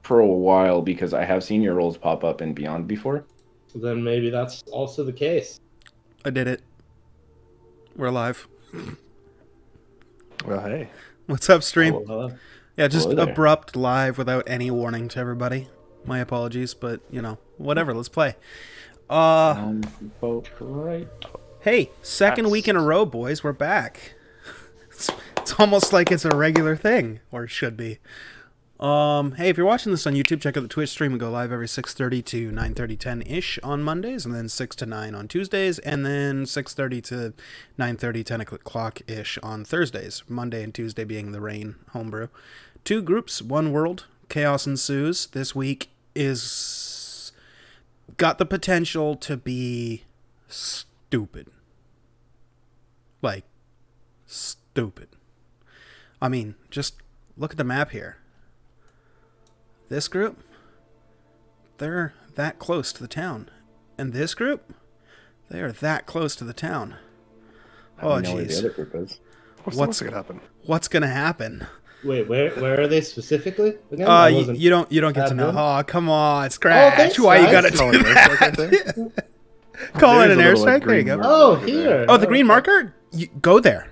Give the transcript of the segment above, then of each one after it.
for a while because I have seen your roles pop up in Beyond before. Then maybe that's also the case. I did it. We're live. Well, hey. What's up, stream? Hello. Yeah, just Hello there. abrupt live without any warning to everybody. My apologies, but whatever. Let's play. Vote right. Hey, second week in a row, boys. We're back. It's almost like it's a regular thing, or it should be. Hey, if you're watching this on YouTube, check out the Twitch stream. We go live every 6:30 to 9:30, 10-ish on Mondays, and then 6 to 9 on Tuesdays, and then 6:30 to 9:30, 10 o'clock-ish on Thursdays. Monday and Tuesday being the Rain homebrew. 2 groups, 1 world. Chaos ensues. This week is got the potential to be stupid. Like, stupid. I mean, just look at the map here. This group, they're that close to the town. And this group, they are that close to the town. Oh, The jeez. other group is. What's going to happen? What's going to happen? Wait, where are they specifically? Again? You don't get to know. good. Oh, come on, Scratch. thanks, Why you guys. gotta do that? Call it an airstrike. There you go. Oh, here. Oh, the green marker? Go there.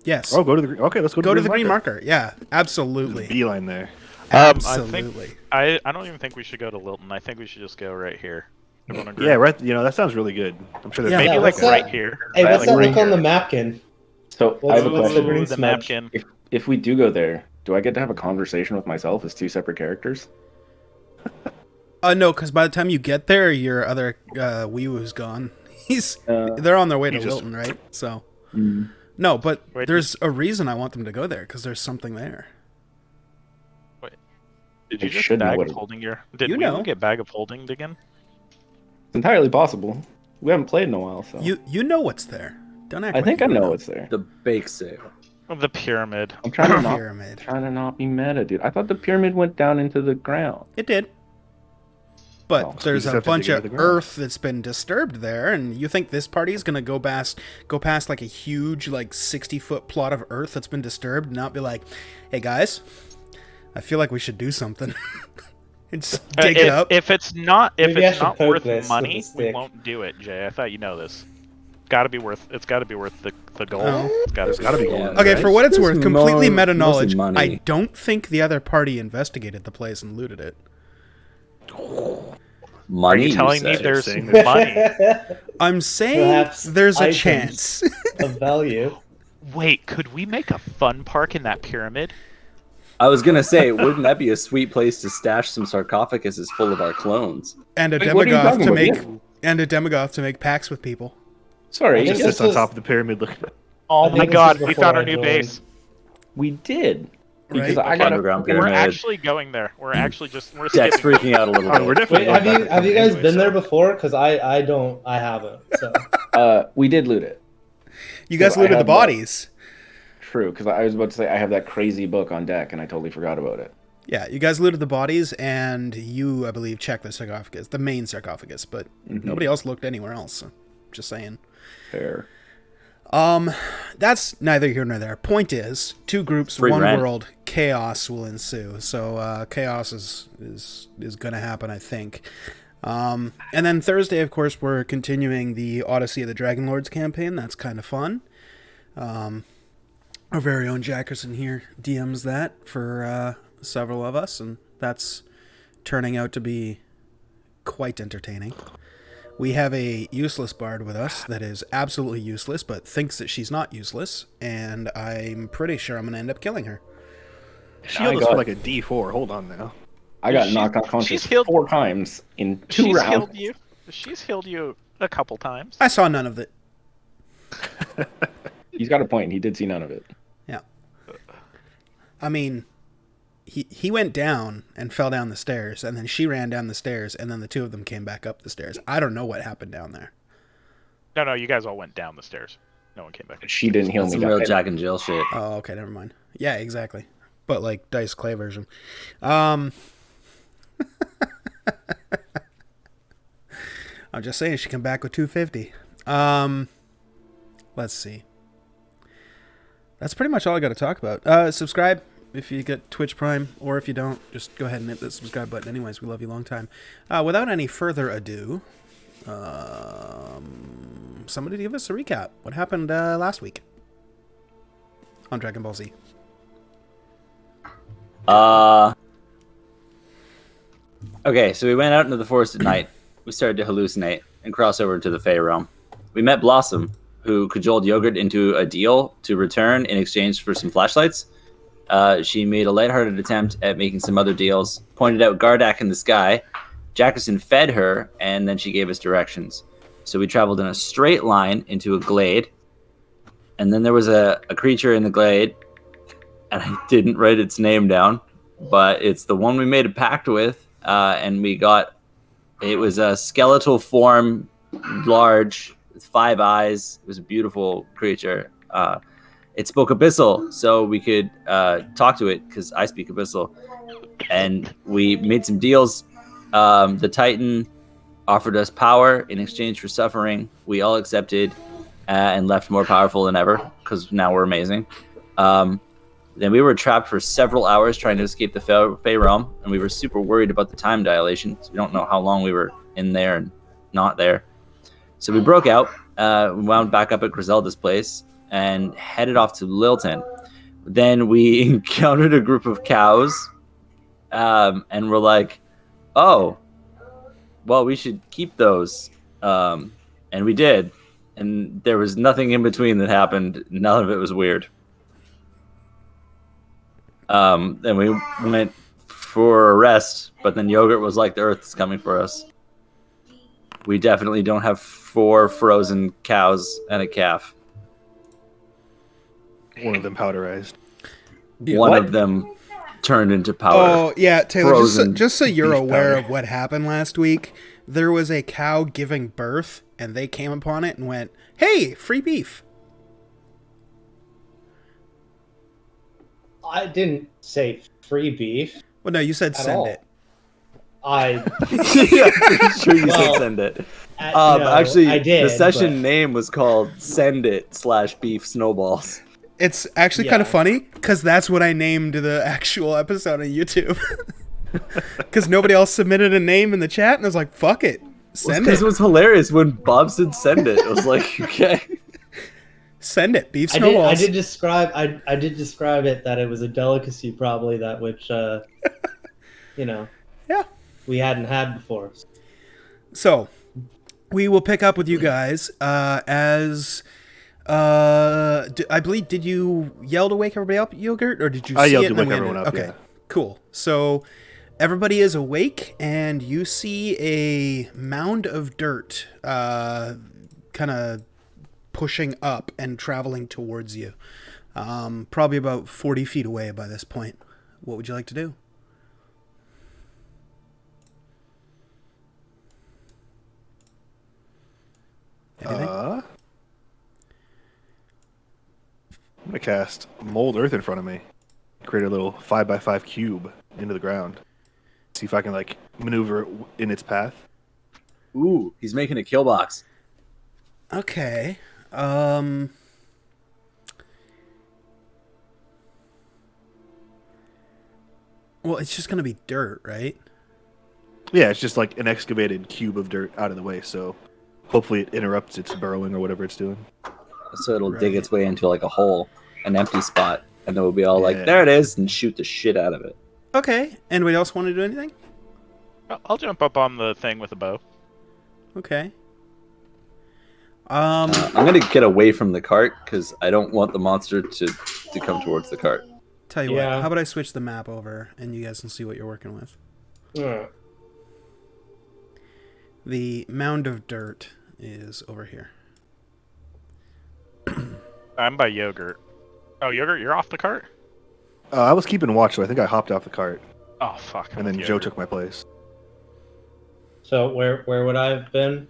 Yes. Oh, go to the green. Okay, let's go Go to the green marker. Yeah, absolutely. Beeline there. Absolutely. I don't even think we should go to Lilten. I think we should just go right here. Everyone agree? Yeah, right. That sounds really good. I'm sure there's Yeah. Maybe Yeah, like what's that? right here. Hey, what's Like that right look on here. the napkin? So I What's- have a what's the question. green Ooh, the smudge? napkin. If we do go there, do I get to have a conversation with myself as 2 separate characters? No, because by the time you get there, your other Wee-Woo's gone. They're on their way to He's just- Lilten, right? So Mm. no, but Wait. there's a reason I want them to go there because there's something there. Did I you just should know bag what of it- holding your? Did You we know. get bag of holding again? It's entirely possible. We haven't played in a while, so You know what's there. Don't act. I like think you I don't know what's there. The bake sale. Oh, the pyramid. I'm trying to not Pyramid. be meta, dude. I thought the pyramid went down into the ground. It did. But Oh, so there's you just a have to bunch dig of into the ground. earth that's been disturbed there, and you think this party's gonna go past like a huge, like 60-foot plot of earth that's been disturbed, and not be like, "Hey guys, I feel like we should do something." And just dig it up. If it's not Maybe I should poke worth this with money, a we stick. won't do it, Jay. I thought you know this. It's got to be worth the gold. Oh. It's got There's gotta be gold. Yeah. Okay, right? for what it's There's worth, completely more- meta knowledge. mostly money. I don't think the other party investigated the place and looted it. Are Money. you telling me say? there's saying there's- money? I'm saying Perhaps there's a items. chance. Of value. Wait, could we make a fun park in that pyramid? I was gonna say, wouldn't that be a sweet place to stash some sarcophaguses full of our clones? and a Wait, what are you demagogue talking to about? make packs with people. Sorry, I He think sits this on was- top of the pyramid looking at Oh I think my this god, was we before found I our new joined. base. we did. Because Right? I got Underground We're pyramid. actually going there. We're Jack's skipping. freaking out a little Oh, bit. we're definitely Wait, going back have you to guys anyway, been there so- before? Because I haven't. So we did loot it. You guys So I looted the have, bodies. True, because I was about to say I have that crazy book on deck and I totally forgot about it. Yeah, you guys looted the bodies, and you, I believe, checked the sarcophagus, the main sarcophagus, but nobody else looked anywhere else. So just saying. Fair. That's neither here nor there. Point is, 2 groups, Free 1 rent. world, chaos will ensue. So chaos is going to happen, I think. And then Thursday, of course, we're continuing the Odyssey of the Dragon Lords campaign. That's kind of fun. Our very own Jackerson here DMs that for several of us, and that's turning out to be quite entertaining. We have a useless bard with us that is absolutely useless, but thinks that she's not useless, and I'm pretty sure I'm going to end up killing her. Shield is got- for like a D4. Hold on now. I got She's- knocked unconscious she's healed- 4 times in 2 She's rounds. healed you. She's healed you a couple times. I saw none of it. He's got a point. He did see none of it. Yeah. I mean, he went down and fell down the stairs, and then she ran down the stairs, and then the 2 of them came back up the stairs. I don't know what happened down there. No, you guys all went down the stairs. No one came back. She didn't heal That's me. some real guys. Jack and Jill shit. Oh, okay, never mind. Yeah, exactly. But like Dice Clay version. I'm just saying she come back with 250. Let's see. That's pretty much all I got to talk about. Subscribe if you get Twitch Prime, or if you don't, just go ahead and hit the subscribe button. Anyways, we love you long time. Without any further ado, somebody give us a recap. What happened last week on Dragon Ball Z? Okay, so we went out into the forest at night. We started to hallucinate and cross over into the Fey realm. We met Blossom, who cajoled Yogurt into a deal to return in exchange for some flashlights. She made a lighthearted attempt at making some other deals, pointed out Gardak in the sky. Jackerson fed her, and then she gave us directions. So we traveled in a straight line into a glade, and then there was a creature in the glade, and I didn't write its name down, but it's the one we made a pact with, and it was a skeletal form, large, with 5 eyes. It was a beautiful creature. It spoke Abyssal, so we could talk to it, because I speak Abyssal. And we made some deals. The Titan offered us power in exchange for suffering. We all accepted and left more powerful than ever, because now we're amazing. Then we were trapped for several hours trying to escape the Fey realm, and we were super worried about the time dilation, so we don't know how long we were in there and not there. So we broke out, wound back up at Griselda's place, and headed off to Lilten. Then we encountered a group of cows, and we're like, oh, well, we should keep those. And we did. And there was nothing in between that happened. None of it was weird. Then we went for a rest, but then Yogurt was like, the Earth is coming for us. We definitely don't have 4 frozen cows and a calf. One of them powderized. One of them turned into powder. Oh, yeah, Taylor, just so you're beef aware powder. of what happened last week, there was a cow giving birth, and they came upon it and went, hey, free beef. I didn't say free beef. Well, no, you said At send all. it. I Yeah, I'm pretty sure you Well, said send it. no, Actually, I did, the session but- name was called Send It / Beef Snowballs. It's actually kind of Yeah. funny, because that's what I named the actual episode on YouTube. Because nobody else submitted a name in the chat, and I was like, fuck it. Send Because it. it was hilarious when Bob said send it. It was like, okay. Send it. Beef I snowballs. did describe it that it was a delicacy, probably that which Yeah. we hadn't had before. So, we will pick up with you guys as... I believe, did you yell to wake everybody up, Yogurt, or did you I see yelled it to and then wake we everyone ended- up, Okay, yeah. cool. So everybody is awake, and you see a mound of dirt kind of pushing up and traveling towards you. Probably about 40 feet away by this point. What would you like to do? Anything? I'm gonna cast Mold Earth in front of me. Create a little 5x5 cube into the ground. See if I can like maneuver it in its path. Ooh, he's making a kill box. Okay. Well, it's just going to be dirt, right? Yeah, it's just like an excavated cube of dirt out of the way, so hopefully it interrupts its burrowing or whatever it's doing. So it'll dig Right. its way into like a hole, an empty spot, and then we'll be all like, Yeah. there it is, and shoot the shit out of it. Okay. Anybody else want to do anything? I'll jump up on the thing with a bow. Okay. I'm gonna get away from the cart because I don't want the monster to come towards the cart. Tell you Yeah. what, how about I switch the map over and you guys can see what you're working with? Alright. The mound of dirt is over here. I'm by Yogurt. Oh, Yogurt, you're off the cart? I was keeping watch, so I think I hopped off the cart, Oh, fuck. and then Joe took my place. So where would I have been?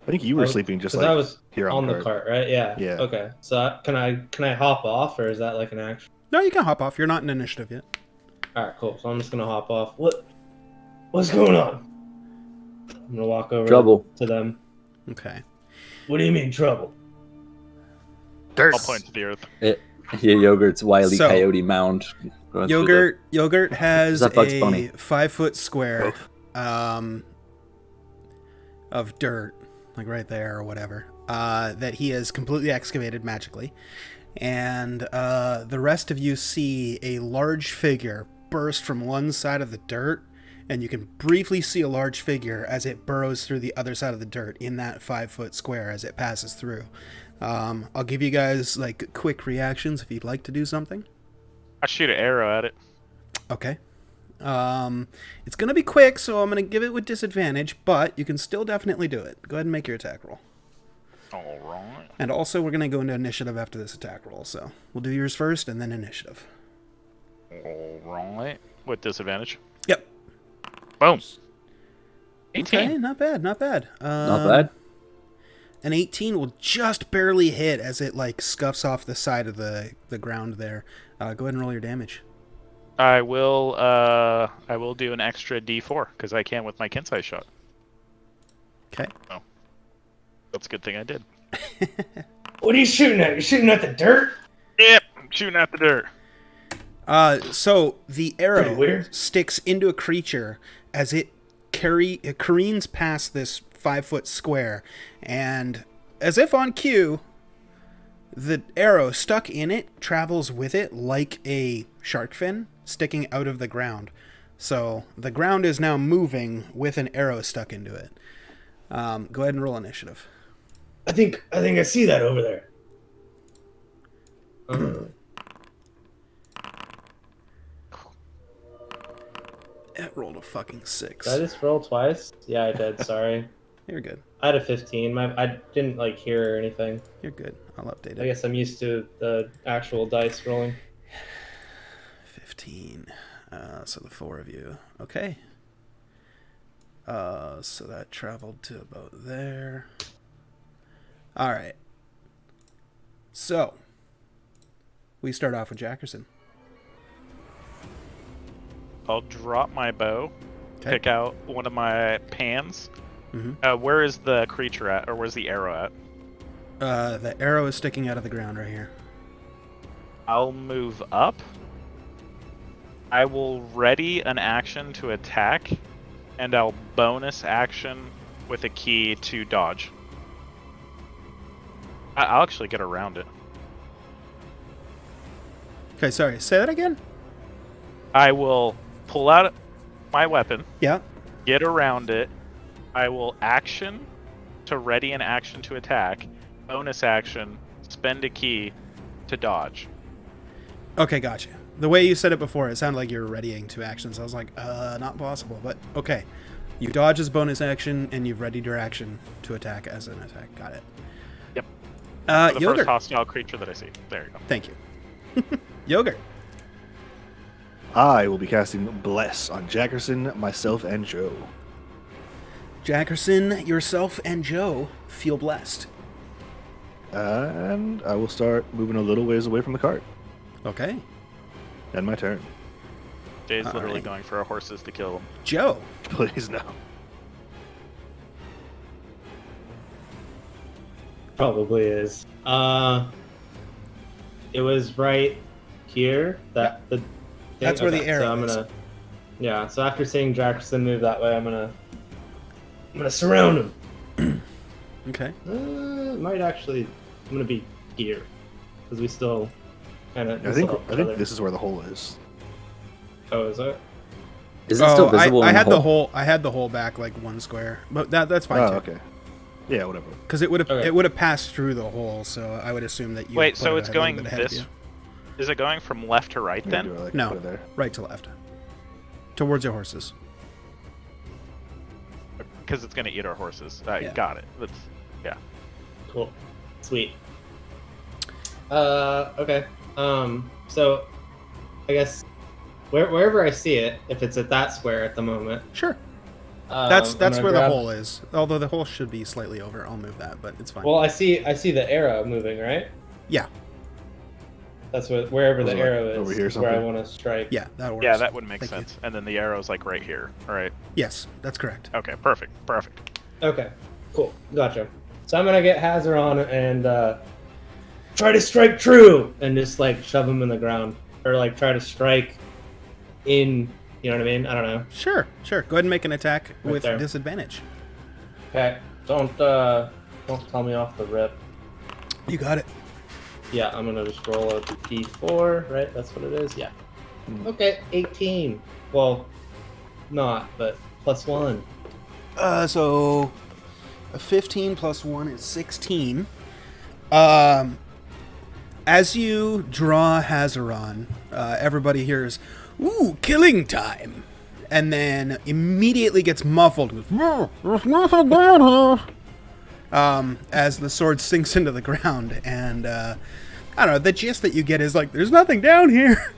I think you were I was- sleeping just 'Cause like I was here on the cart. cart, right? Yeah. Yeah. Okay. So can I hop off, or is that like an action? No, you can hop off. You're not in initiative yet. All right, cool. So I'm just gonna hop off. What's going on? I'm gonna walk over Trouble. to them. Okay. What do you mean trouble? Dirt. I'll point to the earth. Yeah, Yogurt's Wile E. So, Coyote mound. going through the- Yogurt has that Bugs a Bunny? 5-foot square Both. of dirt, like right there or whatever, that he has completely excavated magically. And the rest of you see a large figure burst from one side of the dirt, and you can briefly see a large figure as it burrows through the other side of the dirt in that 5-foot square as it passes through. I'll give you guys like quick reactions if you'd like to do something. I shoot an arrow at it. Okay. It's gonna be quick, so I'm gonna give it with disadvantage, but you can still definitely do it. Go ahead and make your attack roll. All right. And also, we're gonna go into initiative after this attack roll, so we'll do yours first and then initiative. All right. With disadvantage. Yep. Boom. 18. Okay, not bad, not bad. Not bad. An 18 will just barely hit as it like scuffs off the side of the ground there. Go ahead and roll your damage. I will do an extra D4 because I can with my Kensai shot. Okay. Oh, that's a good thing I did. What are you shooting at? You're shooting at the dirt? Yep, I'm shooting at the dirt. So the Pretty arrow weird. sticks into a creature as it careens past this 5-foot square, and as if on cue, the arrow stuck in it travels with it like a shark fin sticking out of the ground. So the ground is now moving with an arrow stuck into it. Go ahead and roll initiative. I think I see that over there. It rolled a fucking 6. Did I just roll twice? Yeah, I did. Sorry. You're good. I had a 15. I didn't like hear or anything. You're good. I'll update I it. guess I'm used to the actual dice rolling. 15. So the 4 of you. Okay. So that traveled to about there. All right. So we start off with Jackerson. I'll drop my bow, Okay. pick out one of my pans. Mhm. Where is the creature at, or where's the arrow at? The arrow is sticking out of the ground right here. I'll move up. I will ready an action to attack, and I'll bonus action with a key to dodge. I'll actually get around it. Okay, sorry. Say that again? I will pull out my weapon, Yeah. get around it. I will action to ready an action to attack, bonus action, spend a key to dodge. Okay, gotcha. The way you said it before, it sounded like you were readying 2 actions. I was like, not possible, but okay. You dodge as bonus action, and you've readied your action to attack as an attack. Got it. Yep. For the Yogurt. first hostile creature that I see. There you go. Thank you. Yogurt. I will be casting Bless on Jackerson, myself, and Joe. Jackerson, yourself, and Joe feel blessed. And I will start moving a little ways away from the cart. Okay. End my turn. Jay's All literally right. going for our horses to kill them. Joe. Please no. Probably is. It was right here. That the. Thing? That's where the Okay, arrow so I'm is. gonna. Yeah. So after seeing Jackerson move that way, I'm gonna surround him. Okay. Might actually. I'm gonna be here because we still kind of. I think this is where the hole is. Oh, is it? Is it still visible? I in had the the hole? whole. I had the whole back like 1 square, but that's fine Oh, too. okay. Yeah, whatever. Because it would have Okay. passed through the hole, so I would assume that you. Wait, put so it it's a little going bit ahead of this? you. Is it going from left to right then? Do I, like, No. put it there? Right to left, towards your horses. Because it's going to eat our horses. Yeah. Got it. That's, yeah. Cool. Sweet. Okay. So, I guess wherever I see it, if it's at that square at the moment, Sure. That's I'm where gonna the grab- hole is. Although the hole should be slightly over. I'll move that, but it's fine. Well, I see the arrow moving, right? Yeah. That's wherever the Was it, like, arrow is, over here is where I something? want to strike. Yeah, that works. Yeah, that would make Thank you. sense. And then the arrow's like right here. All right. Yes, that's correct. Okay, perfect. Perfect. Okay. Cool. Gotcha. So I'm gonna get Hazard on and try to strike true, and just like shove him in the ground, or like try to strike in. You know what I mean? I don't know. Sure. Go ahead and make an attack Right with there. disadvantage. Okay, don't tell me off the rip. You got it. Yeah, I'm gonna just roll a d4, right? That's what it is. Yeah. Okay, 18. Well, not, but +1. So a 15 plus 1 is 16. As you draw Hazaron, everybody hears, "Ooh, killing time!" And then immediately gets muffled. As the sword sinks into the ground. And, I don't know, the gist that you get is like, there's nothing down here.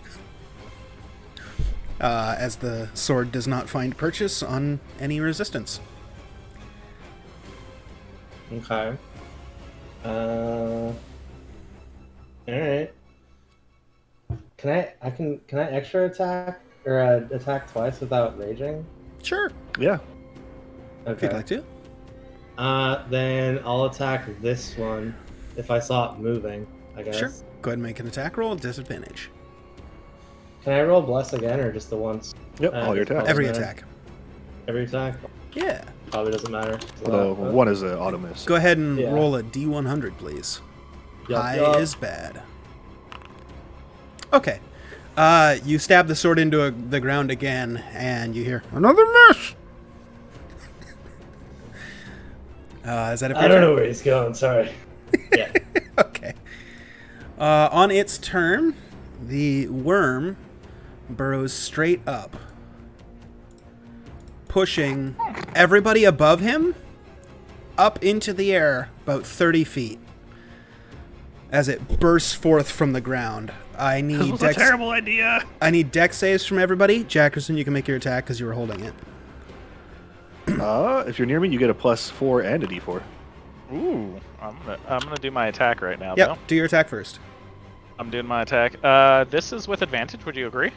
As the sword does not find purchase on any resistance. Okay. All right. Can I extra attack or attack twice without raging? Sure, Yeah. if Okay. you'd like to. Then I'll attack this one if I saw it moving, I guess. Sure. Go ahead and make an attack roll at disadvantage. Can I roll bless again or just the once? Yep. All your attacks. Every matter. attack. Every attack? Yeah. Probably doesn't matter. Although one is an auto miss. Go ahead and Yeah. roll a D100, please. Yup, High yup. is bad. Okay. You stab the sword into the ground again, and you hear another miss. Is that it? I don't know where he's going, sorry. Yeah. Okay. On its turn, the worm burrows straight up, pushing everybody above him up into the air about 30 feet as it bursts forth from the ground. I This need was a terrible idea. I need dex saves from everybody. Jackerson, you can make your attack because you were holding it. If you're near me, you get a +4 and a D4. Ooh, I'm gonna do my attack right now. Yep, Though. do your attack first. I'm doing my attack. This is with advantage. Would you agree?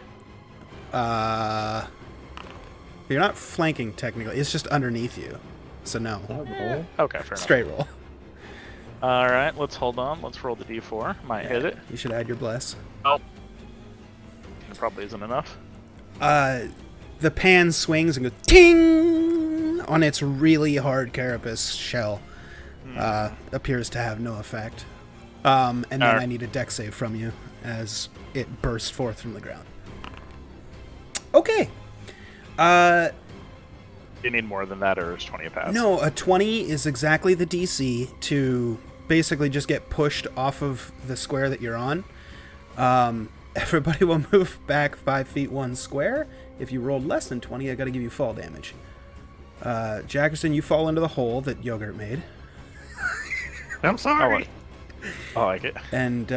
You're not flanking technically. It's just underneath you. So no. That roll? Okay, fair enough. Straight roll. All right, let's hold on. Let's roll the d4. Might hit it. You should add your bless. Oh, it probably isn't enough. The pan swings and goes ting on its really hard carapace shell. Appears to have no effect. And then Alright. I need a dex save from you as it bursts forth from the ground. Okay. You need more than that, or is 20 a pass? No, a 20 is exactly the DC to basically just get pushed off of the square that you're on. Everybody will move back 5 feet 1 square. If you rolled less than 20, I gotta give you fall damage. Jackerson, you fall into the hole that Yogurt made. I'm sorry. I like it. And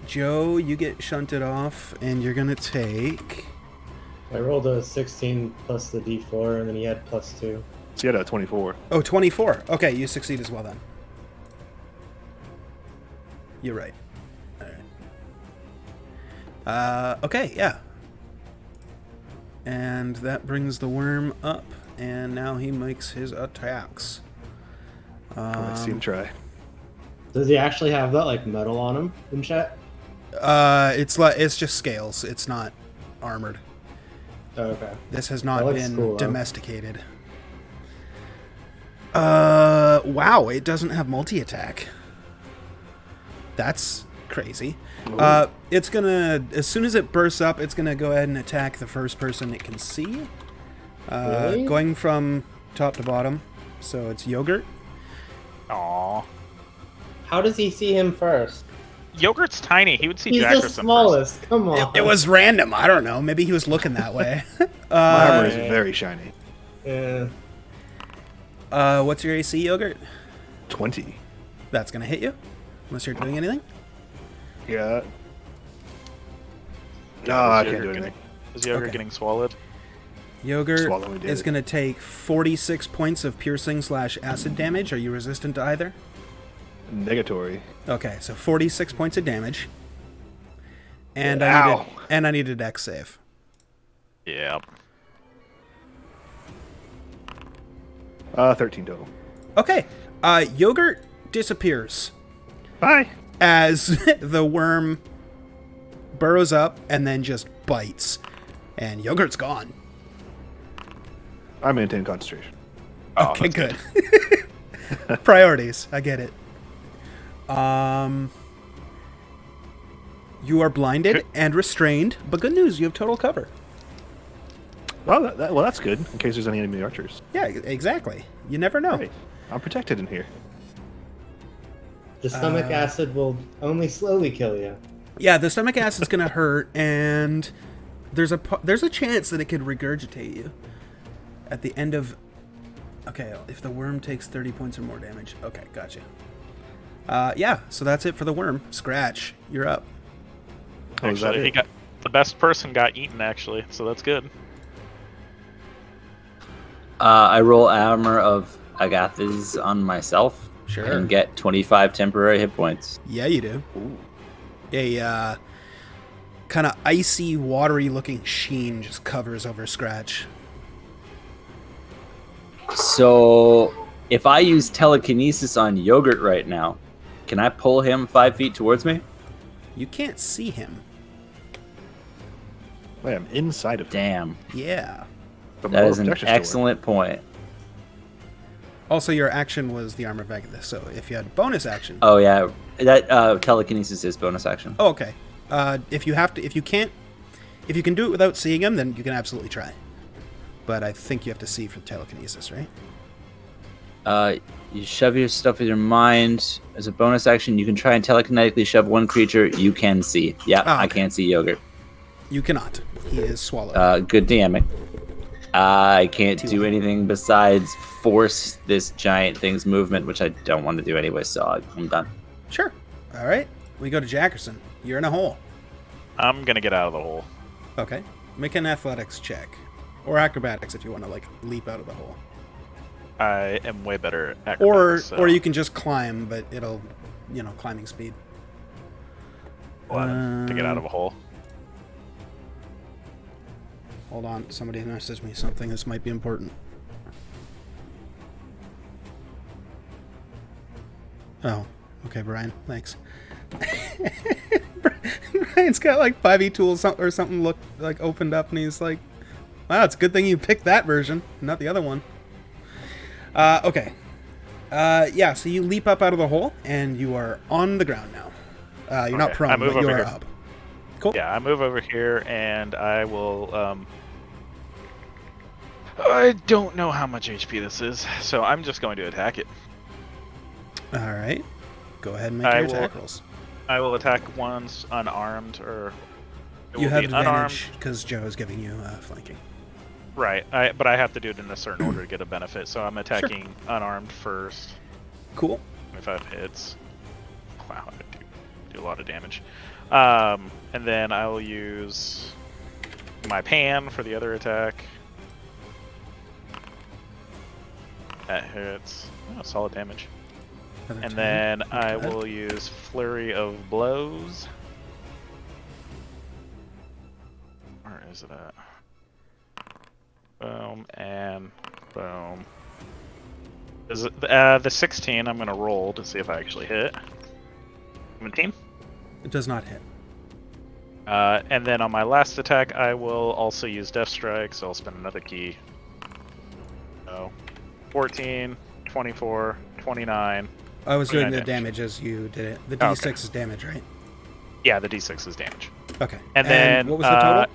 Joe, you get shunted off, and you're gonna take... I rolled a 16 plus the d4, and then he had +2. So you had a 24. Oh, 24. Okay, you succeed as well then. You're right. Alright. Okay, yeah. And that brings the worm up, and now he makes his attacks. Let's see him try. Does he actually have that like metal on him in chat? It's just scales. It's not armored. Oh, okay. This has not That looks been cool, though. domesticated. Wow, it doesn't have multi-attack. That's crazy. It's gonna, as soon as it bursts up, it's gonna go ahead and attack the first person it can see. Really? Going from top to bottom. So it's Yogurt. Aw. How does he see him first? Yogurt's tiny. He would see He's Jackerson the first. smallest. Come on. It was random. I don't know. Maybe he was looking that way. My armor is very shiny. Yeah. What's your AC, Yogurt? 20. That's gonna hit you, unless you're doing anything. Yeah. No, Is I can't Yogurt do getting- anything. Is Yogurt Okay. getting swallowed? Yogurt Swallow, we did is it. going to take 46 points of piercing / acid damage. Are you resistant to either? Negatory. Okay, so 46 points of damage. And Ow. I need a dex save. Yeah. 13 total. Okay, Yogurt disappears. Bye. as the worm burrows up and then just bites. And Yogurt's gone. I maintain concentration. Oh, Okay, that's good. Priorities. I get it. You are blinded Could- and restrained, but good news, you have total cover. Well, that's good, in case there's any enemy archers. Yeah, exactly. You never know. Right. I'm protected in here. The stomach acid will only slowly kill you. Yeah, the stomach acid's gonna hurt, and there's a chance that it could regurgitate you at the end of. Okay, if the worm takes 30 points or more damage. Okay, gotcha. Yeah, so that's it for the worm. Scratch, you're up. Oh, is that Actually, he it? got the best person got eaten actually, so that's good. I roll Armor of Agathis on myself Sure. and get 25 temporary hit points. Yeah, you do. A kind of icy, watery-looking sheen just covers over Scratch. So, if I use telekinesis on Yogurt right now, can I pull him 5 feet towards me? You can't see him. Wait, I'm inside of him. Damn, Yeah. But that my is an protection's still in. excellent point. Also, your action was the Armor of Agathis, so if you had bonus action... Oh yeah, that telekinesis is bonus action. Oh, okay. If you can do it without seeing him, then you can absolutely try. But I think you have to see for telekinesis, right? You shove your stuff with your mind. As a bonus action, you can try and telekinetically shove one creature you can see. Yeah, Ah, I okay. can't see Yogurt. You cannot. He is swallowed. Good DMing. I can't do anything besides force this giant thing's movement, which I don't want to do anyway, so I'm done. Sure. All right. We go to Jackerson. You're in a hole. I'm gonna get out of the hole. Okay. Make an athletics check. Or acrobatics if you want to, like, leap out of the hole. I am way better at Or acrobatics, so you can just climb, but it'll, climbing speed. to get out of a hole. Hold on. Somebody messaged me something. This might be important. Oh. Okay, Brian. Thanks. Brian's got like 5e tools or something look like opened up, and he's like, "Wow, it's a good thing you picked that version, not the other one." Okay. Yeah. So you leap up out of the hole, and you are on the ground now. You're not Okay, prone, I move but you over are here. up. Cool. Yeah, I move over here and I will. I don't know how much HP this is, so I'm just going to attack it. All right. Go ahead and make I your will- attack rolls. I will attack once unarmed, or it You will have be unarmed. advantage because Joe is giving you flanking. Right, but I have to do it in a certain order to get a benefit, so I'm attacking unarmed first. Cool. 25 hits. Wow, I do a lot of damage. And then I will use my pan for the other attack. That hits. Oh, solid damage. Another And 10. then Not I bad. will use Flurry of Blows. Where is it at? Boom and boom. Is it the 16? I'm gonna roll to see if I actually hit. 17. It does not hit. And then on my last attack, I will also use Death Strike, so I'll spend another key. So, 14, 24, 29. I was doing the 29 damage as you did it. The Oh, D6 okay. is damage, right? Yeah, the D6 is damage. Okay. And then, what was the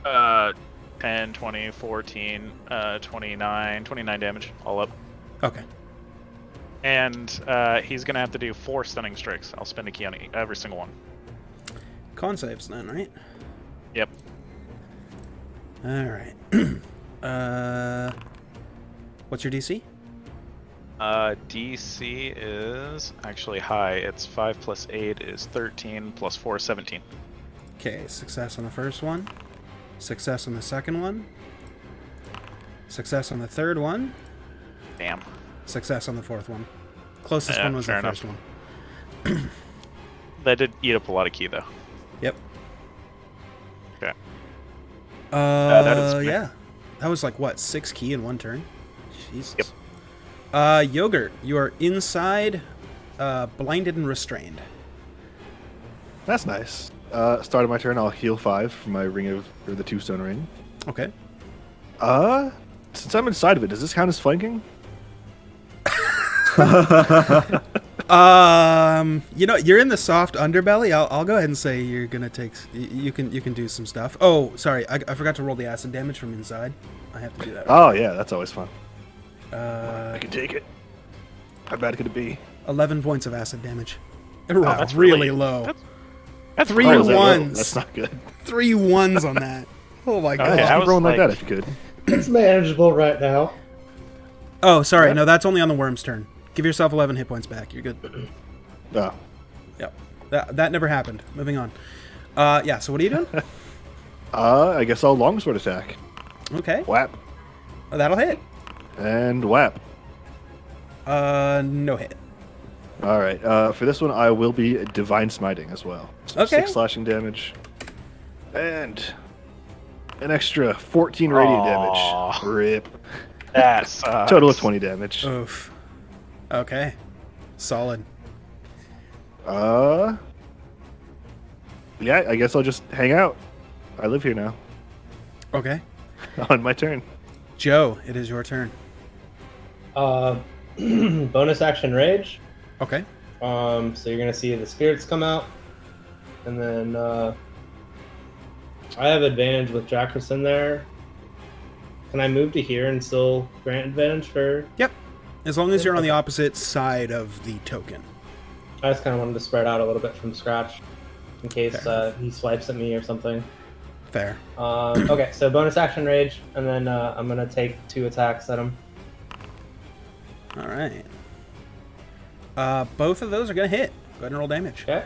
total? 10, 20, 14, 29 damage, all up. Okay. And he's going to have to do 4 stunning strikes. I'll spend a key on every single one. Con saves then, right? Yep. All right. What's your DC? DC is actually high. It's 5 plus 8 is 13 plus 4 is 17. Okay, success on the first one. Success on the second one. Success on the third one. Damn. Success on the fourth one. Closest Yeah, one was the fair first enough. one. That did eat up a lot of key, though. Yep. Okay. that is me. Yeah. That was like, what, 6 key in one turn? Jesus. Yep. Yogurt, you are inside blinded and restrained. That's nice. Start of my turn, I'll heal 5 from my the 2-stone ring. Okay. Since I'm inside of it, does this count as flanking? You're in the soft underbelly. I'll go ahead and say you're gonna take. You can do some stuff. Oh, sorry, I forgot to roll the acid damage from inside. I have to do that. Oh yeah, that's always fun. Uh, I can take it. How bad could it be? 11 points of acid damage. That's really low. That's Three Oh, is that low? ones. That's not good. 3 1s on that. Oh my god. Okay, Just I keep was rolling like like- that if you could. It's manageable right now. Oh, sorry. What? No, that's only on the worm's turn. Give yourself 11 hit points back. You're good. Oh. Yep. That never happened. Moving on. Yeah. So what are you doing? I guess I'll longsword attack. Okay. Whap. Oh, that'll hit. And whap. No hit. Alright, for this one I will be divine smiting as well. So Okay. 6 slashing damage. And an extra 14 radiant Aw. damage. Rip. That sucks. Total of 20 damage. Oof. Okay. Solid. Yeah, I guess I'll just hang out. I live here now. Okay. On my turn. Joe, it is your turn. Bonus action rage. Okay. So you're gonna see the spirits come out, and then I have advantage with Jackerson there. Can I move to here and still grant advantage for? Yep. As long as you're on the opposite side of the token. I just kind of wanted to spread out a little bit from scratch, in case Fair he swipes at me or something. Fair. Okay, so bonus action rage, and then I'm gonna take 2 attacks at him. All right. Both of those are gonna hit. Go ahead and roll damage. Okay.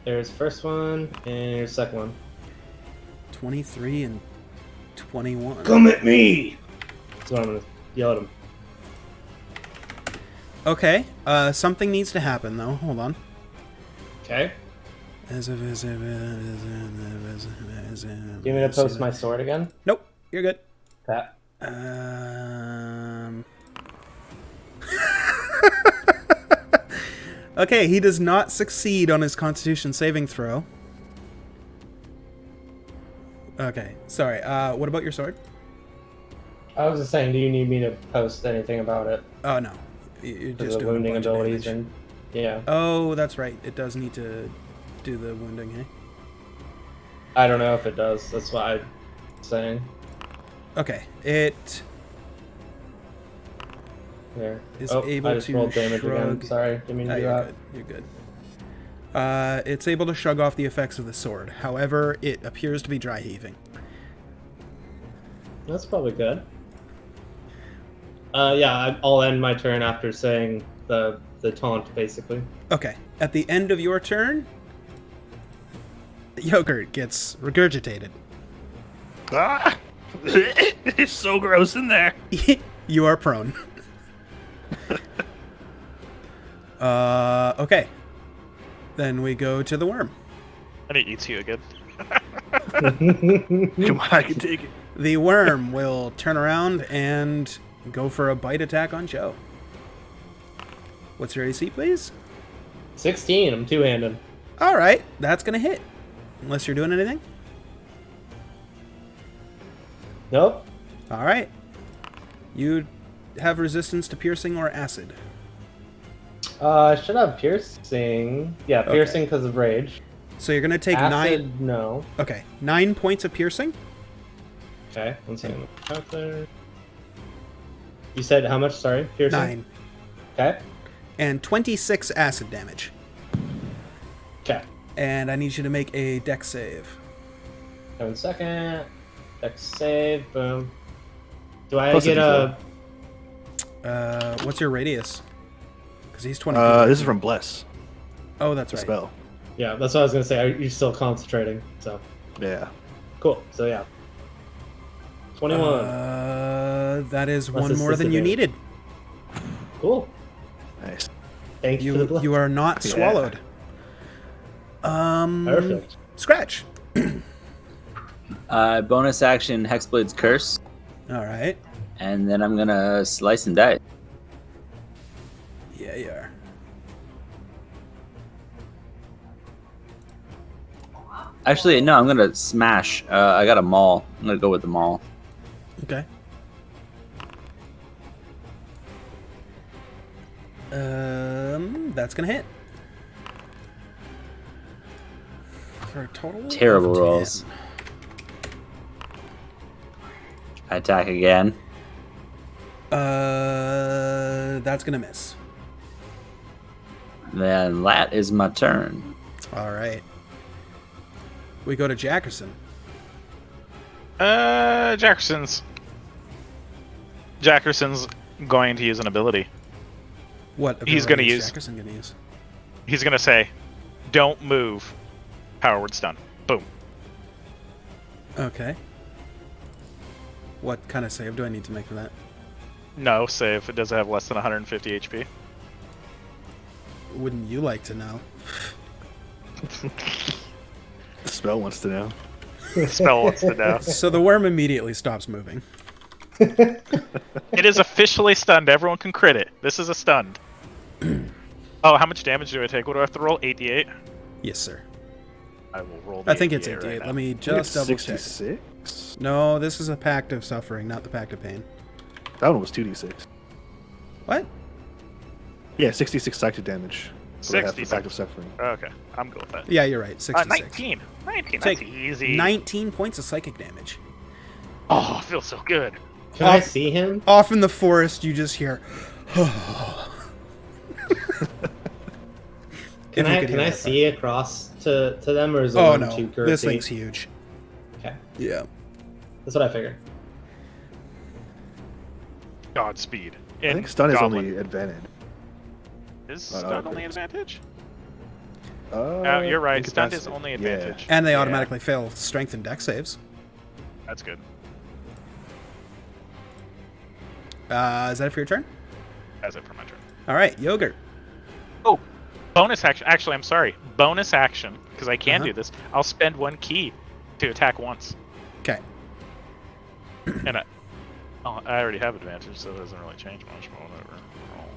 There's first one and here's second one. 23 and 21. Come at me! That's what I'm gonna yell at him. Okay. Something needs to happen though. Hold on. Okay. Do Nope. you want me to post my sword again? You're good. Okay. Okay, he does not succeed on his Constitution saving throw. Okay, sorry. What about your sword? I was just saying, do you need me to post anything about it? Oh no, you're For just the doing a wounding bunch of abilities damage. and yeah. Oh, that's right. It does need to do the wounding, hey? I don't know if it does. That's what I'm saying. Okay, it There. is Oh, able I just to rolled damage shrug. again. Sorry, didn't mean to do you're that. good. You're good. It's able to shrug off the effects of the sword. However, it appears to be dry heaving. That's probably good. Yeah, I'll end my turn after saying the taunt, basically. Okay, at the end of your turn, yogurt gets regurgitated. Ah! It's so gross in there. You are prone. Okay. Then we go to the worm. And it eats you again. Come on, I can take it. The worm will turn around and go for a bite attack on Joe. What's your AC, please? 16. I'm two-handed. All right, that's gonna hit. Unless you're doing anything. Nope. All right. You have resistance to piercing or acid. I should have piercing. Yeah, Okay. piercing because of rage. So you're gonna take Acid, no. Okay, 9 points of piercing. Okay, one second. Out there. You said how much? Sorry, piercing. 9 Okay. and 26 acid damage. Okay. And I need you to make a dex save. 1 second. Dex save. Boom. Do I Plus a get a? What's your radius? Because he's 20. This is from Bless, Oh, that's the right. spell. Yeah, that's what I was gonna say. Are you still concentrating? So Yeah. cool. So yeah. 21. That is Plus one it's more than you disadvantage. needed. Cool. Nice. Thank you for the bless. You are not Yeah. swallowed. Perfect. Scratch. Bonus action Hexblade's Curse, All right. and then I'm gonna slice and die. Yeah, you are. Actually, no, I'm gonna smash. I got a maul. I'm gonna go with the maul. Okay. That's gonna hit. For a total Terrible of 10. rolls. I attack again. That's gonna miss. Then that is my turn. All right. We go to Jackerson. Jackerson's going to use an ability. What? He's ability gonna is use- Jackerson gonna use. He's gonna say, "Don't move." Power word stun. Boom. Okay. What kind of save do I need to make for that? No save. It doesn't have less than 150 HP. Wouldn't you like to know? The spell wants to know. Spell wants to know. So the worm immediately stops moving. It is officially stunned. Everyone can crit it. This is a stunned. Oh, how much damage do I take? What do I have to roll? 88? Yes, sir. I will roll. I think it's 88 88. right Let now. me I think just it's double check. 66. No, this is a pact of suffering, not the pact of pain. That one was 2d6. What? Yeah, 66 psychic damage. What I have for 66. Pact of Suffering. Okay, I'm good with that. Yeah, you're right. 66. 19. 19. Take That's easy. 19 points of psychic damage. Oh, it feels so good. Can I see him? Off in the forest, you just hear. Can If you I could can hear I that. see across to them, or is it Oh one no, too curvy? this thing's huge. Okay, Yeah. that's what I figured. Godspeed. I think stun is only advantage. Is Oh, no, stun I only think advantage? Oh, You're right. Stun is incapacity. only Yeah. advantage. And they Yeah, automatically fail strength and dex saves. That's good. Is that it for your turn? That's it for my turn. All right, Yogurt. Oh, bonus action. Actually, I'm sorry. Bonus action, because I can Uh-huh. do this. I'll spend one key to attack once. Okay. And I already have advantage, so it doesn't really change much, but whatever. Roll.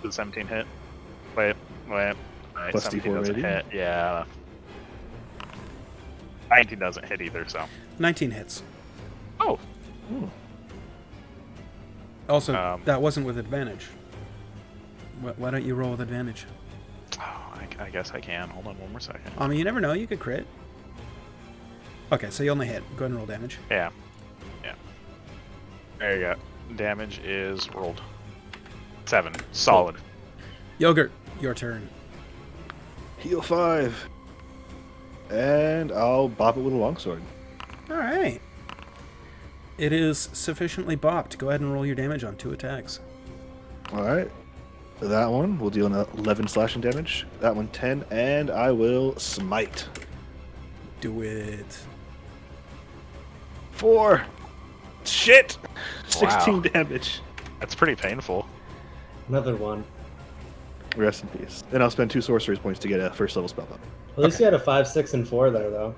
Does 17 hit? Wait. Right, Plus 17 D4 doesn't maybe? hit. Yeah. 19 doesn't hit either, so. 19 hits. Oh, Also, that wasn't with advantage. Why don't you roll with advantage? I guess I can. Hold on one more second. I mean, you never know. You could crit. Okay, so you only hit. Go ahead and roll damage. Yeah. There you go. Damage is rolled. 7. Solid. Yogurt, your turn. Heal 5. And I'll bop it with a longsword. All right. It is sufficiently bopped. Go ahead and roll your damage on 2 attacks. Alright. That one will deal an 11 slashing damage. That one 10. And I will smite. Do it. 4. Shit! 16 Wow. damage. That's pretty painful. Another one. Rest in peace. And I'll spend 2 sorcery points to get a first level spell up. At least you had a 5, 6, and 4 there, though.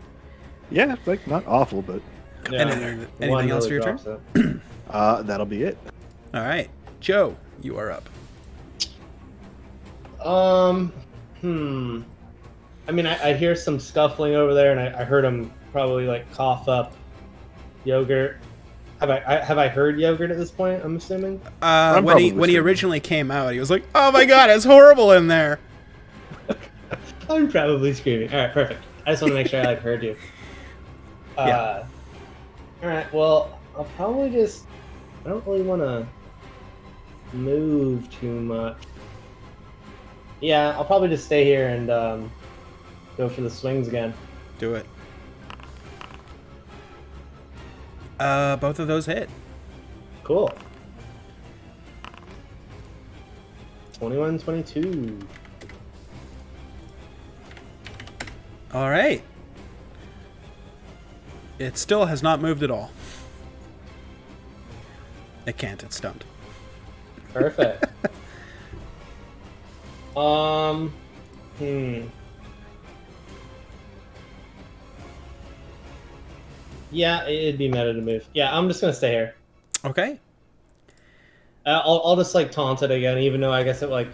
Yeah, like, not awful, but Yeah, Anything one else really for your drops turn? it. that'll be it. All right. Joe, you are up. I mean, I hear some scuffling over there, and I heard him probably like cough up Yogurt. Have I heard Yogurt at this point? I'm assuming. I'm When he probably originally came out, he was like, "Oh my god, it's horrible in there." I'm probably screaming. All right, perfect. I just want to make sure I like heard you. Yeah. All right. Well, I'll probably just. I don't really want to move too much. Yeah, I'll probably just stay here and go for the swings again. Do it. Both of those hit. Cool. 21, 22. All right. It still has not moved at all. It can't. It's stunned. Perfect. Yeah, it'd be meta to move. Yeah, I'm just gonna stay here. Okay. I'll just like taunt it again, even though I guess it like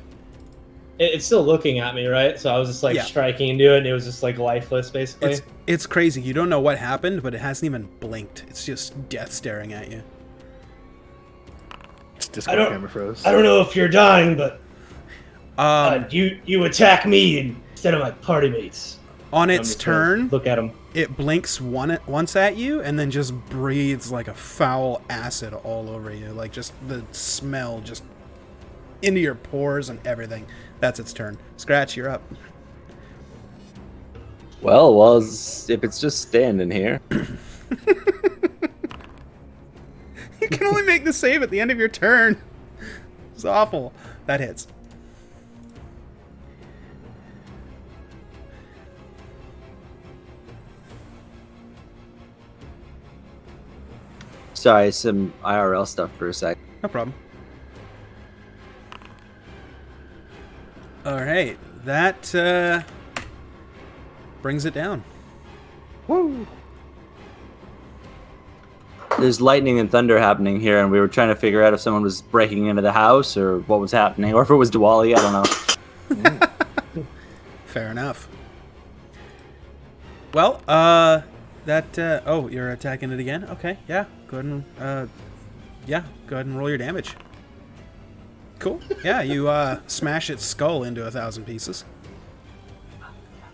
It's still looking at me, right? So I was just like Yeah. striking into it, and it was just like lifeless, basically. It's crazy. You don't know what happened, but it hasn't even blinked. It's just death staring at you. It's Discord camera froze. I don't know if you're dying, but you attack me instead of my party mates. On I'm its just gonna turn, look at him. it blinks once at you and then just breathes like a foul acid all over you. Like just the smell just into your pores and everything. That's its turn. Scratch, you're up. Well, if it's just standing here. You can only make the save at the end of your turn. It's awful. That hits. Sorry, some IRL stuff for a sec. No problem. All right, that brings it down. Woo! There's lightning and thunder happening here, and we were trying to figure out if someone was breaking into the house or what was happening, or if it was Diwali. I don't know. Fair enough. Well, oh, you're attacking it again? Okay, yeah. Go ahead and, go ahead and roll your damage. Cool. Yeah, you, smash its skull into 1,000 pieces.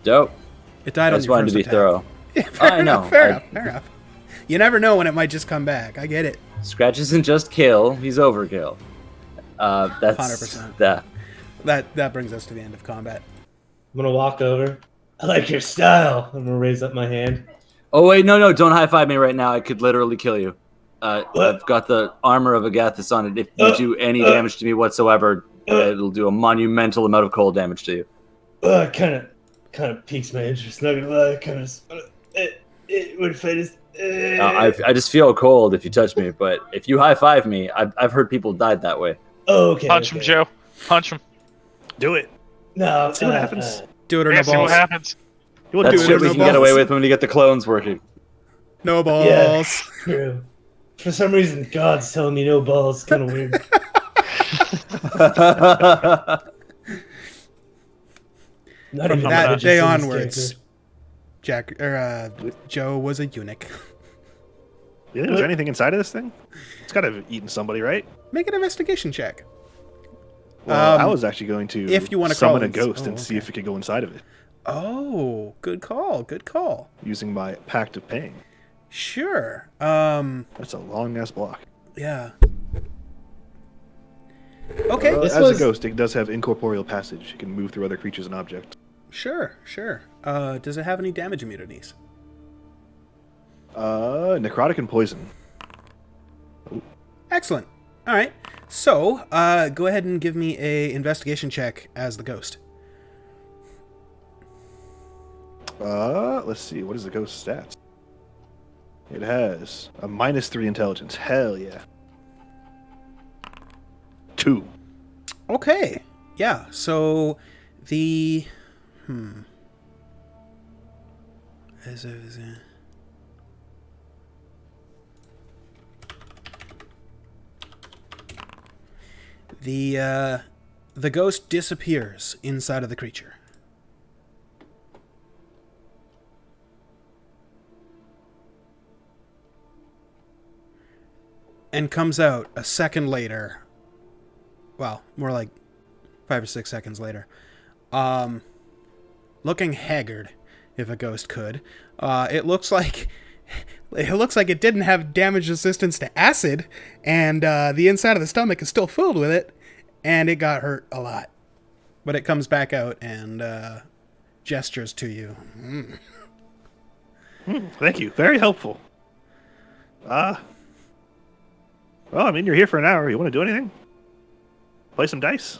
Dope. It died I on just your wanted first to be attack. thorough. Yeah, fair I enough, know. fair enough. You never know when it might just come back. I get it. Scratch isn't just kill; he's overkill. That's 100%. That brings us to the end of combat. I'm gonna walk over. I like your style. I'm gonna raise up my hand. Oh wait, no, don't high five me right now. I could literally kill you. I've got the armor of Agathis on it. If you do any damage to me whatsoever, it'll do a monumental amount of cold damage to you. Kind of piques my interest. Not gonna lie, it would fight us. I just feel cold if you touch me, but if you high five me, I've heard people died that way. Oh, okay. Punch him, Joe. Punch him. Do it. No, See what happens. Do it or Yeah, no see what balls. happens. You want That's to do shit it? we no can get balls. away with when we get the clones working. No balls. Yeah, true. For some reason, God's telling me no balls. Kind of weird. Not From even that religious day in this onwards, character. Joe was a eunuch. You think there's anything inside of this thing? It's got to have eaten somebody, right? Make an investigation check. Well, I was actually going to if you wanna summon crawl a ins- ghost oh, and see okay. if it could go inside of it Oh, good call. Good call. using my Pact of Pain. Sure. That's a long ass block. Yeah. Okay. This As was- a ghost, it does have incorporeal passage. It can move through other creatures and objects. Sure. Does it have any damage immunities? Necrotic and poison. Excellent. All right. So, go ahead and give me a investigation check as the ghost. Let's see. What is the ghost stats? It has a -3 intelligence. Hell yeah. 2. Okay. Yeah. So, the the ghost disappears inside of the creature. And comes out a second later. Well, more like 5 or 6 seconds later. Looking haggard, if a ghost could. It looks like it didn't have damage resistance to acid, and the inside of the stomach is still filled with it, and it got hurt a lot. But it comes back out and gestures to you. Thank you. Very helpful. Well, I mean, you're here for an hour. You want to do anything? Play some dice?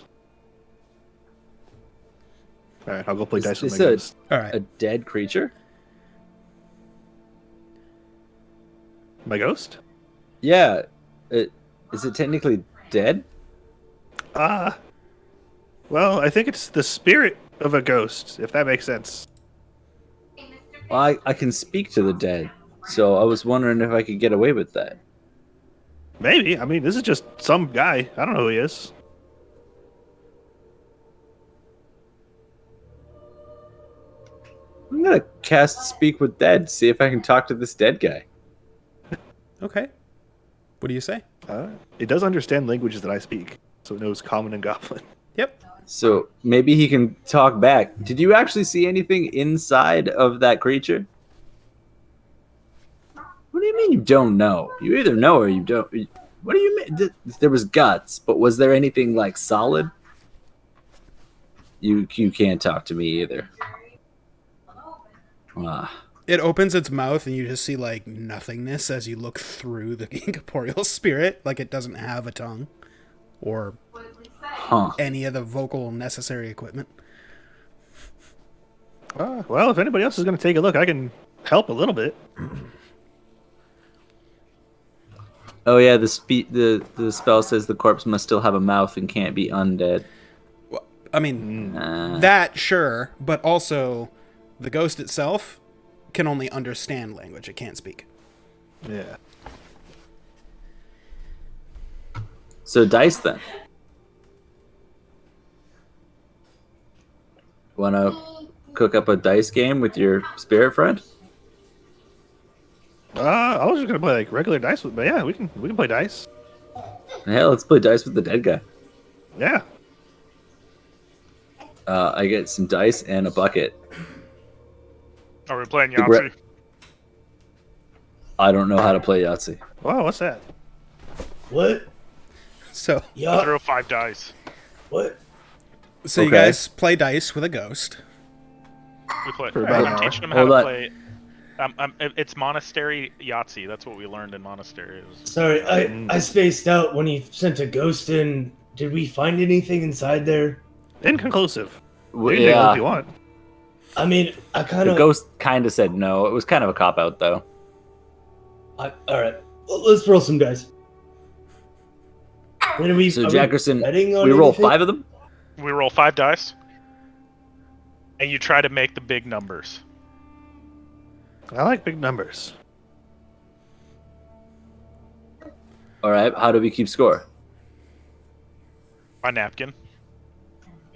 All right, I'll go play dice with my ghost. All right. A dead creature? My ghost? Yeah. Is it technically dead? Well, I think it's the spirit of a ghost, if that makes sense. Well, I can speak to the dead, so I was wondering if I could get away with that. Maybe. I mean, this is just some guy. I don't know who he is. gonna cast Speak with Dead, see if I can talk to this dead guy. Okay. What do you say? It does understand languages that I speak, so it knows Common and Goblin. Yep. So maybe he can talk back. Did you actually see anything inside of that creature? What do you mean you don't know? You either know or you don't. What do you mean? There was guts, but was there anything like solid? You can't talk to me either. It opens its mouth and you just see like nothingness as you look through the incorporeal spirit, like it doesn't have a tongue or any of the vocal necessary equipment. Well, if anybody else is going to take a look, I can help a little bit. Oh yeah, the spell says the corpse must still have a mouth and can't be undead. Well, I mean, that sure, but also the ghost itself can only understand language; it can't speak. Yeah. So dice then. Want to cook up a dice game with your spirit friend? I was just gonna play like regular dice with, but yeah, we can play dice. Yeah, let's play dice with the dead guy. Yeah. I get some dice and a bucket. Are we playing Yahtzee? I don't know how to play Yahtzee. Wow, what's that? What? So, Yeah. Throw 5 dice. What? so you guys play dice with a ghost. We play. For about an I'm hour. teaching them how Hold to on. play. It's monastery Yahtzee. That's what we learned in monastery. Sorry, I spaced out when you sent a ghost in. Did we find anything inside there? Inconclusive. Well, You can take a look yeah, if you want. I mean, I kind the of. ghost kind of said no. It was kind of a cop out though. All right, well, let's roll some dice. When are we? So are Jackerson, betting on we roll anything? 5 of them. We roll 5 dice, and you try to make the big numbers. I like big numbers. All right. How do we keep score? My napkin.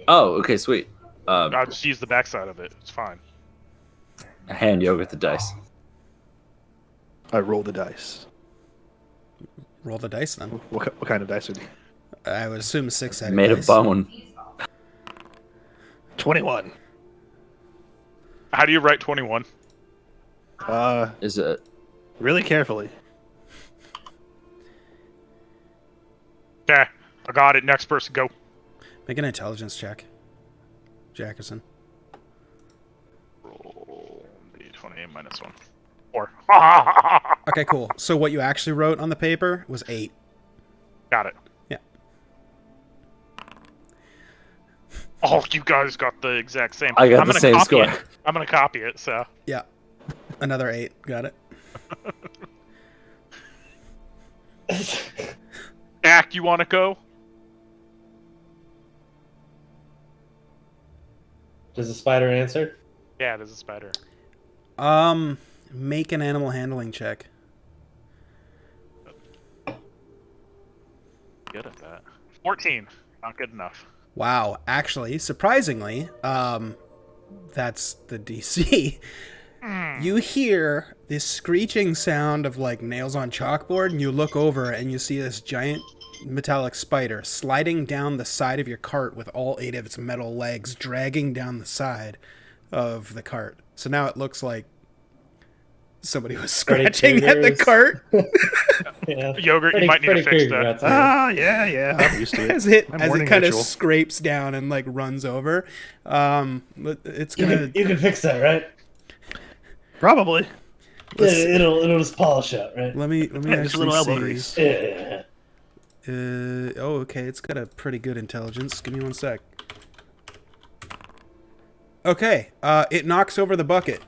Oh, okay, sweet. I'll just use the backside of it. It's fine. Hand yogurt the dice. I roll the dice. Roll the dice then. What kind of dice are they? I would assume 6-sided Made dice. of bone. 21. How do you write 21? Is it? Really carefully. Okay, I got it. Next person, go. Make an intelligence check, Jackerson. Roll d20 minus 1. 4. Okay, cool. So what you actually wrote on the paper was 8. Got it. Yeah. Oh, you guys got the exact same. I got I'm the gonna same copy score. it. I'm gonna copy it. So Yeah. Another 8. Got it. Ack, you want to go? Does the spider answer? Yeah, there's a spider. Make an animal handling check. Good at that. 14. Not good enough. Wow. Actually, surprisingly, that's the DC. You hear this screeching sound of like nails on chalkboard, and you look over and you see this giant metallic spider sliding down the side of your cart with all 8 of its metal legs dragging down the side of the cart. So now it looks like somebody was scratching at the cart. Yeah. Yogurt, you might need to fix that. Yeah. I'm used to it. as it My as it morning kind of ritual. scrapes down and like runs over. It's You gonna can fix that, right? Probably. It'll just polish up, right? let me Yeah, just a actually little elbow see. grease. Yeah. Oh, okay. It's got a pretty good intelligence. Give me one sec. Okay. It knocks over the bucket.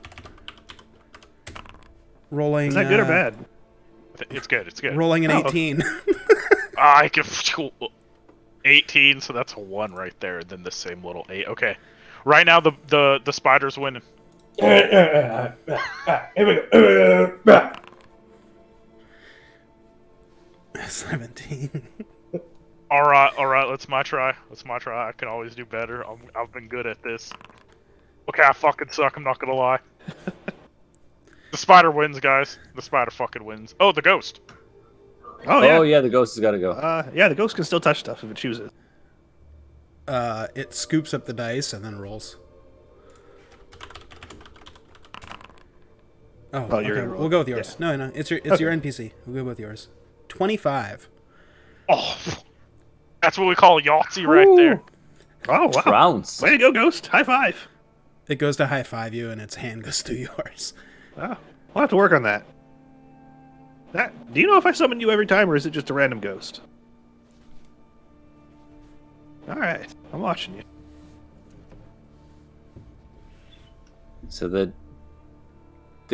Rolling. Is that good or bad? It's good. It's good. Rolling an Oh. 18. I can 18, so that's a 1 right there. Then the same little 8. Okay. Right now the spider's winning. All right. Here we go. 17. All right. That's my try. I can always do better. I've been good at this. Okay, I fucking suck. I'm not gonna lie. The spider wins, guys. The spider fucking wins. Oh, the ghost. Oh yeah. Oh yeah, the ghost has got to go. Yeah, the ghost can still touch stuff if it chooses. It scoops up the dice and then rolls. Oh, Oh, okay. you're gonna roll. We'll go with yours. Yeah. No, it's your Okay. NPC. We'll go with yours. 25. Oh, that's what we call Yahtzee right there. Oh wow. Trounce. Way to go, ghost! High five. It goes to high five you, and its hand goes to yours. Oh, we'll have to work on that. Do you know if I summon you every time, or is it just a random ghost? All right, I'm watching you. So the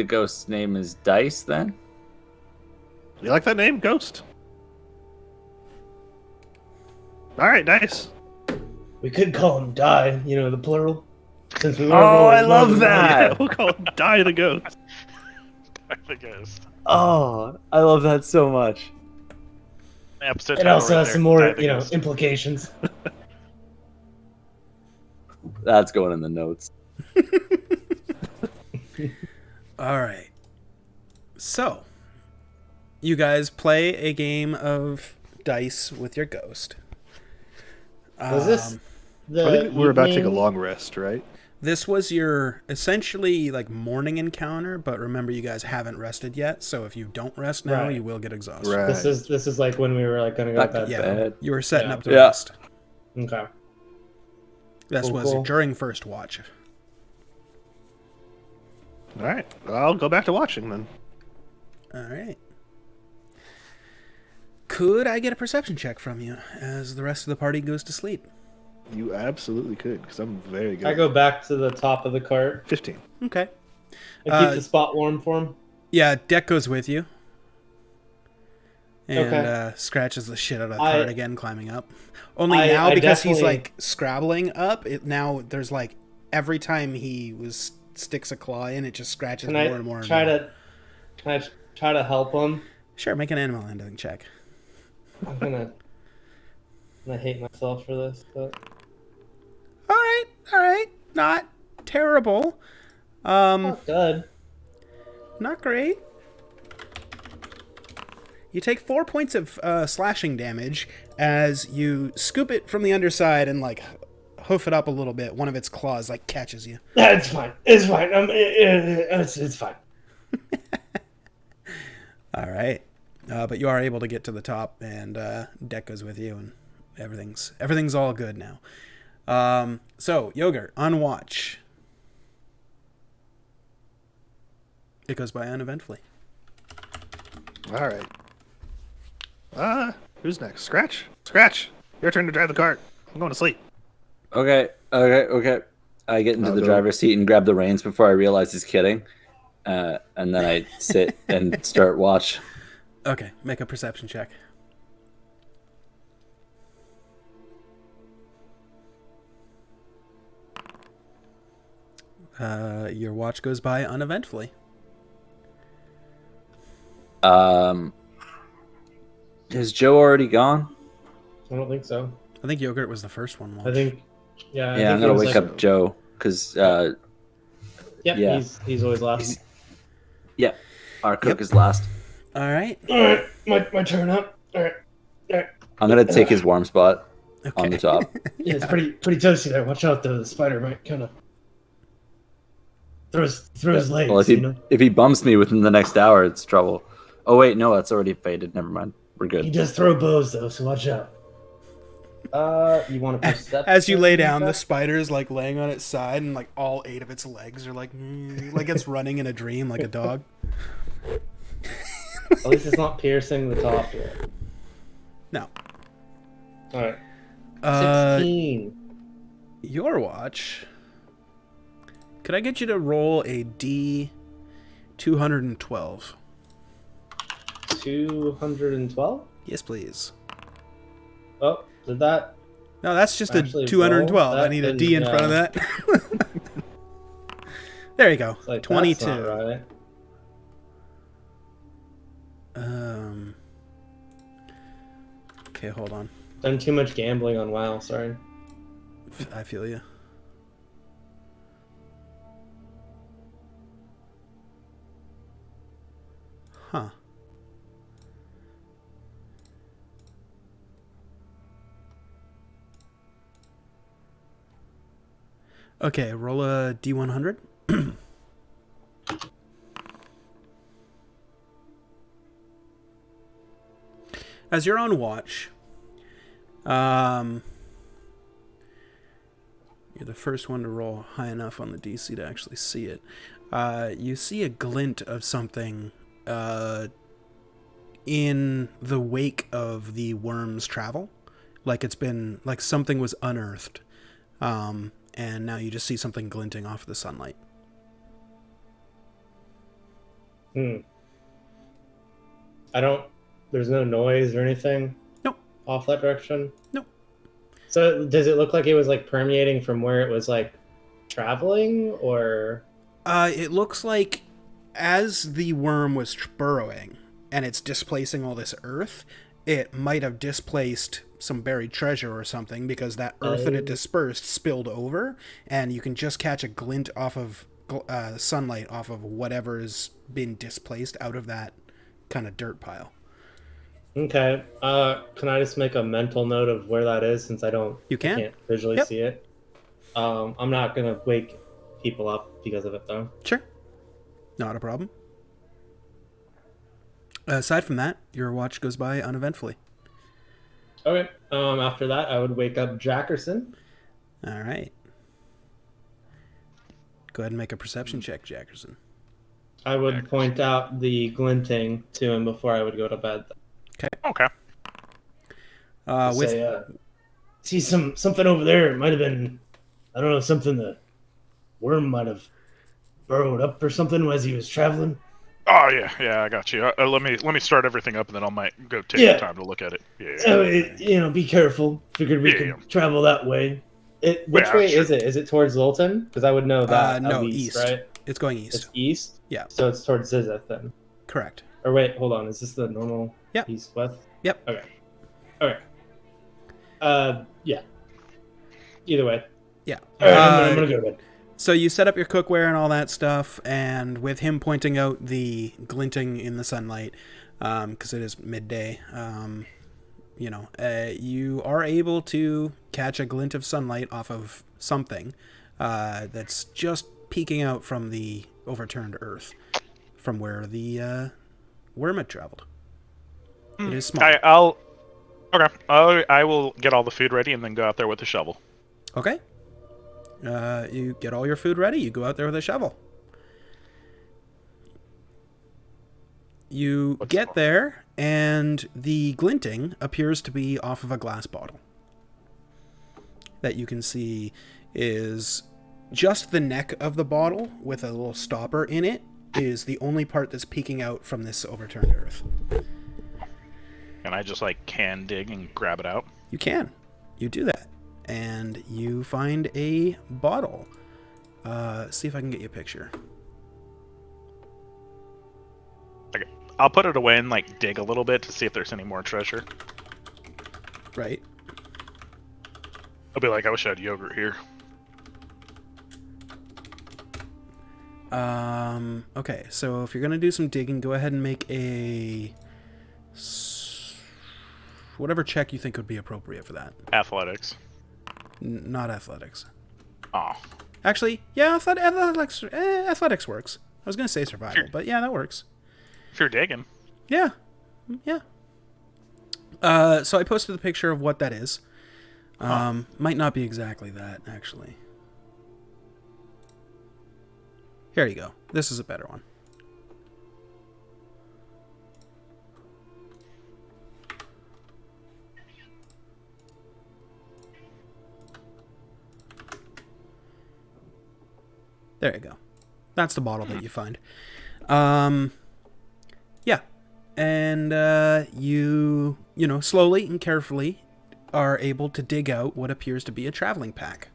ghost's name is Dice then? You like that name, Ghost? All right, nice. We could call him Die, the plural. Since we Oh, I love that. Yeah, we'll call him Die the Ghost. The ghost. Oh, I love that so much. Episode It title also right has there, some more, Die the Ghost. implications. That's going in the notes. All right. So, you guys play a game of dice with your ghost. Was this the I think we're about to take a evening? long rest, right? This was your essentially like morning encounter, but remember you guys haven't rested yet, so if you don't rest now, Right. you will get exhausted. Right. This is like when we were like gonna go Back to to bed. bed. You were setting Yeah. up to Yeah. rest. Okay. This Cool, was cool. during first watch. All right, I'll go back to watching then. All right. Could I get a perception check from you as the rest of the party goes to sleep? You absolutely could, because I'm very good. I go back to the top of the cart 15. Okay. and Uh, keep the spot warm for him. Yeah, Deck goes with you. And Okay. scratches the shit out of the I- cart again, climbing up. Only I now because he's definitely- like scrabbling up. Now there's like every time he sticks a claw in, it just scratches Can more I and more. try and more. to? Can I try to help him? Sure, make an animal handling check. I'm gonna hate myself for this, but All right, not terrible. not good. Not great. You take 4 points of slashing damage as you scoop it from the underside and like hoof it up a little bit. One of its claws like catches you. It's fine. It's fine. It's fine. All right, but you are able to get to the top, and Deck goes with you, and everything's all good now. So Yogurt on watch. It goes by uneventfully. All right. Who's next? Scratch? Scratch! Your turn to drive the cart. I'm going to sleep. Okay. I get into I'll the go. driver's seat and grab the reins before I realize he's kidding. And then I sit and start watch. Okay, make a perception check. Your watch goes by uneventfully. Has Joe already gone? I don't think so. I think Yogurt was the first one. I think. Yeah. Yeah, I'm he gonna was wake like- up Joe because Yep. yeah. He's always last. yeah, our cook is last. All right. All right, my turn up. All right. I'm gonna take his warm spot on the top. Yeah, it's pretty toasty there. Watch out, though. The spider might kind of throw his legs. Well, if he bumps me within the next hour, it's trouble. Oh wait, no, that's already faded. Never mind. We're He good. does throw bows though, so watch out. You want to perception? As you lay down, the spider is like laying on its side, and like all 8 of its legs are like it's running in a dream like a dog. At least it's not piercing the top yet. No. All right. 16. Your watch. Could I get you to roll a D 212? 212? Yes, please. Oh, did that? No, that's just a Actually, 212. roll? I need a That D in is, front of that. There you go. It's like, 22. That's not right. Okay, hold on. Done too much gambling on WoW. Sorry. I feel you. Huh. Okay, roll a D100. As you're on watch, you're the first one to roll high enough on the DC to actually see it. You see a glint of something in the wake of the worm's travel. Like it's been, like something was unearthed. And now you just see something glinting off the sunlight. There's no noise or anything? Nope. Off that direction? Nope. So does it look like it was like permeating from where it was like traveling, or? It looks like as the worm was burrowing and it's displacing all this earth, it might have displaced some buried treasure or something, because that earth that it dispersed spilled over, and you can just catch a glint off of sunlight off of whatever's been displaced out of that kind of dirt pile. Okay. Can I just make a mental note of where that is, since I can't visually see it? I'm not gonna wake people up because of it, though. Sure. Not a problem. Aside from that, your watch goes by uneventfully. Okay. After that, I would wake up Jackerson. All right. Go ahead and make a perception check, Jackerson. I would point out the glinting to him before I would go to bed. Okay. See something over there. It might have been, I don't know, something the worm might have burrowed up or something as he was traveling. Oh yeah, I got you. Let me start everything up, and then I might go take the time to look at it. Yeah. Be careful. Figured we could travel that way. Which way is it? Is it towards Lilten? Because I would know that. No, east. Right? It's going east. It's east? Yeah. So it's towards Zizeth then. Correct. Or wait, hold on. Is this the normal east-west? Yep. Okay. Okay. Yeah. Either way. Yeah. All right, I'm gonna go to bed. So you set up your cookware and all that stuff, and with him pointing out the glinting in the sunlight, because it is midday, you are able to catch a glint of sunlight off of something that's just peeking out from the overturned earth, from where the worm had traveled. It is small. I will get all the food ready and then go out there with a shovel. Okay. You get all your food ready. You go out there with a shovel. You get there, and the glinting appears to be off of a glass bottle. That you can see is just the neck of the bottle with a little stopper in it is the only part that's peeking out from this overturned earth. Can I just can dig and grab it out? You can. You do that. And you find a bottle. See if I can get you a picture. Okay. I'll put it away and dig a little bit to see if there's any more treasure. Right. I'll be like, I wish I had yogurt here. Okay, so if you're gonna do some digging, go ahead and make a whatever check you think would be appropriate for that. Athletics. Not athletics. Oh. Actually, yeah, athletics works. I was gonna say survival, but yeah, that works. If you're digging. Yeah. So I posted the picture of what that is. Might not be exactly that, actually. Here you go. This is a better one. There you go. That's the bottle that you find. Yeah. And you slowly and carefully are able to dig out what appears to be a traveling pack.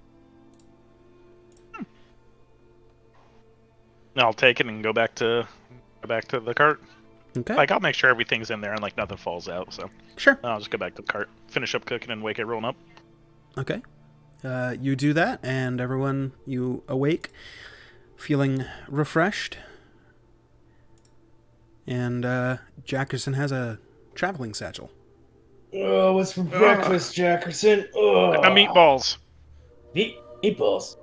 I'll take it and go back to the cart. Okay. I'll make sure everything's in there and nothing falls out. So sure. I'll just go back to the cart, finish up cooking, and wake everyone up. Okay. You do that, and everyone, you awake, feeling refreshed, And Jackerson has a traveling satchel. Oh, what's for breakfast, Jackerson? Oh, Meatballs. Meatballs.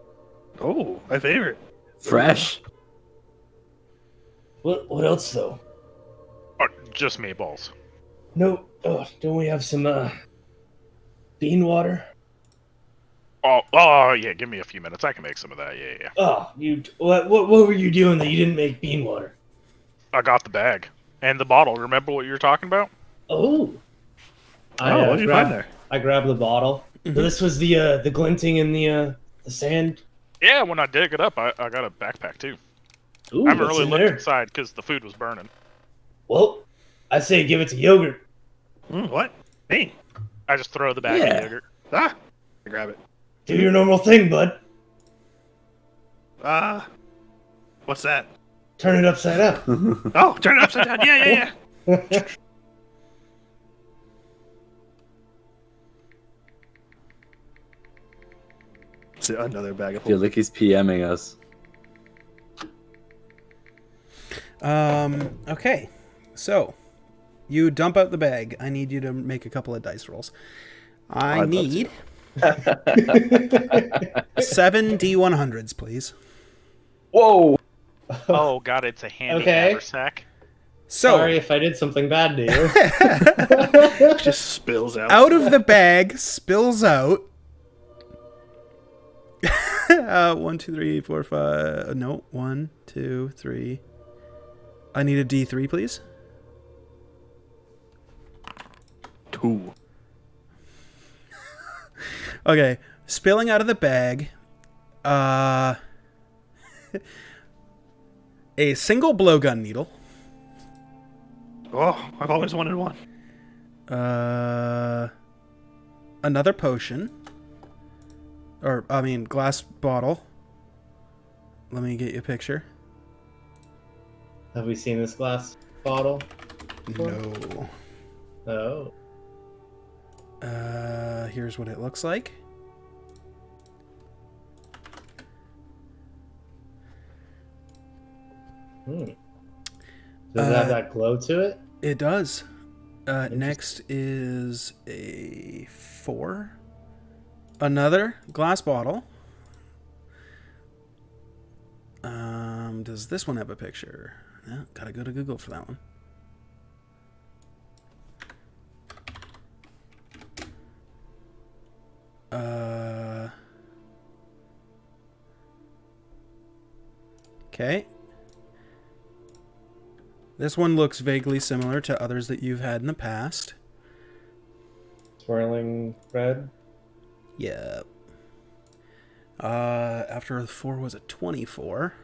Oh, my favorite. Fresh. What else though? Oh, just meatballs. No. Oh, don't we have some bean water? Oh, yeah. Give me a few minutes. I can make some of that. Yeah. Oh, what were you doing that you didn't make bean water? I got the bag and the bottle. Remember what you were talking about? Oh. What did you find there? I grabbed the bottle. Mhm. So this was the glinting in the sand. Yeah. When I dig it up, I got a backpack too. Ooh, I haven't what's really in looked there? inside because the food was burning. Well, I say give it to Yogurt. What? Hey. I just throw the bag Yeah. in yogurt. Ah. I grab it. Do your normal thing, bud. What's that? Turn it upside down. Oh, turn it upside down. Yeah. It's another bag of I feel like he's PMing us. Okay. So, you dump out the bag. I need you to make a couple of dice rolls. I I'd love need to. 7 D100s, please. Whoa! Oh god, it's a handy Okay. haversack. So, Sorry if I did something bad to you. It just spills out. out of the bag spills out 1, 2, 3, 4, 5. No, 1, 2, 3. I need a D3, please. 2. Okay, spilling out of the bag. A single blowgun needle. Oh, I've always wanted one. Another potion. Glass bottle. Let me get you a picture. Have we seen this glass bottle? No. Oh. Here's what it looks like. Does it have that glow to it? It does. Next is a 4. Another glass bottle. Does this one have a picture? Yeah, gotta go to Google for that one. Okay. This one looks vaguely similar to others that you've had in the past. Swirling red. Yeah. After the 4 was a 24.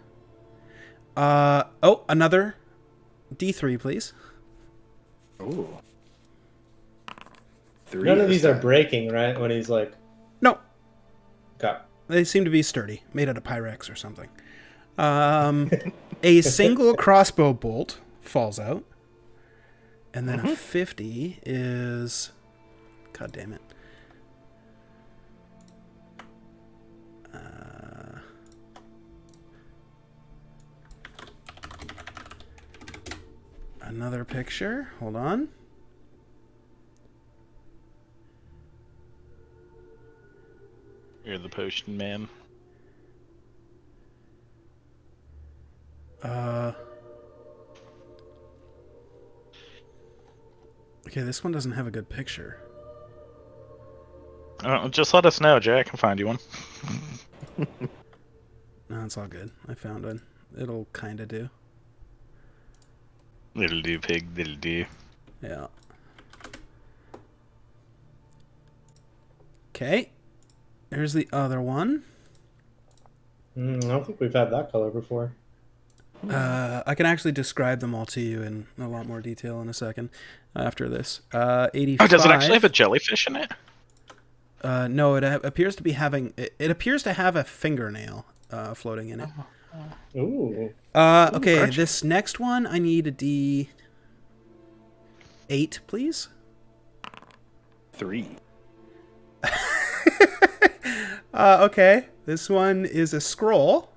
Another D3, please. Ooh. 3 None of this these are time. breaking, right? When he's like, No, okay. they seem to be sturdy, made out of Pyrex or something. A single crossbow bolt falls out, and then a 50 is. God damn it. Another picture. Hold on. You're the potion man. Okay, this one doesn't have a good picture. Just let us know, Jay. I can find you one. No, it's all good. I found one. It'll kind of do. Little do, pig. Little do. Yeah. Okay. Here's the other one. I don't think we've had that color before. I can actually describe them all to you in a lot more detail in a second after this. 85. Oh, does it actually have a jellyfish in it? No, it appears to be having. It appears to have a fingernail floating in it. Ooh. Okay, this next one I need a D8, please. 3. Okay, this one is a scroll.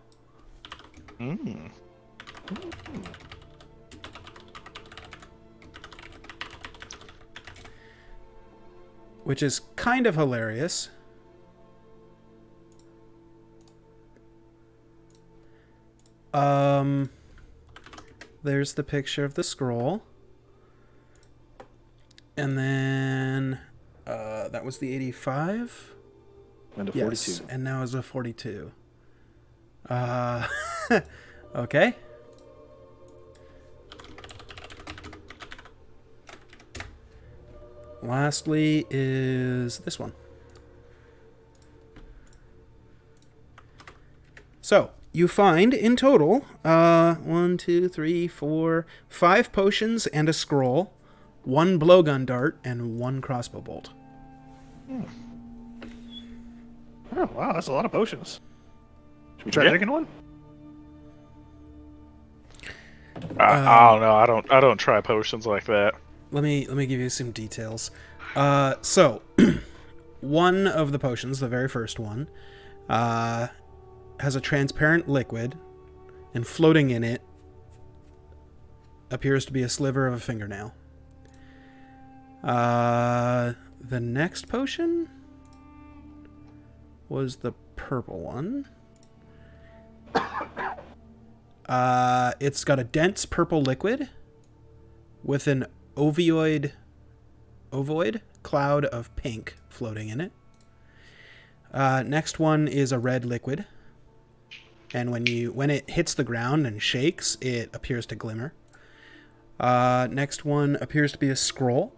which is kind of hilarious. There's the picture of the scroll. And then that was the 85. And a Yes, 42. and now is a 42. Okay. Lastly is this one. So, you find in total 1, 2, 3, 4, 5 potions and a scroll, 1 blowgun dart, and 1 crossbow bolt. Oh, wow, that's a lot of potions. Should we try Yeah. taking one? I don't know. I don't try potions like that. Let me give you some details. So, one of the potions, the very first one, has a transparent liquid, and floating in it appears to be a sliver of a fingernail. The next potion was the purple one. It's got a dense purple liquid with an ovoid cloud of pink floating in it. Next one is a red liquid, and when it hits the ground and shakes, it appears to glimmer. Next one appears to be a scroll.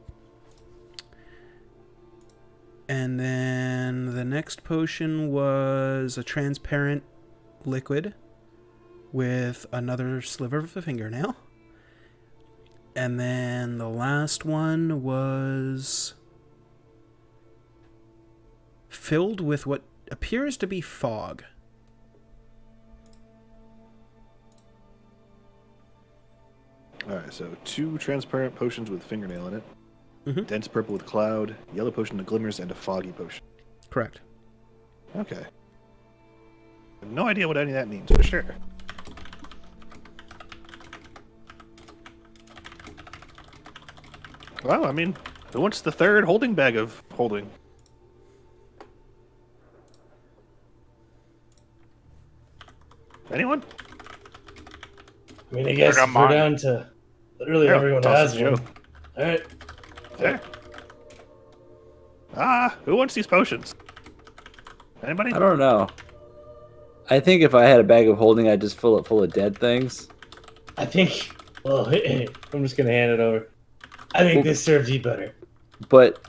And then the next potion was a transparent liquid with another sliver of a fingernail. And then the last one was filled with what appears to be fog. Alright, so 2 transparent potions with fingernail in it. Mhm. Dense purple with cloud, yellow potion that glimmers, and a foggy potion. Correct. Okay. I have no idea what any of that means, for sure. Well, I mean, who wants the third holding bag of holding? Anyone? I mean, I guess got if we're mine. down to literally Yeah, everyone toss has it to one. Joe. All right. There. Who wants these potions? Anybody? I don't know. I think if I had a bag of holding, I'd just fill it full of dead things. I think. Well, I'm just gonna hand it over. I think this serves you better. But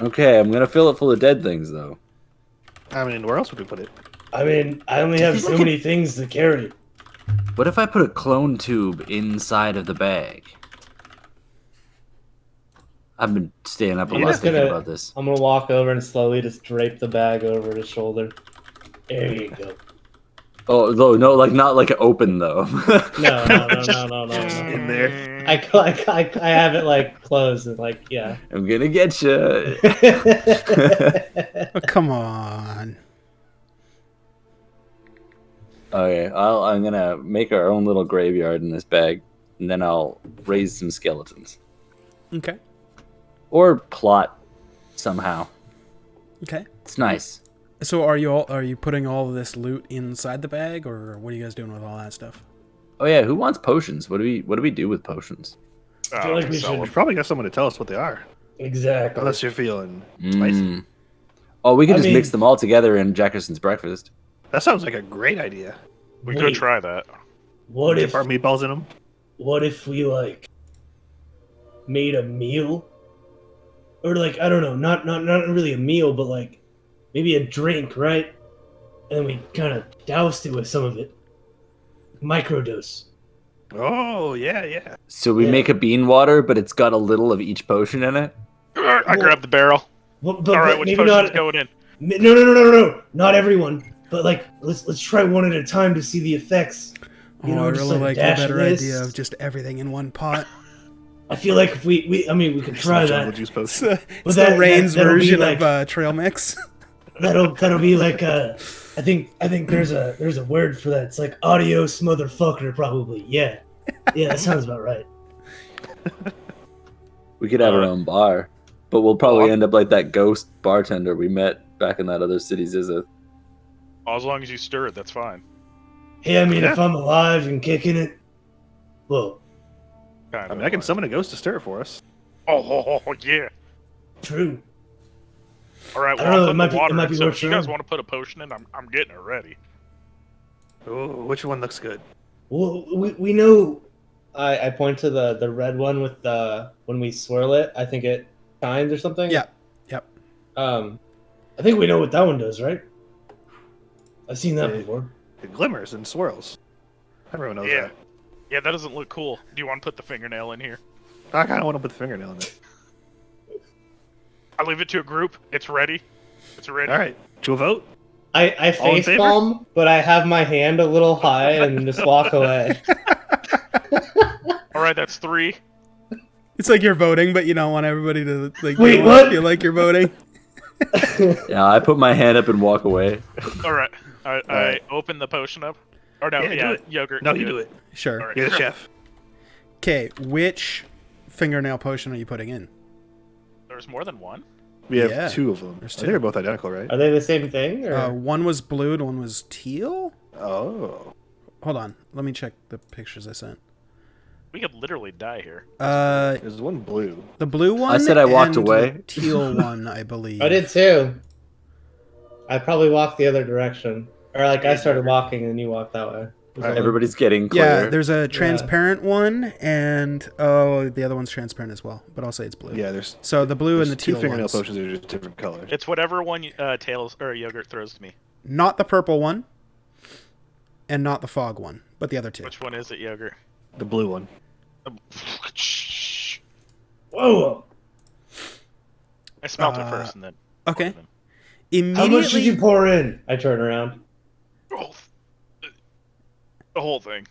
okay, I'm gonna fill it full of dead things though. I mean, where else would we put it? I mean, I only have so many things to carry. What if I put a clone tube inside of the bag? I've been staying up a I'm lot just thinking gonna- about this. I'm gonna walk over and slowly just drape the bag over his shoulder. There you go. Oh no, like not like open though. No. In there. I have it like closed and like yeah. I'm gonna get you. Oh, come on. Okay, I'm gonna make our own little graveyard in this bag, and then I'll raise some skeletons Okay. or plot somehow. Okay. It's nice. So are you putting all of this loot inside the bag, or what are you guys doing with all that stuff? Oh yeah, who wants potions? What do we do with potions? I feel like we sell should- We probably got someone to tell us what they are. Exactly. Unless you're feeling spicy. Mm. Oh, we could I just mean- mix them all together in Jackerson's breakfast. That sounds like a great idea. We Wait, could try that. What Dip if our meatballs in them? what if we like made a meal? Or like I don't know, not really a meal, but like maybe a drink, right? And we kind of doused it with some of it. Microdose. Oh, yeah. So we Yeah. make a bean water, but it's got a little of each potion in it. I grabbed the barrel. But All right, which maybe potion's not. going in? No, not everyone. But like, let's try one at a time to see the effects. You know, I just really like a like the dash of better this. idea of just everything in one pot. I feel like if we could try Some jungle that. juice It's potion. the, that- Rain's that'll be version like- of trail mix. That'll be like I think there's a word for that. It's like adios motherfucker probably. Yeah, that sounds about right. We could have our own bar. But we'll probably end up like that ghost bartender we met back in that other city, Zizith. As long as you stir it, that's fine. Hey, I mean, if I'm alive and kicking it, well, Kind I of mean, I can like- summon a ghost to stir it for us. Oh, yeah. true. All right, I well, don't know, I'll it put might the be- it water might in, be so worth if you guys trying. want to put a potion in, I'm getting it ready. Oh, which one looks good? Well, we know. I point to the red one with the when we swirl it. I think it shines or something. Yeah. Yep. I think we know what that one does, right? I've seen that It- before. It glimmers and swirls. Everyone knows Yeah. that. Yeah, that doesn't look cool. Do you want to put the fingernail in here? I kind of want to put the fingernail in it. I leave it to a group. It's ready. It's ready. All right, to a vote. I All in face favor? palm, but I have my hand a little high and just walk away. All right, that's 3. It's like you're voting, but you don't want everybody to like. Wait, you don't wanna what? Feel like you're voting. Yeah, I put my hand up and walk away. All right. I right. open the potion up. Or no, Yeah, do it. yogurt. No, you do it. Sure. All right. You're the chef. Okay, which fingernail potion are you putting in? There's more than one. We have Yeah, 2 of them. I there's think 2. they're both identical, right? Are they the same thing? Or? One was blue and one was teal. Oh. Hold on, let me check the pictures I sent. We could literally die here. There's one blue. The blue one. said I walked and away. The teal one, I believe. I did too. I probably walked the other direction, or like I started walking and you walked that way. Everybody's getting clear. Yeah, there's a transparent one, and the other one's transparent as well. But I'll say it's blue. Yeah, there's So the blue and the 2 teal fingernail ones. potions are just different colors. It's whatever one Tails or Yogurt throws to me. Not the purple one, and not the fog one, but the other 2. Which one is it, Yogurt? The blue one. Whoa! I smelt it first and then. Okay. poured Immediately, How much did you pour in? I turn around. it in. The whole thing.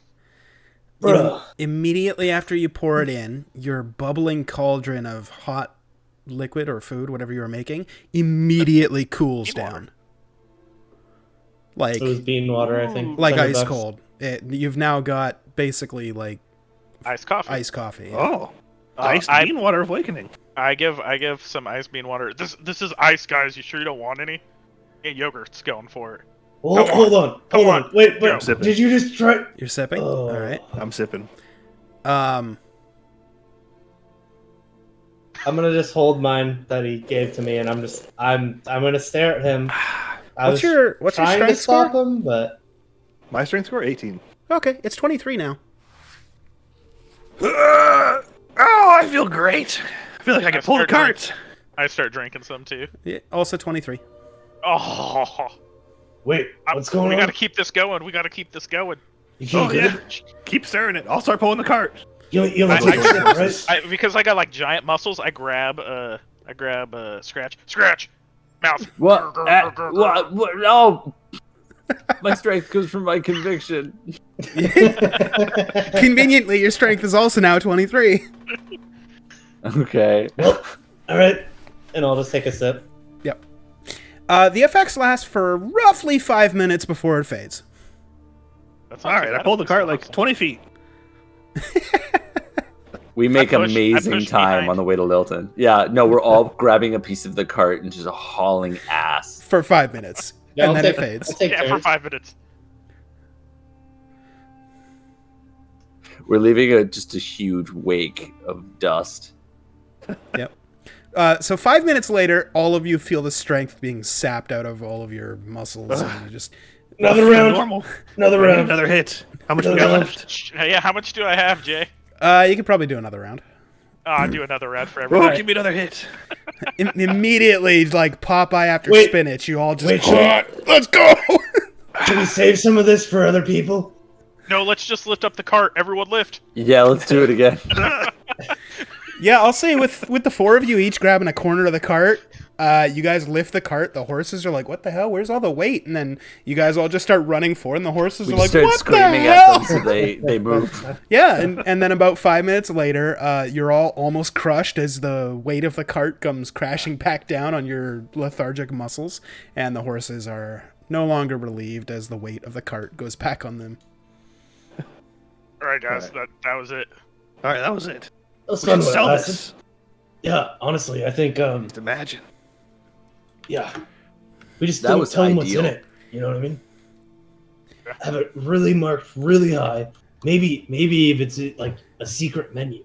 Bruh. immediately after you pour it in, your bubbling cauldron of hot liquid or food, whatever you were making, immediately cools Bean water. down. Like It was bean water, I think. like $100 ice bucks. cold. You've now got basically like Iced coffee. iced coffee. Oh. Iced I- bean water awakening. I give some iced bean water. This is ice, guys. You sure you don't want any? Yeah, Yogurt's going for it. Hold on. Come Hold on. on. Wait, Go. but Sipping. did you just try? You're sipping? Oh. All right. I'm sipping. Um I'm gonna just hold mine that he gave to me, and I'm gonna stare at him. I what's was your trying to strength stop score? him, but My strength score 18. Okay, it's 23 now. Oh, I feel great. I feel like I can pull the start doing- cart. I start drinking some too. Yeah, also 23. Oh, wait, what's going we on? gotta keep this going. We gotta keep this going. You feel Oh, good? yeah. Keep stirring it. I'll start pulling the cart. You I- look like I- right? Because I got like giant muscles. I grab scratch, mouth. What? What? No! My strength comes from my conviction. Conveniently, your strength is also now 23. Okay. Well, all right, and I'll just take a sip. Yep. The effects last for roughly 5 minutes before it fades. That's All not right, too I bad. pulled the That's cart like awesome. 20 feet. We make I amazing pushed time behind. on the way to Lilten. Yeah, no, we're all grabbing a piece of the cart and just hauling ass. For 5 minutes. Yeah, and I'll then take, it fades. I'll take Yeah, for turns. 5 minutes. We're leaving just a huge wake of dust. Yep. So 5 minutes later, all of you feel the strength being sapped out of all of your muscles. And you just Another Feel round. Normal. Another I need round. another hit. How much we Another got round. left? Yeah, how much do I have, Jay? you could probably do another round. I'll do another round for Oh, everybody. give me another hit. Immediately, like Popeye after Wait. spinach, you all just Wait, should let's go. we save some of this for other people? No, let's just lift up the cart. Everyone lift. Yeah, let's do it again. Yeah, I'll say with the 4 of you each grabbing a corner of the cart, you guys lift the cart. The horses are like, "What the hell? Where's all the weight?" And then you guys all just start running for it, and the horses We are just like, start "What screaming the at hell?" them so they move. Yeah, and then about 5 minutes later, you're all almost crushed as the weight of the cart comes crashing back down on your lethargic muscles, and the horses are no longer relieved as the weight of the cart goes back on them. All right, guys, All that was it. All right, that was it. Let's We should fun sell with this. Yeah, honestly, I think Just imagine. yeah, we just That don't was tell them what's in ideal. it. You know what I mean? Yeah. Have it really marked really high. Maybe if it's like a secret menu,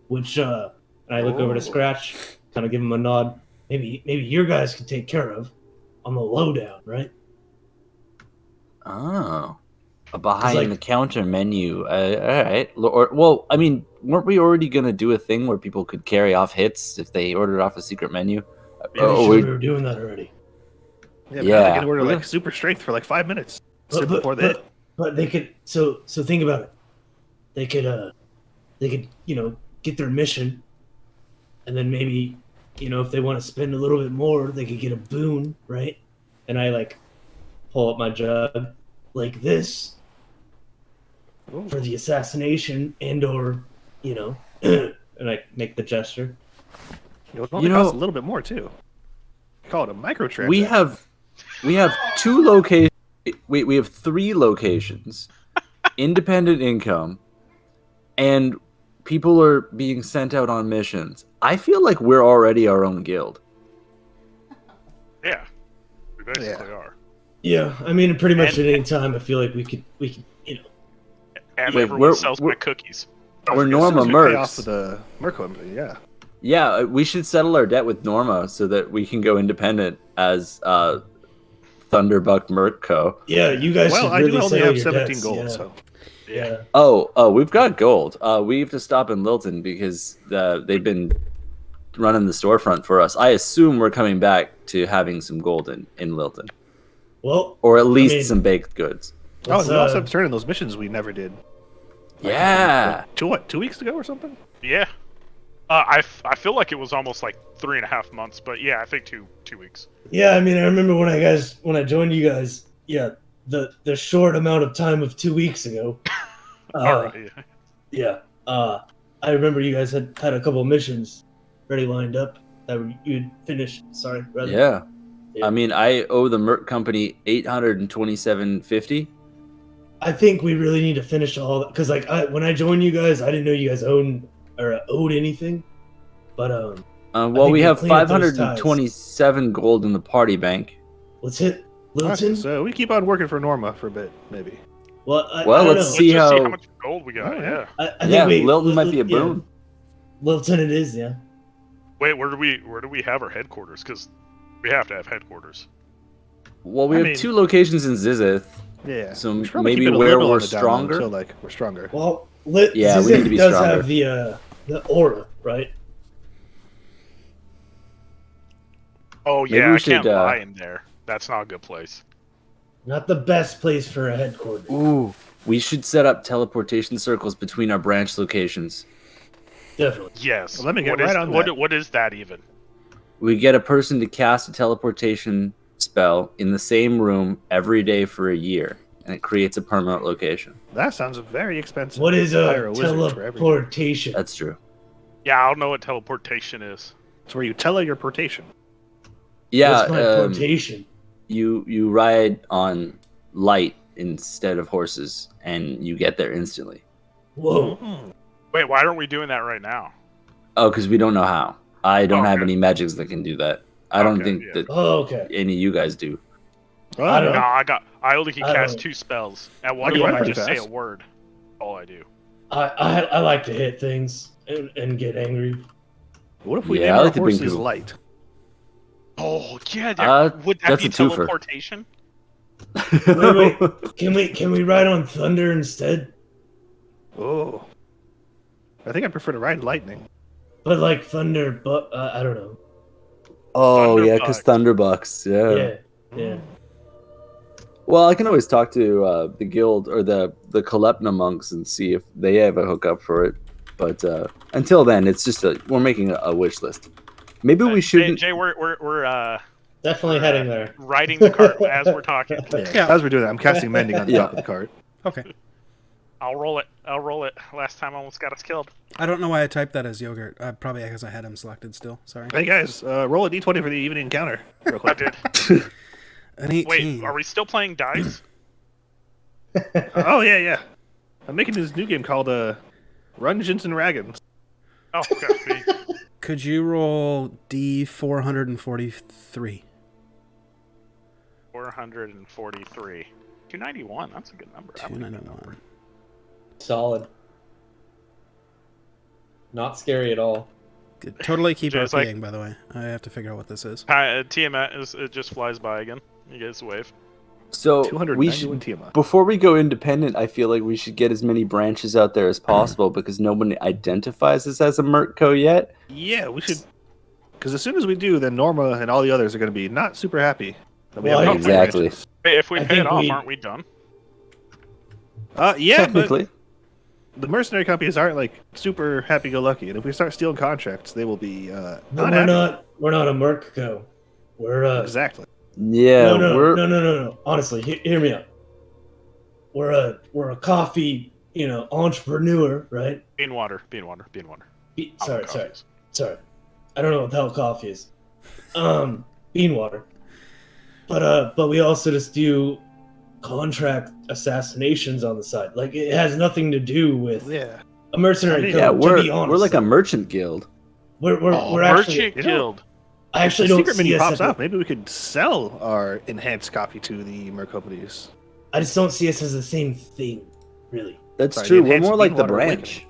which and I look over to Oh. Scratch, kind of give him a nod. Maybe your guys can take care of on the lowdown, right? Oh, a behind like- the counter menu. All right. Well, I mean, weren't we already gonna do a thing where people could carry off hits if they ordered off a secret menu? Pretty Oh, sure we were doing that already. Yeah, but now Yeah, they can order we're like gonna- super strength for like 5 minutes. But Sit before the hit. but they could so think about it. They could get their mission, and then maybe if they want to spend a little bit more, they could get a boon, right? And I like pull up my jug like this Ooh. for the assassination and/or and I make the gesture. It would only cost a little bit more too. Call it a microtransaction. we have two locations. We have 3 locations, independent income, and people are being sent out on missions. I feel like we're already our own guild. Yeah, we basically Yeah. are. Yeah, I mean, pretty much And- at any time, I feel like we could And Wait, everyone we're- sells we're- my cookies. We're As soon Norma as we pay off Mercs. with the Merco, yeah. Yeah, we should settle our debt with Norma so that we can go independent as Thunderbuck Merc Co. Yeah, you guys Well, should I really do only settle have your 17 debts, gold, yeah. so Yeah. Oh, we've got gold. We have to stop in Lilten because they've been running the storefront for us. I assume we're coming back to having some gold in Lilten, Well, or at least mean, some baked goods. Oh, let's, we also have to turn in those missions we never did. Yeah. Like, 2 weeks ago or something? Yeah. I feel like it was almost like 3.5 months, but yeah, I think two weeks. yeah, I mean, I remember when I joined you guys. Yeah, the short amount of time of 2 weeks ago. All right. Yeah. Yeah. I remember you guys had a couple missions already lined up that you'd finished. Sorry, rather. Yeah. Yeah. I mean, I owe the Merc Company 827.50. I think we really need to finish all that because, like, when I joined you guys, I didn't know you guys owed anything. But Well, think we we have clean up those ties. 527 gold in the party bank. let's hit Okay, Lilton. so we keep on working for Norma for a bit, maybe. Well, I Well, don't let's know. see Let's just see how- how much gold we got. Oh, yeah. yeah. I Yeah, think Lilton might be a yeah, boon. Lilton, it is. Yeah. Wait, where do we have our headquarters? Because we have to have headquarters. Well, we I have mean- 2 locations in Zizith. Yeah. So We should probably maybe keep it a where little we're on the down low stronger? until like we're stronger. Well, Yeah, we Zizek need to be does stronger. have the aura, right? Oh Maybe yeah, we I can't should, buy in there. That's not a good place. Not the best place for a headquarters. Ooh, we should set up teleportation circles between our branch locations. Definitely. Yes. Well, let me get What right is- on what, that. What is that even? We get a person to cast a teleportation spell in the same room every day for a year, and it creates a permanent location. That sounds very expensive. What is Hire a wizard for everything. teleportation? That's true. Yeah, I don't know what teleportation is. It's where you tele your portation. Yeah, What's my portation? you ride on light instead of horses, and you get there instantly. Whoa. Mm. Wait, why aren't we doing that right now? Oh, because we don't know how. I don't have Okay. any magics that can do that. I don't Okay, think yeah. that Oh, okay. any of you guys do. Oh, I don't- No, I only can I cast don't- 2 spells. And I one can of them run I pretty just say a fast. word. All I do. I like to hit things and get angry. What if we Yeah, name I our like to bring horses people- light? Oh yeah, would that that's be a twofer. teleportation? Wait. Can we ride on thunder instead? Oh. I think I prefer to ride lightning. But like thunder, but I don't know. Oh, yeah, because Thunderbucks. Yeah. Yeah. Well, I can always talk to the guild or the Kalepna monks and see if they have a hookup for it. But until then, it's just we're making a wish list. Maybe we shouldn't. Jay, we're Definitely heading there. riding the cart as we're talking. Yeah. As we're doing that, I'm casting mending on the Yeah. top of the cart. Okay. I'll roll it. Last time I almost got us killed. I don't know why I typed that as yogurt. Probably because I had him selected still. Sorry. Hey guys, roll a d20 for the evening encounter. Real I quick. did. An 18. Wait, are we still playing dice? Oh yeah. I'm making this new game called Rungeons and Dragons. Oh, okay. Could you roll D443? 443. 291. That's a good number. I like that number. 291. Solid. Not scary at all. Good. Totally keep Just RPing, by the way. I have to figure out what this is. Hi, TMS, it just flies by again. You guys wave. So we 291 should, TMI. before we go independent, I feel like we should get as many branches out there as possible because nobody identifies us as a Mertco yet. Yeah, we should. Because as soon as we do, then Norma and all the others are going to be not super happy. That we Well, have exactly. branches. Hey, if we I pay it think off, we- aren't we done? Yeah, but Technically. the mercenary companies aren't like super happy-go-lucky, and if we start stealing contracts, they will be No, not we're happy. not. We're not a Merco. We're Exactly. Yeah, we're no. Honestly, hear me out. We're a coffee, entrepreneur, right? Bean water. I Sorry. love coffees. I don't know what the hell coffee is. Bean water. But we also just do contract assassinations on the side. Like it has nothing to do with Yeah. a mercenary yeah, code. To be honest, we're like a merchant guild. we're Merchant actually. Guild. I actually The don't secret see menu us pops at up. the, Maybe we could sell our enhanced coffee to the Merc companies. I just don't see us as the same thing, really. That's Sorry, true. the We're enhanced more like bean the water branch.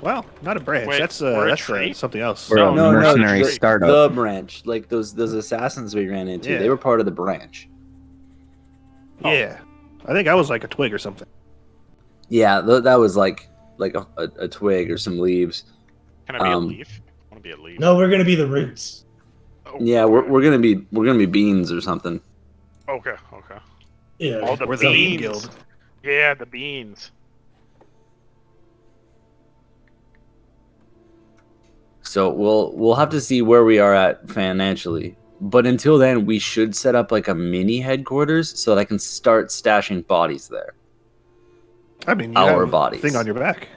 Well, not a branch. Wait, that's we're a that's tree? something else. We're a No, no, mercenary the- startup. The branch, like those assassins we ran into, Yeah. they were part of the branch. Yeah. I think I was like a twig or something. Yeah, that was like a twig or some leaves. Can I be a Um, leaf? I want to be a leaf. No, we're gonna be the roots. Oh, Yeah, we're gonna be beans or something. Okay. Yeah. Oh, the We're the Bean beans. Guild. Yeah, the beans. So we'll have to see where we are at financially. But until then, we should set up like a mini headquarters so that I can start stashing bodies there. I mean, you Our have bodies. a thing on your back.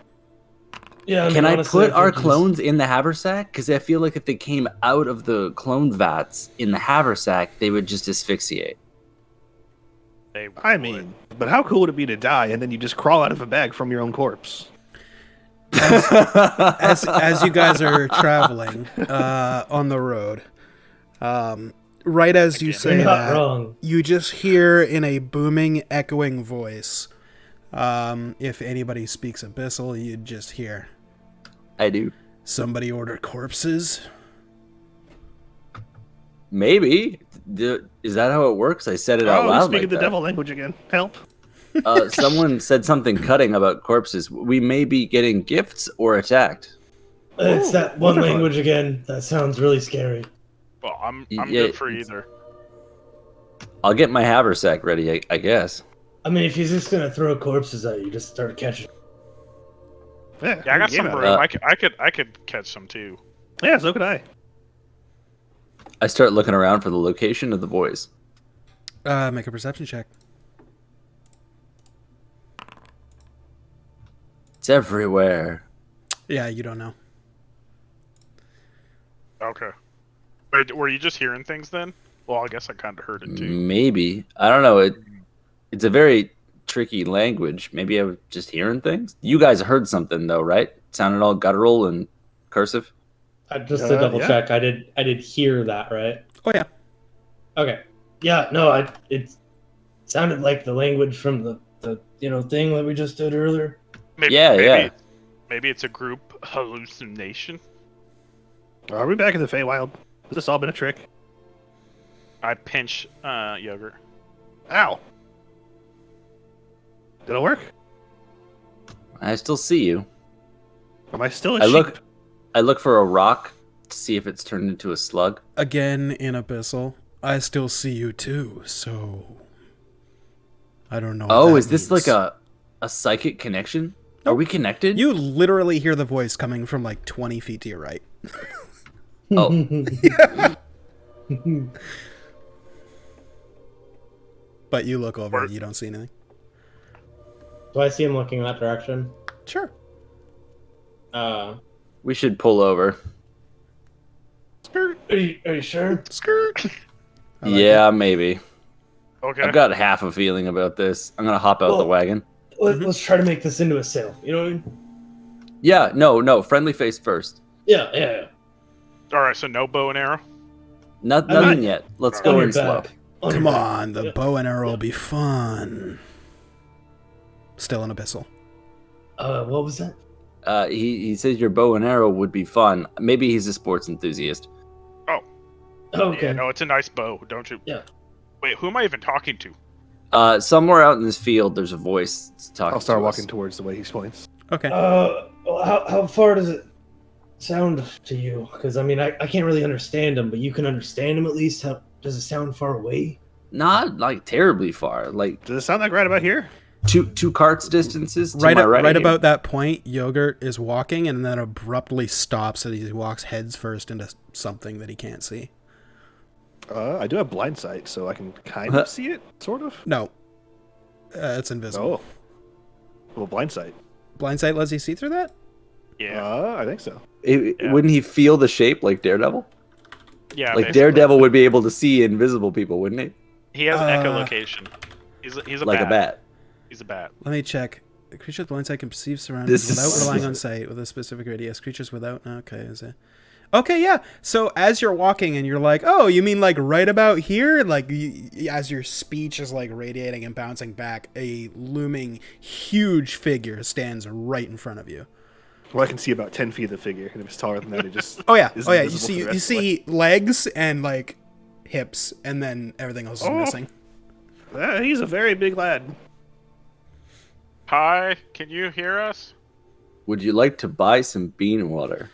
Yeah. Can I honestly, put our think just- clones in the haversack? Because I feel like if they came out of the clone vats in the haversack, they would just asphyxiate. They I would. mean, but how cool would it be to die and then you just crawl out of a bag from your own corpse? As you guys are traveling on the road, right as you say You're not that, wrong. you just hear in a booming, echoing voice. If anybody speaks Abyssal, you'd just hear, I do. "Somebody order corpses." Maybe. Is that how it works? I said it out Oh, loud. speaking like the that. devil language again. Help. Someone said something cutting about corpses. We may be getting gifts or attacked. It's Ooh, that one wonderful. language again. That sounds really scary. Well, I'm Yeah, good for it's- either. I'll get my haversack ready, I guess. I mean, if he's just gonna throw corpses at you, just start catching. Yeah, Yeah, I got we some gave room. out. I could catch some too. Yeah, so could I. I start looking around for the location of the boys. Make a perception check. It's everywhere. Yeah, you don't know. Okay. Wait, were you just hearing things then? Well, I guess I kind of heard it too. Maybe. I don't know. It's a very tricky language. Maybe I was just hearing things. You guys heard something though, right? It sounded all guttural and cursive. Just to double yeah. check, I did hear that, right? Oh yeah. Okay. Yeah. No, it sounded like the language from the thing that we just did earlier. Yeah. Maybe it's a group hallucination. Are we back in the Feywild? Has this all been a trick? I pinch yogurt. Ow. Did it work? I still see you. Am I still a I sheep? look for a rock to see if it's turned into a slug. Again in Abyssal, I still see you too. So I don't know. What Oh, that is this means. like a psychic connection? Are we connected? You literally hear the voice coming from like 20 feet to your right. Oh. But you look over Or- and you don't see anything. Do I see him looking that direction? Sure. We should pull over. Are you sure? Skirt. I like Yeah, maybe. Okay. I've got half a feeling about this. I'm gonna hop out the Well- wagon. Let's try to make this into a sale. You know what I mean? Yeah, no, friendly face first. Yeah. All right, so no bow and arrow. Nothing yet. Let's go On in your slow. back. On Come your back. on, the Yeah. bow and arrow will be fun. Still an abyssal. What was that? He says your bow and arrow would be fun. Maybe he's a sports enthusiast. Okay. Yeah, no, it's a nice bow, don't you? Yeah. Wait, who am I even talking to? Somewhere out in this field, there's a voice talking. I'll start to walking us. towards the way he points. Okay. Well, how far does it sound to you? Because I mean, I can't really understand him, but you can understand him at least. How does it sound far away? Not like terribly far. Like Does it sound like right about here? two carts distances. To Right, my right, right about that point, Yogurt is walking and then abruptly stops as he walks heads first into something that he can't see. I do have blind sight, so I can kind of see it, sort of. No. It's invisible. Oh. Well, blind sight. Blind sight lets you see through that? Yeah. I think so. Yeah. Wouldn't he feel the shape like Daredevil? Yeah. Like basically. Daredevil would be able to see invisible people, wouldn't he? He has echolocation. He's a Like bat. a bat. He's a bat. Let me check. A creature with blind sight can perceive surroundings This without is- relying on sight with a specific radius. Creatures without... Okay, is it... Okay, yeah. So as you're walking and you're like, oh, you mean like right about here? Like as your speech is like radiating and bouncing back, a looming huge figure stands right in front of you. Well, I can see about 10 feet of the figure, and if it's taller than that, it just Oh yeah, is oh yeah. You invisible see, for the you rest of the see legs and like hips, and then everything else is Oh. missing. way. He's a very big lad. Hi, can you hear us? Would you like to buy some bean water?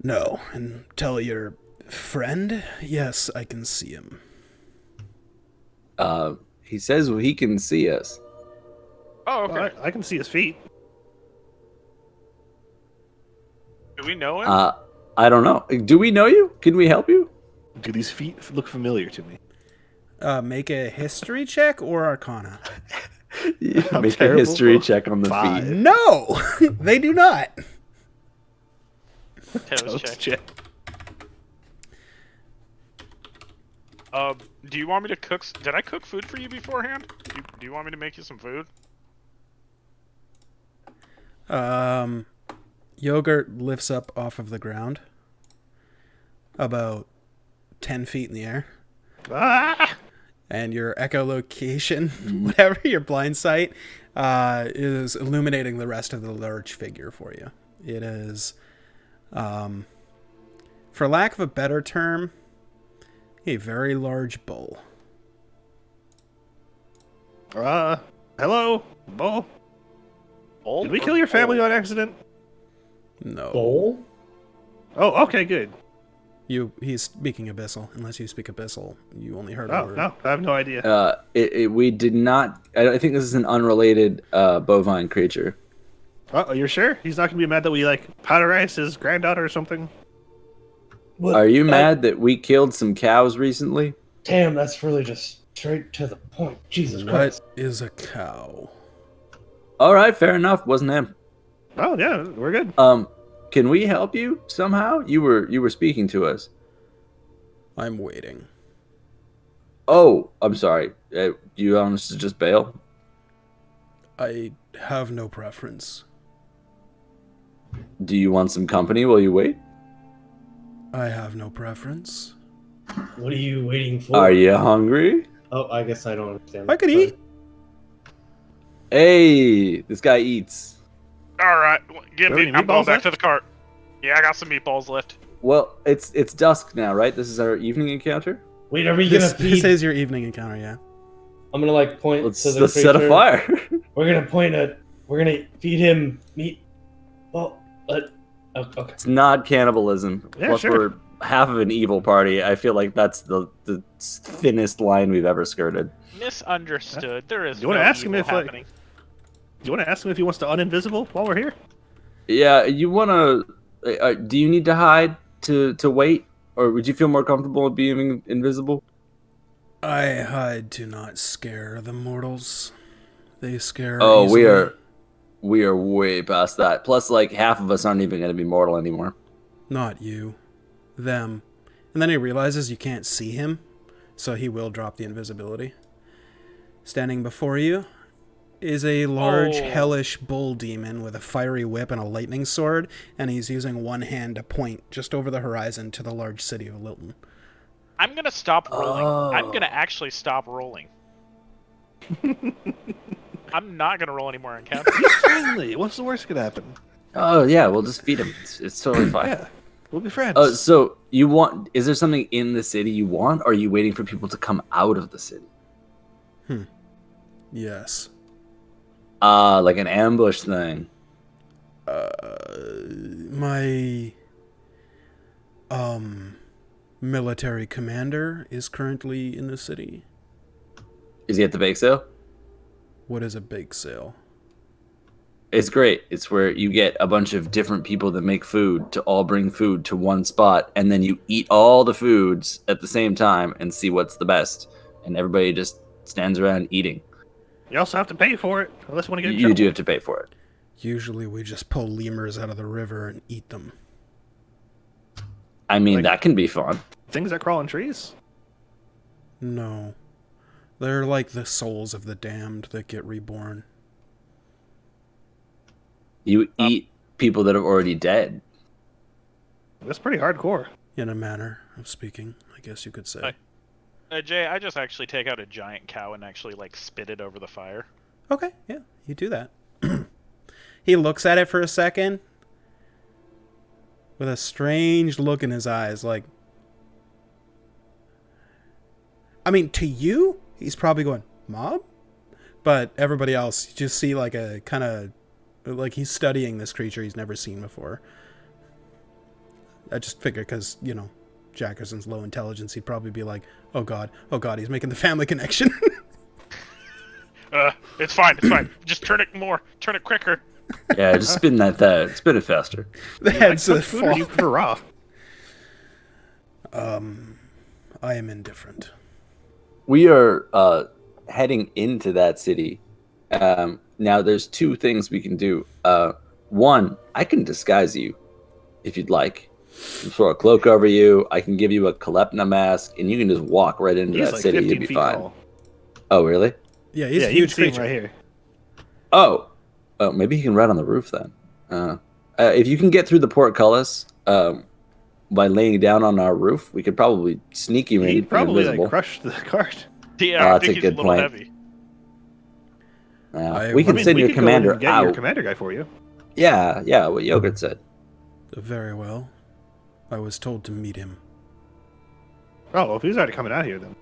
No, and tell your friend. Yes, I can see him. He says he can see us. Oh, okay. Well, I can see his feet. Do we know him? I don't know. Do we know you? Can we help you? Do these feet look familiar to me? Make a history check or Arcana. I'm Make a terrible. history check on the 5. feet. No, they do not. Toes Toes check. Do you want me to cook? Did I cook food for you beforehand? Do you want me to make you some food? Yogurt lifts up off of the ground, about 10 feet in the air, Ah! and your echolocation, whatever your blind sight, is illuminating the rest of the large figure for you. It is, for lack of a better term, a very large bull. Hello, Bull. Bold Did we or kill your family bold? on accident? No. Bowl? Oh, okay, good. He's speaking Abyssal. Unless you speak Abyssal, you only heard a Oh, word. no, I have no idea. We did not. I think this is an unrelated bovine creature. Oh, you're sure? He's not going to be mad that we, like, powderize his granddaughter or something? What? Are you mad that we killed some cows recently? Damn, that's really just straight to the point. Jesus What Christ. is a cow? All right, fair enough. Wasn't him. Oh, yeah, we're good. Can we help you somehow? You were speaking to us. I'm waiting. Oh, I'm sorry. You want us to just bail? I have no preference. Do you want some company while you wait? I have no preference. What are you waiting for? Are you hungry? Oh, I guess I don't understand. I could Sorry. eat. Hey, this guy eats. All right, give There me. any I'm going meatballs back left? to the cart. Yeah, I got some meatballs left. Well, it's dusk now, right? This is our evening encounter. Wait, are we This, gonna feed? this is your evening encounter, yeah. I'm gonna like point Let's to the set a creature. fire. We're gonna point at. We're gonna feed him meat. Well, okay. It's not cannibalism. Yeah, Plus, sure. we're half of an evil party. I feel like that's the thinnest line we've ever skirted. Misunderstood. There is You no wanna ask him evil if, like- happening. Do you want to ask him if he wants to uninvisible while we're here? Yeah, you wanna? Do you need to hide to wait, or would you feel more comfortable being invisible? I hide to not scare the mortals. They scare Oh, easily. we are way past that. Plus, like half of us aren't even going to be mortal anymore. Not you. Them. And then he realizes you can't see him, so he will drop the invisibility. Standing before you is a large, Oh. hellish bull demon with a fiery whip and a lightning sword, and he's using one hand to point just over the horizon to the large city of Lilten. I'm gonna stop rolling. I'm Oh. gonna actually stop rolling. I'm not gonna roll any more encounters. Friendly. What's the worst that could happen? Oh yeah, we'll just feed him. It's totally fine. Yeah, we'll be friends. So you want? Is there something in the city you want? Or are you waiting for people to come out of the city? Yes. Like an ambush thing. My military commander is currently in the city. Is he at the bake sale? What is a bake sale? It's great. It's where you get a bunch of different people that make food to all bring food to one spot, and then you eat all the foods at the same time and see what's the best. And everybody just stands around eating. You also have to pay for it, unless you want to get in You do trouble. have to pay for it. Usually we just pull lemurs out of the river and eat them. I mean, Like- that can be fun. Things that crawl on trees. No. They're like the souls of the damned that get reborn. You eat people that are already dead. That's pretty hardcore. In a manner of speaking, I guess you could say. Hi. Jay, I just actually take out a giant cow and actually like spit it over the fire. Okay, yeah, you do that. He looks at it for a second with a strange look in his eyes, like, I mean, to you, he's probably going, Mom? But everybody else, you just see like a kind of, like he's studying this creature he's never seen before. I just figured because, you know, Jackerson's low intelligence, he'd probably be like, oh God, he's making the family connection. It's fine, it's fine. Just turn it quicker. Yeah, just spin spin it faster. The heads Cook of food or fall. you prefer raw? I am indifferent. We are heading into that city. Now, there's two things we can do. One, I can disguise you if you'd like. Throw a cloak over you. I can give you a Kalepna mask, and you can just walk right into He's that like city. 15 You'll be feet fine. tall. Oh, really? Yeah, he's Yeah, a you can huge see him creature. right here. Oh, maybe he can ride on the roof then. If you can get through the portcullis by laying down on our roof, we could probably sneak you in. He'd probably invisible. like crush the cart. Yeah, Oh, I that's think a he's good a little point. heavy. We I can mean, send we your could go commander and get out. your commander guy for you. Yeah, what Yogurt said. Very well. I was told to meet him. Oh, well, if he's already coming out here, then.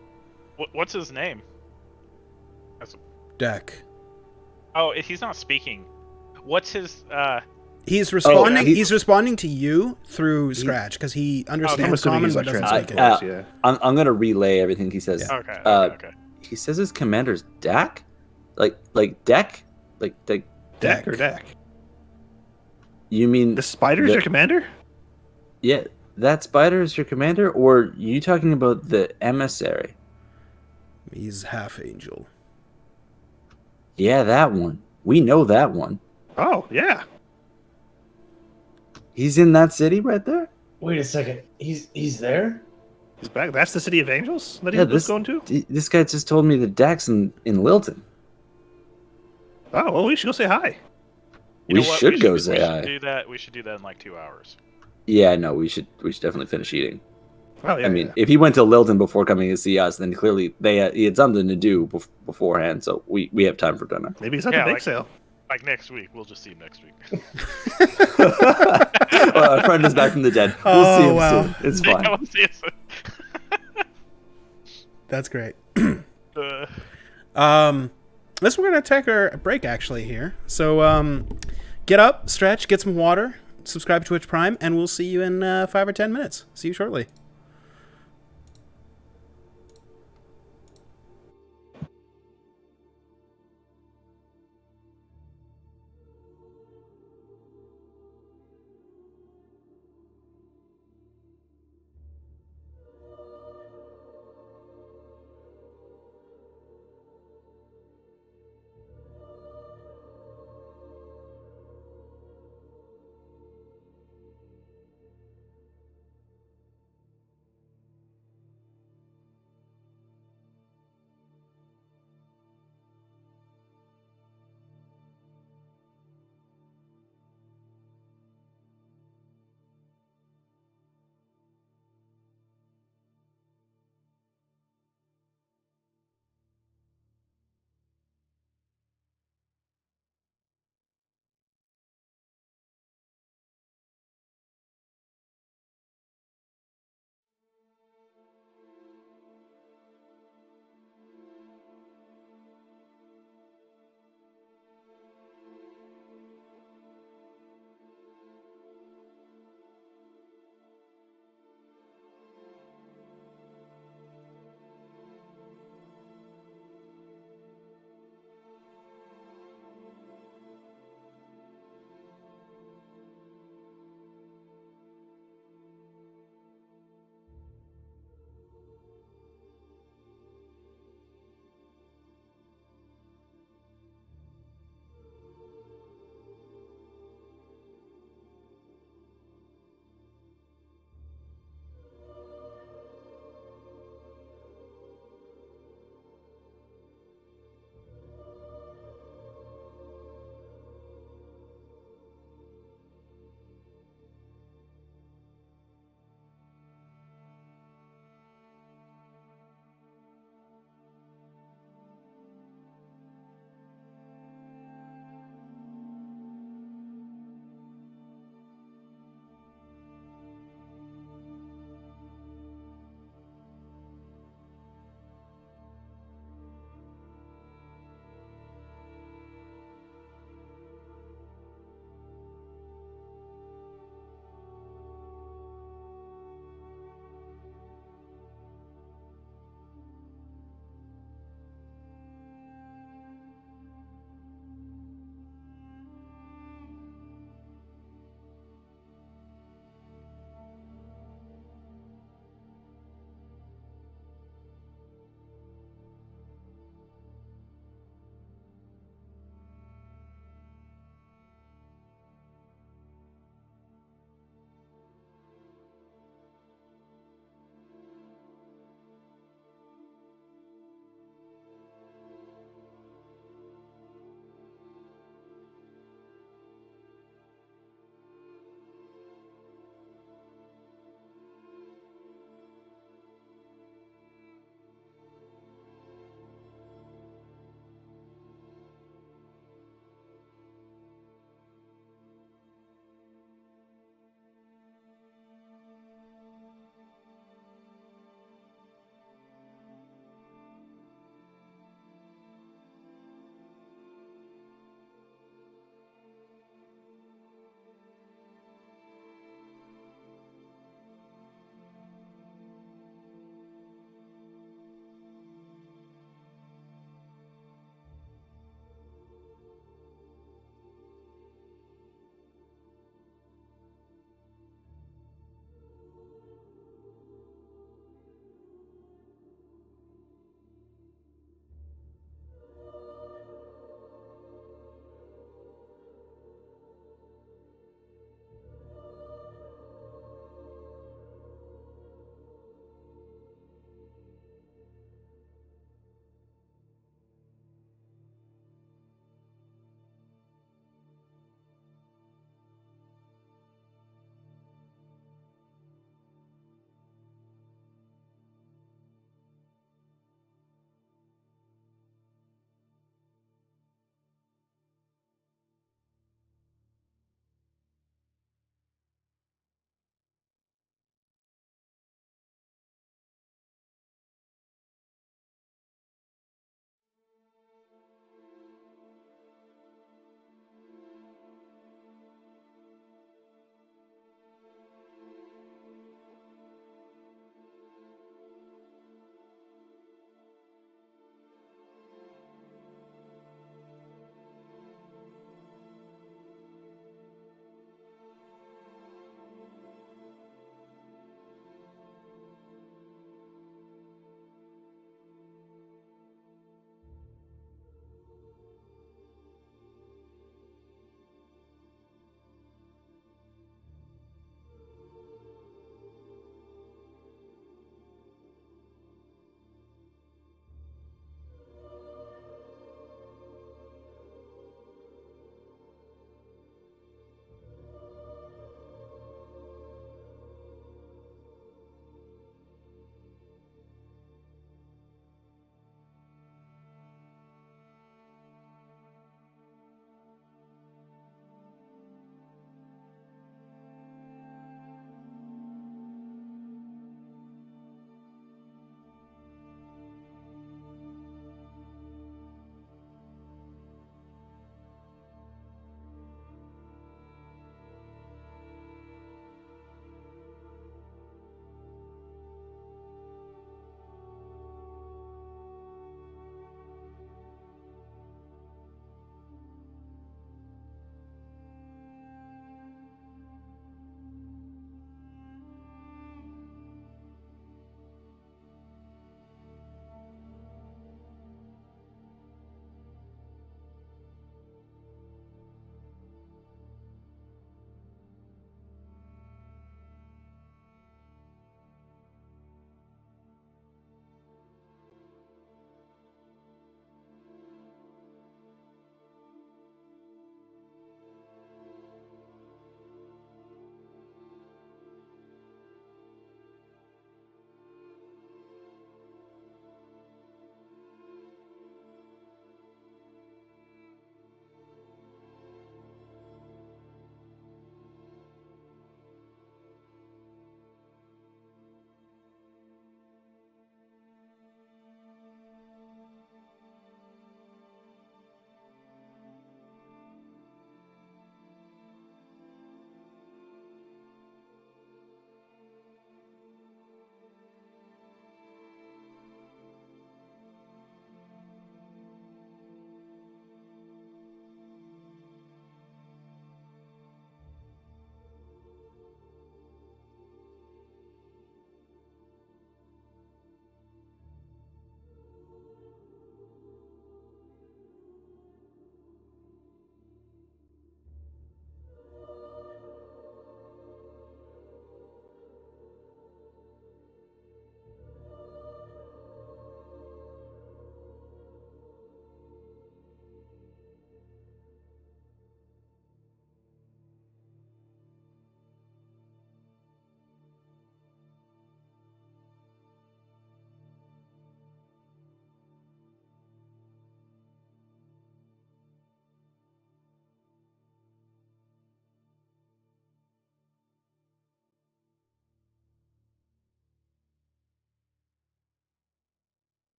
What's his name? Deck. Oh, he's not speaking. What's his? He's responding. he- He's responding to you through Scratch because he I'm understands assuming common he's but like doesn't translating speak it. for us, yeah. I'm gonna relay everything he says. Yeah. Okay, okay. He says his commander's Dak, like Deck, like Deck or Deck? You mean The spider's The- your commander? Yeah, that spider is your commander, or you talking about the emissary? He's half angel. Yeah, that one. We know that one. Oh, yeah. He's in that city right there. Wait a second. He's there? He's back. That's the city of angels that he Yeah, was going to? This guy just told me that Dak's in Lilten. Oh, well, we should go say hi. You We know what? should go we say should hi. do that. We should do that in like 2 hours. Yeah, no, we should definitely finish eating. Oh, yeah. I mean, yeah. if he went to Lilten before coming to see us, then clearly he had something to do beforehand. So we have time for dinner. Maybe he's at Yeah, the bake like- sale. Like next week, we'll just see him next week. Our friend is back from the dead. We'll Oh, see him wow. soon. It's Yeah, fine. we'll see you That's great. soon. We're gonna take our break actually here. So get up, stretch, get some water, subscribe to Twitch Prime, and we'll see you in 5 or 10 minutes. See you shortly.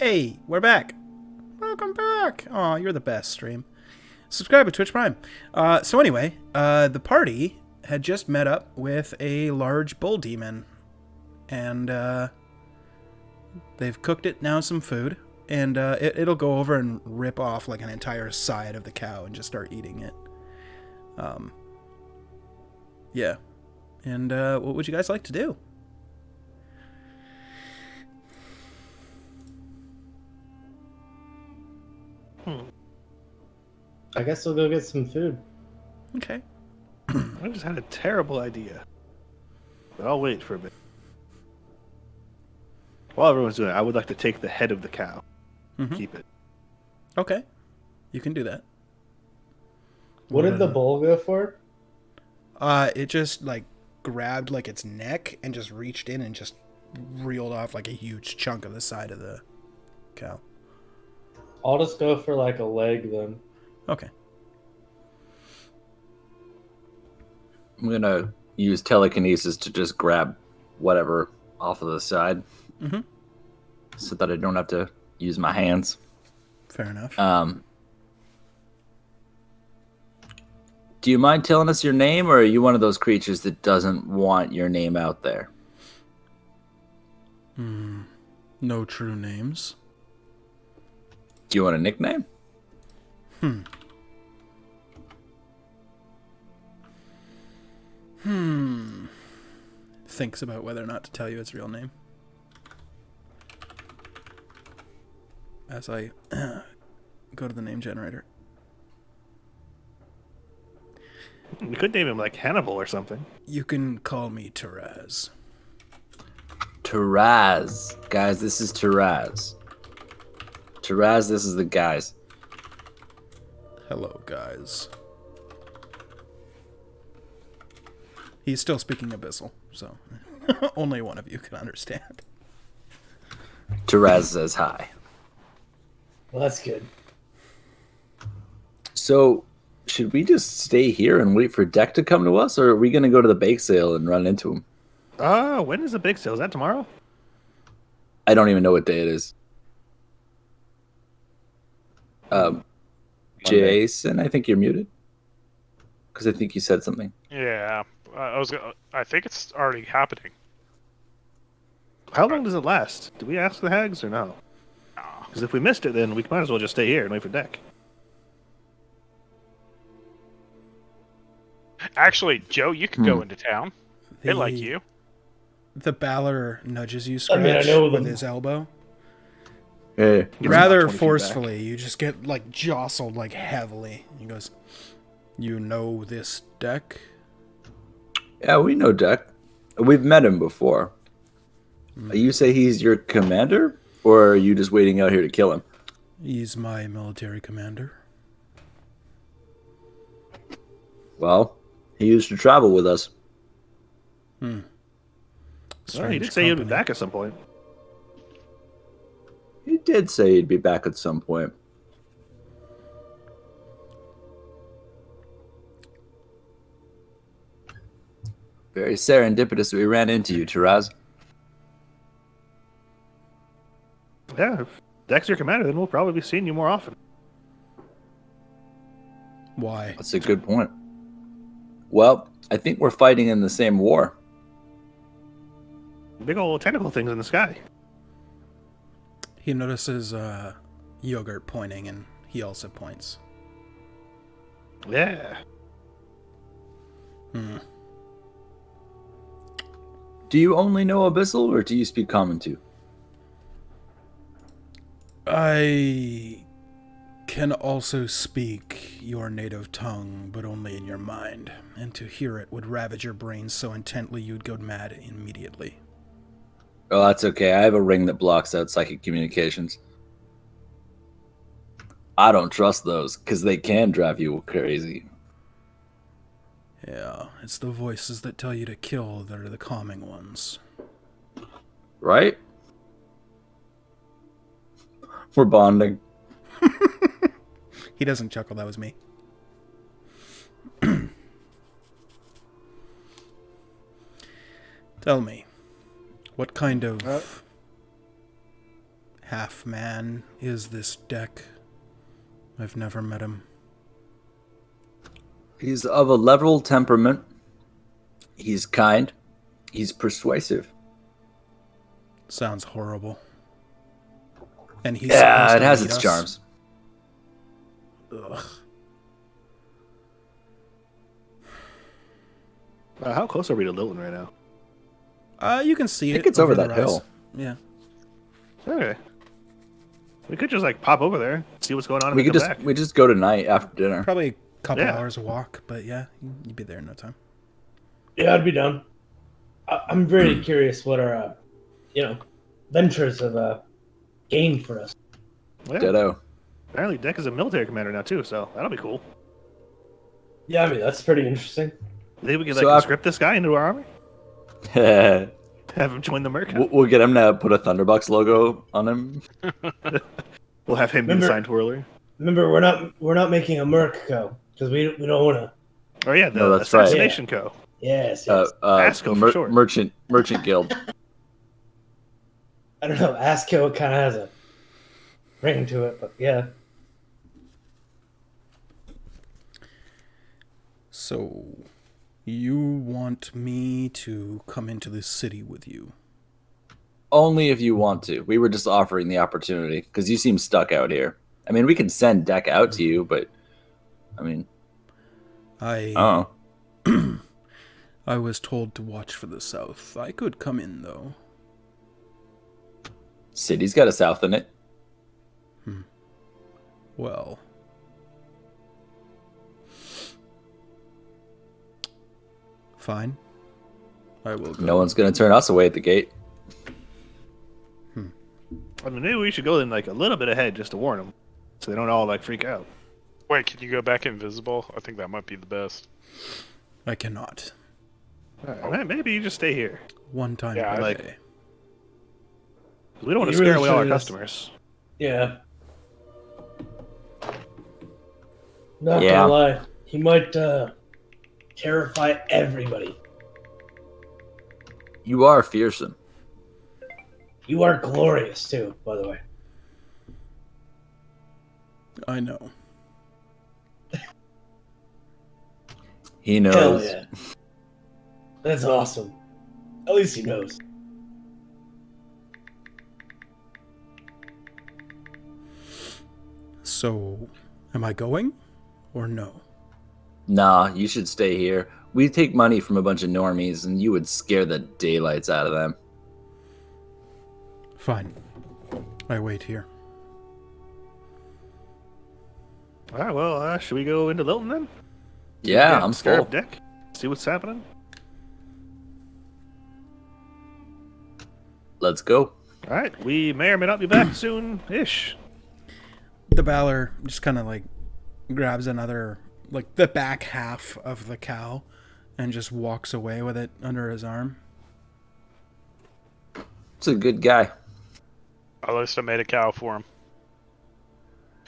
Hey, we're back. Welcome back. Aw, you're the best, stream. Subscribe to Twitch Prime. So anyway, the party had just met up with a large bull demon. And, they've cooked it now some food. And, it'll go over and rip off, like, an entire side of the cow and just start eating it. Yeah. And, what would you guys like to do? I guess we'll go get some food. Okay. I just had a terrible idea. But I'll wait for a bit. While everyone's doing it, I would like to take the head of the cow. Keep it. Okay. You can do that. What did the bull go for? It just, like, grabbed, like, its neck and just reached in and just reeled off, like, a huge chunk of the side of the cow. I'll just go for, like, a leg, then. Okay. I'm gonna use telekinesis to just grab whatever off of the side, so that I don't have to use my hands. Fair enough. Do you mind telling us your name, or are you one of those creatures that doesn't want your name out there? No true names. Do you want a nickname? Thinks about whether or not to tell you its real name. As I go to the name generator. We could name him like Hannibal or something. You can call me Taraz. Taraz. Guys, this is Taraz. Taraz, this is the guys. Hello, guys. He's still speaking Abyssal, so only one of you can understand. Taraz says hi. Well, that's good. So, should we just stay here and wait for Deck to come to us, or are we going to go to the bake sale and run into him? When is the big sale? Is that tomorrow? I don't even know what day it is. Jason, I think you're muted. Because I think you said something. Yeah, I think it's already happening. How long does it last? Do we ask the hags or no? Because if we missed it, then we might as well just stay here and wait for Deck. Actually, Joe, you could go into town. They like you. The Balor nudges you, I mean, I Scratch, know with them. his elbow. Hey. Gives him Rather about 20 feet forcefully, you just get, like, jostled, like, heavily. He goes, "You know this Deck?" Yeah, we know Deck. We've met him before. You say he's your commander, or are you just waiting out here to kill him? He's my military commander. Well, he used to travel with us. Well, he Strange did say he'd be company. back at some point. He did say he'd be back at some point. Very serendipitous that we ran into you, Taraz. Yeah, if Deck's your commander, then we'll probably be seeing you more often. Why? That's a good point. Well, I think we're fighting in the same war. Big old tentacle things in the sky. He notices Yogurt pointing, and he also points. Yeah. Do you only know Abyssal, or do you speak Common too? I can also speak your native tongue, but only in your mind, and to hear it would ravage your brain so intently you'd go mad immediately. Oh, that's okay. I have a ring that blocks out psychic communications. I don't trust those, because they can drive you crazy. Yeah, it's the voices that tell you to kill that are the calming ones. Right? We're bonding. He doesn't chuckle, that was me. Tell me, what kind of half man is this Deck? I've never met him. He's of a level temperament. He's kind. He's persuasive. Sounds horrible. And he's Yeah, supposed it to has lead its us? charms. Ugh. How close are we to Lilten right now? You can see I it. think it's over the that rise. hill. Yeah. Okay. We could just like pop over there, see what's going on, and We then could come just back. we just go tonight after dinner. Probably a couple Yeah. hours walk, but yeah, you'd be there in no time. Yeah, I'd be down. I'm very curious what our, ventures have gained for us. Yeah. Ditto. Apparently, Deck is a military commander now too, so that'll be cool. Yeah, I mean, that's pretty interesting. Maybe we can So like after- conscript this guy into our army, we'll, have him join the Merc. we'll get him to put a Thunderbox logo on him. We'll have him be the Remember- sign twirler. Remember, we're not making a Merc go because we don't want to. Oh yeah, the No, that's right. assassination co. Yes, yes. Asco for short. Merchant Guild. I don't know. ASCO kind of has a ring to it, but yeah. So, you want me to come into the city with you? Only if you want to. We were just offering the opportunity because you seem stuck out here. I mean, we can send Deck out to you, but I mean, I I was told to watch for the south. I could come in though. city's got a south in it. Well, fine. I will go. No one's gonna turn us away at the gate. I mean, maybe we should go in like a little bit ahead just to warn them, so they don't all like freak out. Wait, can you go back invisible? I think that might be the best. I cannot. All right, maybe you just stay here. One time Yeah, per like- day. We don't want to You scare really away all our should just- customers. Yeah. Not Yeah. gonna lie, he might terrify everybody. You are fearsome. You are glorious too, by the way. I know. He Hell knows. yeah. That's awesome. At least he knows. So, am I going or no? Nah, you should stay here. We take money from a bunch of normies, and you would scare the daylights out of them. Fine. I wait here. All right, well, should we go into Lilten then? Yeah, I'm scare full. up Deck. See what's happening. Let's go. All right, we may or may not be back soon-ish. The Valor just kind of like grabs another, like the back half of the cow and just walks away with it under his arm. It's a good guy. At least I made a cow for him.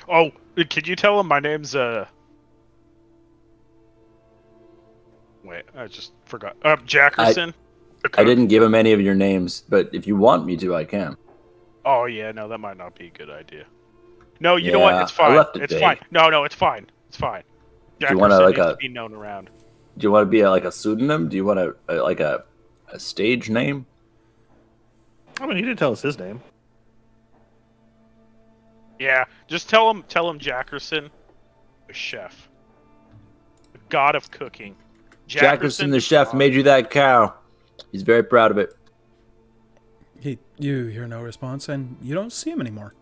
Oh, could you tell him my name's Wait, I just forgot. Jackerson. the I cook. didn't give him any of your names, but if you want me to, I can. Oh yeah, no, that might not be a good idea. No, you know what? Yeah, It's I fine. left it It's vague. fine. No, it's fine. It's fine. Jackerson you wanna, like, needs a- to be known around. Do you want to be like a pseudonym? Do you want like a stage name? I mean, he didn't tell us his name. Yeah, just tell him Jackerson, the chef, the god of cooking. Jackerson the chef god. made you that cow. He's very proud of it. You hear no response, and you don't see him anymore.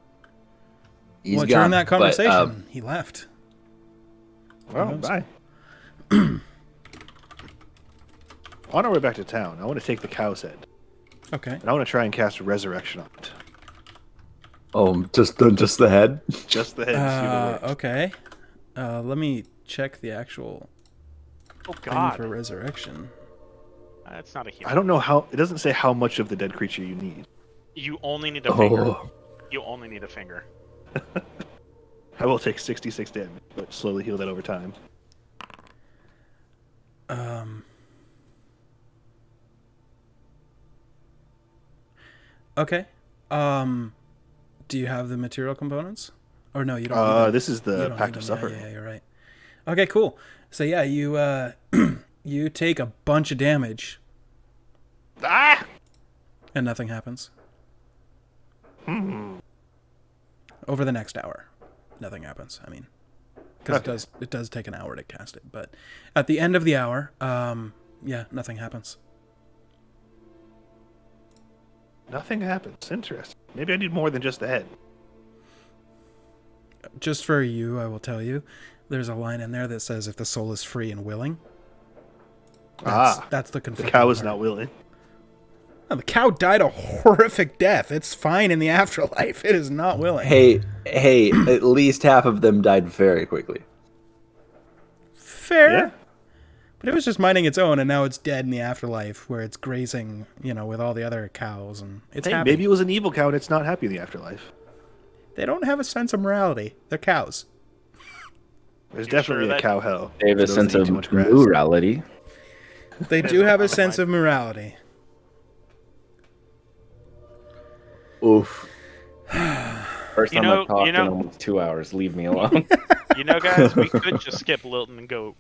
He's well, gone. during that but, conversation, he left. Well, knows? bye. On our way back to town, I want to take the cow's head, Okay. and I want to try and cast Resurrection on it. Just the head. Just the head. see what works. Okay. Let me check the actual Oh thing god, for resurrection. that's not a human. I don't know how. It doesn't say how much of the dead creature you need. You only need a finger. Oh, You only need a finger. I will take 66 damage, but slowly heal that over time. Okay. Do you have the material components? Or no, you don't. Need them. This is You the don't Pact need of them. Suffering. Yeah, you're right. Okay, cool. So yeah, you you take a bunch of damage Ah! and nothing happens. Over the next hour, nothing happens. I mean, because it does take an hour to cast it, but at the end of the hour, yeah, nothing happens. Nothing happens. Interesting. Maybe I need more than just the head. Just for you, I will tell you, there's a line in there that says, "If the soul is free and willing." That's the The conflicting cow is part. not willing. Oh, the cow died a horrific death. It's fine in the afterlife. It is not willing. Hey, at least half of them died very quickly. Fair. Yeah. But it was just minding its own, and now it's dead in the afterlife, where it's grazing, with all the other cows, and it's Hey, happy. maybe it was an evil cow and it's not happy in the afterlife. They don't have a sense of morality. They're cows. There's You definitely sure a that- cow hell. They have for a those sense that eat of too much grass. morality. They do have a sense of morality. Oof. First You time know- I've talked you know- in almost 2 hours. Leave me alone. You know, guys, we could just skip Lilten and go.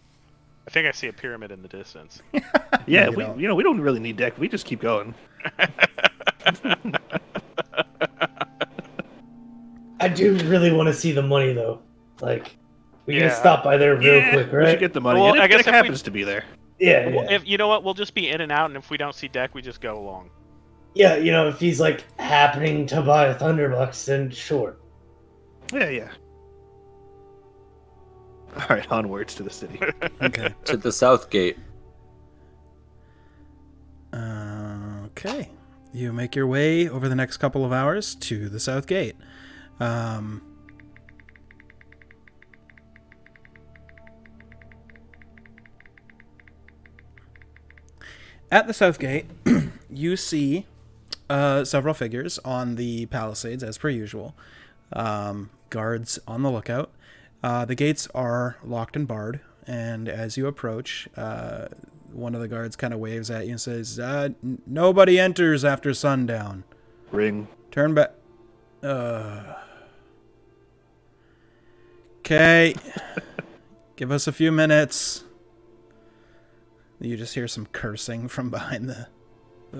I think I see a pyramid in the distance. Yeah, you don't. we don't really need deck. We just keep going. I do really want to see the money though. Like, we Yeah. can stop by there real quick, We should right? get the money. Well, and I if guess deck if we- happens to be there. Yeah, Well, yeah. if you know what, we'll just be in and out, and if we don't see deck, we just go along. Yeah, if he's like happening to buy a Thunderbucks, then sure. Yeah. All right, onwards to the city. Okay. To the south gate. Okay. You make your way over the next couple of hours to the south gate. At the south gate, you see several figures on the palisades, as per usual. Guards on the lookout. The gates are locked and barred, and as you approach, one of the guards kind of waves at you and says, "Nobody enters after sundown. Ring. Turn back." Okay. Give us a few minutes. You just hear some cursing from behind the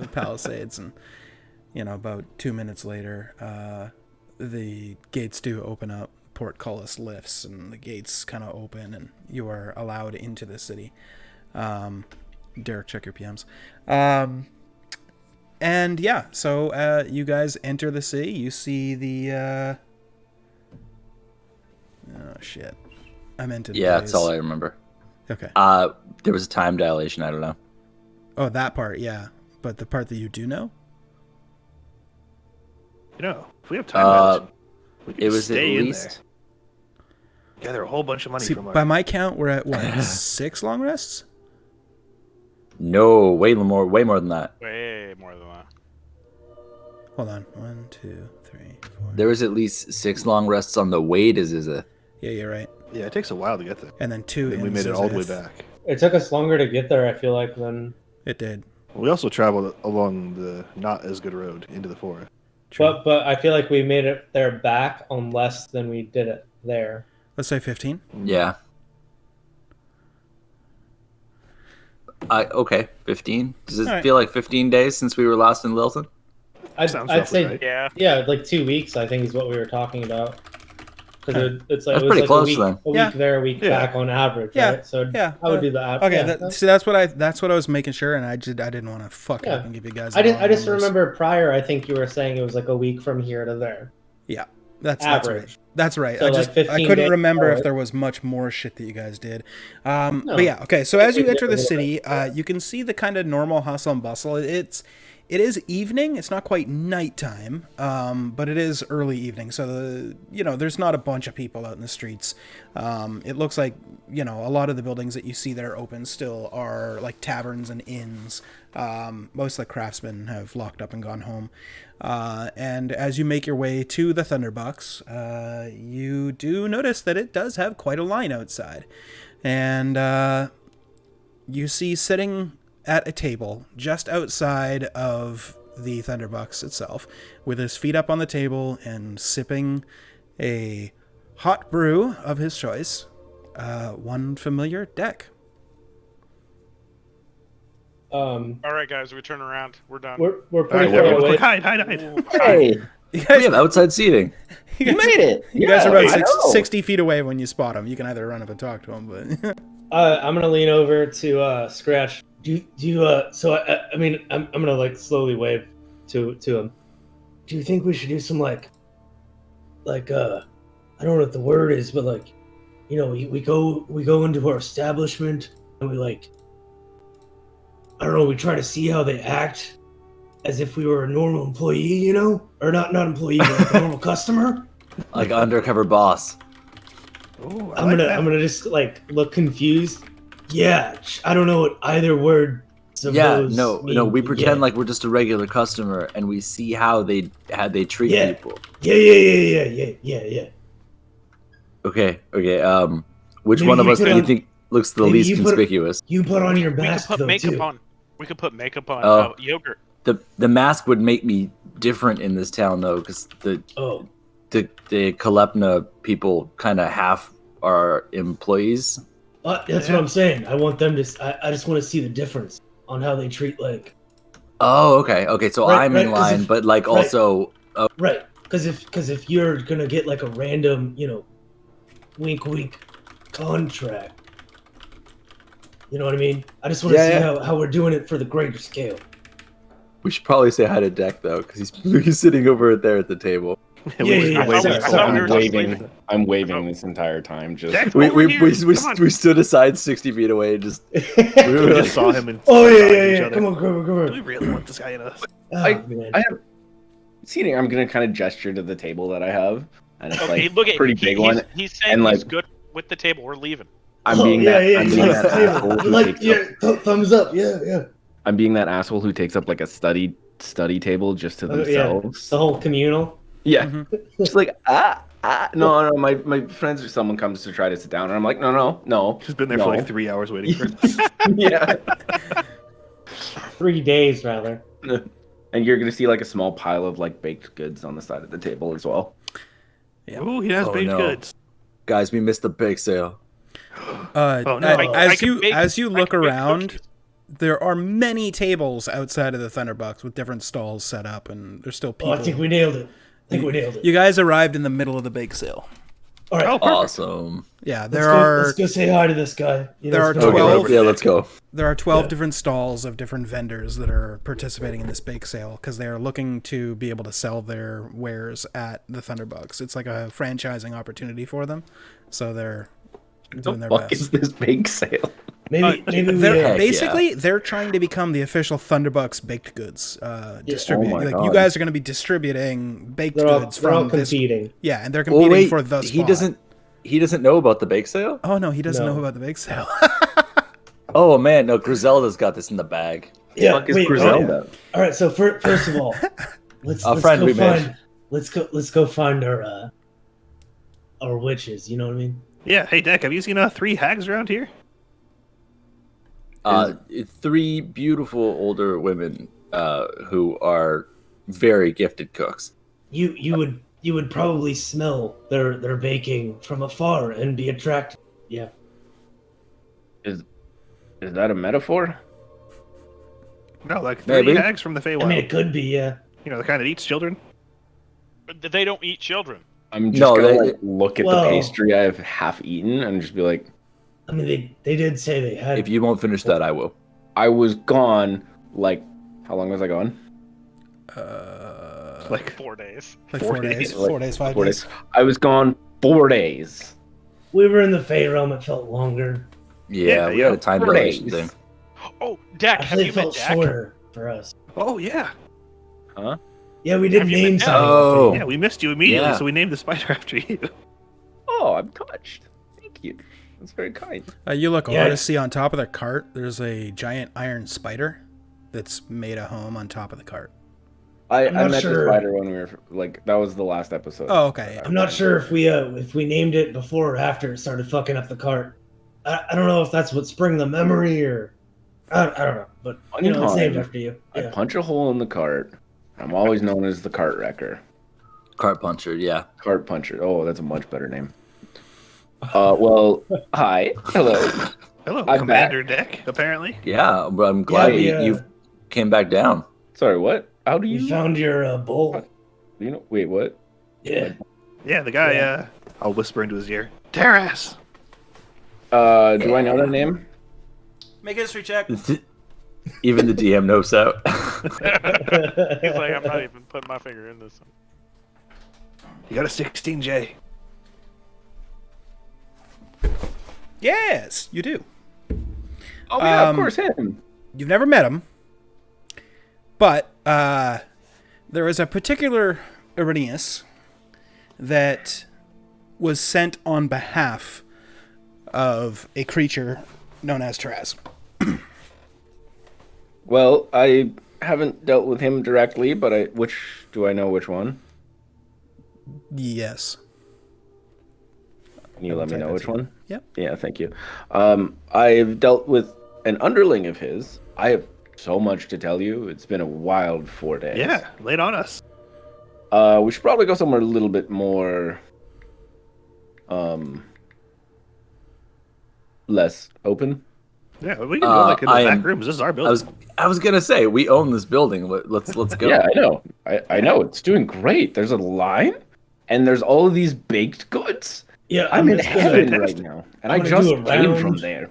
palisades, and about 2 minutes later, the gates do open up. Portcullis lifts, and the gates kind of open, and you are allowed into the city. Derek, check your PMs. And yeah, so you guys enter the city. You see the oh shit, I meant it. Yeah, that's all I remember. Okay. There was a time dilation. I don't know. Oh, that part, yeah. But the part that you do know? If we have time, we can It was at stay in least. there. Gather a whole bunch of money See, from by our. my count, we're at what, 6 long rests? No, way more than that. Way more than that. Hold on. 1, 2, 3, 4. There was at least 6 long rests on the way to Zizith. Yeah, you're right. Yeah, it takes a while to get there. And then 2 And in we made it all the way Zizith. back. It took us longer to get there, I feel like, than... It did. We also traveled along the not as good road into the forest. True. But I feel like we made it there back on less than we did it there. Let's say 15. Yeah. Okay, 15. Does it All right. feel like 15 days since we were last in Lilton? Sounds I'd roughly say, right. Yeah. yeah, like 2 weeks, I think, is what we were talking about. Because it's like, That's it was pretty like close, a week, then. a Yeah. week there, a week Yeah. back on average, Yeah. right? So Yeah. I would do that. Okay, Yeah, see, that's what I was making sure, and I didn't want to fuck Yeah. up and give you guys. I the wrong just numbers. remember prior, I think you were saying it was like a week from here to there. That's Average. right. That's right. So, I like, just 15 I couldn't days remember if forward. there was much more shit that you guys did. No. But yeah, okay. So as you We did enter a the little city, bit. you can see the kind of normal hustle and bustle. It is evening. It's not quite nighttime, but it is early evening. So there's not a bunch of people out in the streets. It looks like a lot of the buildings that you see that are open still are like taverns and inns. Most of the craftsmen have locked up and gone home. And as you make your way to the Thunderbucks, you do notice that it does have quite a line outside. And you see sitting at a table just outside of the Thunderbox itself, with his feet up on the table and sipping a hot brew of his choice. One familiar deck. All right, guys, we turn around. We're done. We're All pretty right, far quick, away. hide, hide, hide. Ooh, Hey, You guys, We have outside seating. you made it. you guys are about I know. 60 feet away when you spot him. You can either run up and talk to him, but I'm gonna lean over to Scratch. Do you so I mean I'm gonna like slowly wave to him. Do you think we should do some like I don't know what the word is, but like, you know, we go into our establishment and we like, I don't know, we try to see how they act as if we were a normal employee, you know, or not employee, but like a normal customer. Like undercover boss. Ooh, I'm gonna just like look confused. Yeah, I don't know what either word. Yeah, Those no, mean. we pretend Yeah. like we're just a regular customer, and we see how they treat Yeah. people. Yeah. Okay. Which Maybe one of you us put do you on- think looks the maybe least you put- conspicuous? You put on your we could mask put though makeup too. on. We could put makeup on Oh. Yogurt. The mask would make me different in this town though, because Oh, the Kalepna people kind of half are employees. that's what I'm saying. I want them to. I just want to see the difference on how they treat like. Oh, okay. So Right, I'm in right, 'cause line, if- but like right. also, Right, because if you're gonna get like a random, you know, wink contract, you know what I mean? I just want to see how we're doing it for the greater scale. we should probably say hi to Deck though, because he's sitting over there at the table. Yeah. I thought we I'm were just waving. I'm waving this entire time. Just Jack, We over here. Come on. we stood aside 60 feet away and just We just saw him and Oh talked to each yeah. other. Come on. Do we really want this guy in us? Oh, I man. have seating. I'm gonna kind of gesture to the table that I have, and it's Okay, like look at pretty big one. He's saying and, he's like- good with the table. We're leaving. I'm being that. I'm being yes, that table. asshole who Like, takes yeah, up. thumbs up. Yeah. I'm being that asshole who takes up like a study table just to Yeah, themselves. the whole communal. Yeah, Mhm. just like no. My friends or someone comes to try to sit down, and I'm like, no. He's been there no. for like 3 hours waiting for us. Yeah, 3 days rather. and you're gonna see like a small pile of like baked goods on the side of the table as well. Yeah. Ooh, he has Oh, baked no. goods. Guys, we missed the bake sale. Oh, no. As can you bake- as you I look can bake around, cookies. there are many tables outside of the Thunderbox with different stalls set up, and there's still Oh, people. I think we nailed it. You guys arrived in the middle of the bake sale. All right. Oh, perfect. Awesome. Yeah, Let's go say hi to this guy. You know, there are it's been a Okay, while. 12 yeah, let's go. There are 12 Yeah. different stalls of different vendors that are participating in this bake sale because they are looking to be able to sell their wares at the Thunderbox. It's like a franchising opportunity for them, so they're doing their What best. is this bake sale? Maybe we. They're, Heck yeah. they're trying to become the official Thunderbox baked goods distributor. Oh my like God. you guys are going to be distributing baked They're all, goods they're all from this. competing. Yeah, and they're Oh competing wait, for the he spot. doesn't know about the bake sale. Oh no, he doesn't No. know about the bake sale. Oh man, no, Griselda's got this in the bag. Yeah. Fuck is wait, Griselda? All right. So first of all, let's friend go we made. find. Let's go find our witches. You know what I mean? Yeah, hey, Deck, have you seen 3 hags around here? Three beautiful older women who are very gifted cooks. You would probably smell their baking from afar and be attracted. Yeah. Is that a metaphor? No, like 3 Maybe. hags from the Feywild. I mean, it could be. Yeah. You know, the kind that eats children. But they don't eat children. I'm just No, gonna they- like, look at Well- the pastry I have half eaten and just be like, I mean, they did say they had. If you won't finish that, I will. I was gone. Like, how long was I gone? Like, 4 days. like 4 4 days, days. 4 days, 5 4 days. days. I was gone 4 days. We were in the Fey realm. It felt longer. Yeah, we yeah, had a time 4 dilation days. thing. Oh, Dak, have Actually, you it met felt Dak? shorter for us. oh, yeah. Huh? Yeah, we did Have you name been- something. Oh. Yeah, we missed you immediately, Yeah. so we named the spider after you. Oh, I'm touched. Thank you. That's very kind. You look Yeah. over to see on top of the cart, there's a giant iron spider that's made a home on top of the cart. I I'm not met sure. the spider when we were like that was the last episode. Oh, okay. I'm not sure if we named it before or after it started fucking up the cart. I don't know if that's what sprung the memory or I don't know, but you know it's named after you. I Yeah. punch a hole in the cart. I'm always known as the cart wrecker. Cart puncher, yeah. Cart puncher. Oh, that's a much better name. Well, hi. Hello. Hello, I'm Commander back. Dick, apparently. Yeah, but I'm glad you came back down. Sorry, what? How do you... We found your bowl. You know, wait, what? Yeah. Yeah, the guy, Yeah. I'll whisper into his ear. Terrace! Do I know that name? Make a history check. Even the DM knows out. He's like, I'm not even putting my finger in this one. You got a 16J. Yes, you do. Oh, yeah, of course, him. You've never met him, but there is a particular Irenaeus that was sent on behalf of a creature known as Taraz. Well, I haven't dealt with him directly, but do I know which one? Yes. Can you let me know which one? Yep. Yeah, thank you. I've dealt with an underling of his. I have so much to tell you. It's been a wild 4 days. Yeah, lay it on us. We should probably go somewhere a little bit more, less open. Yeah, we can go like in the back rooms. This is our building. I was gonna say we own this building. Let's go. Yeah, I know. I know. It's doing great. There's a line, and there's all of these baked goods. Yeah, I'm in just heaven gonna- right now, and I'm I gonna just do a came round. from there.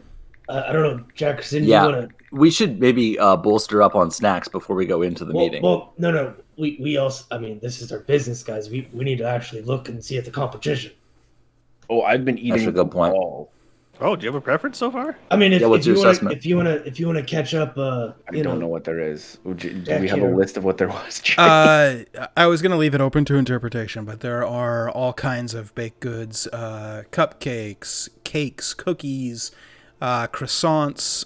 I don't know, Jackson. Yeah. You wanna? We should maybe bolster up on snacks before we go into the meeting. Well, no. We also. I mean, this is our business, guys. We need to actually look and see at the competition. Oh, I've been eating That's a good point. all. Oh, do you have a preference so far? I mean, what's your assessment? if you wanna catch up, I don't know what there is. Do Back we have a here. list of what there was? I was going to leave it open to interpretation, but there are all kinds of baked goods, cupcakes, cakes, cookies, croissants.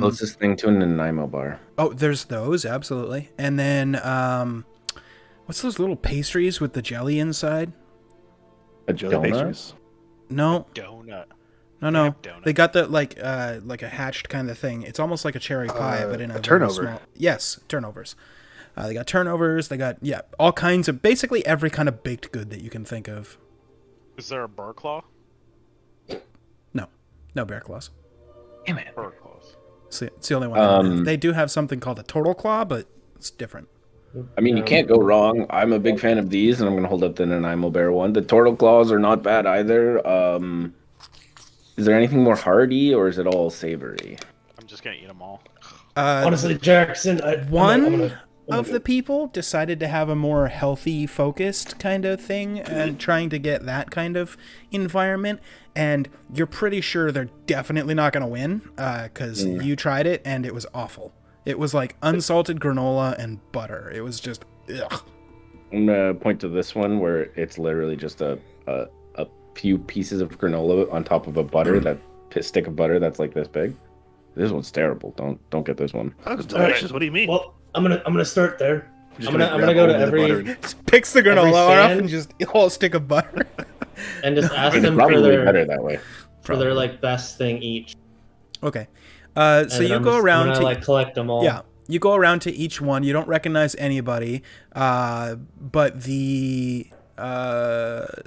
Closest thing to an Nanaimo bar. Oh, there's those, absolutely. And then, what's those little pastries with the jelly inside? A Jelly donut? pastries. No, Donut. no. Donut. They got the like a hatched kind of thing. It's almost like a cherry pie, but in a very turnover. small. Yes, turnovers. They got turnovers. They got all kinds of basically every kind of baked good that you can think of. Is there a burr claw? No bear claws. Damn it. Burr claws. It's the only one. They do have something called a turtle claw, but it's different. I mean, you can't go wrong. I'm a big fan of these, and I'm going to hold up the Nanaimo bear one. The turtle claws are not bad either. Is there anything more hearty, or is it all savory? I'm just gonna eat them all. honestly, Jackson, One of the people decided to have a more healthy, focused kind of thing and trying to get that kind of environment. And you're pretty sure they're definitely not going to win because you tried it and it was awful. It was like unsalted granola and butter. It was just, ugh. I'm going to point to this one where it's literally just a few pieces of granola on top of a butter, that stick of butter that's like this big. This one's terrible. Don't get this one. That was delicious. What do you mean? Well, I'm gonna start there. Just I'm gonna grab go to all the every butter and- Just picks the granola off stand? and just a whole stick of butter. and just ask It's them probably for better their that way. like best thing each. Okay. So And then you I'm go just around gonna, to like collect them all. Yeah, you go around to each one. You don't recognize anybody, but the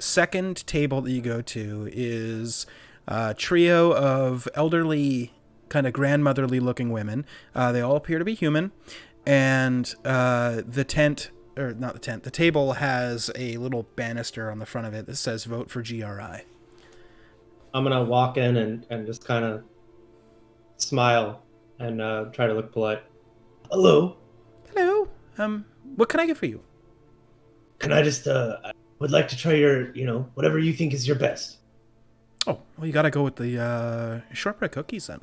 second table that you go to is a trio of elderly, kind of grandmotherly-looking women. They all appear to be human, and the table has a little banister on the front of it that says "Vote for GRI." I'm gonna walk in and just kind of smile and try to look polite. Hello. Hello. What can I get for you? Can I just I would like to try your, whatever you think is your best. Oh, well, you gotta go with the shortbread cookies then.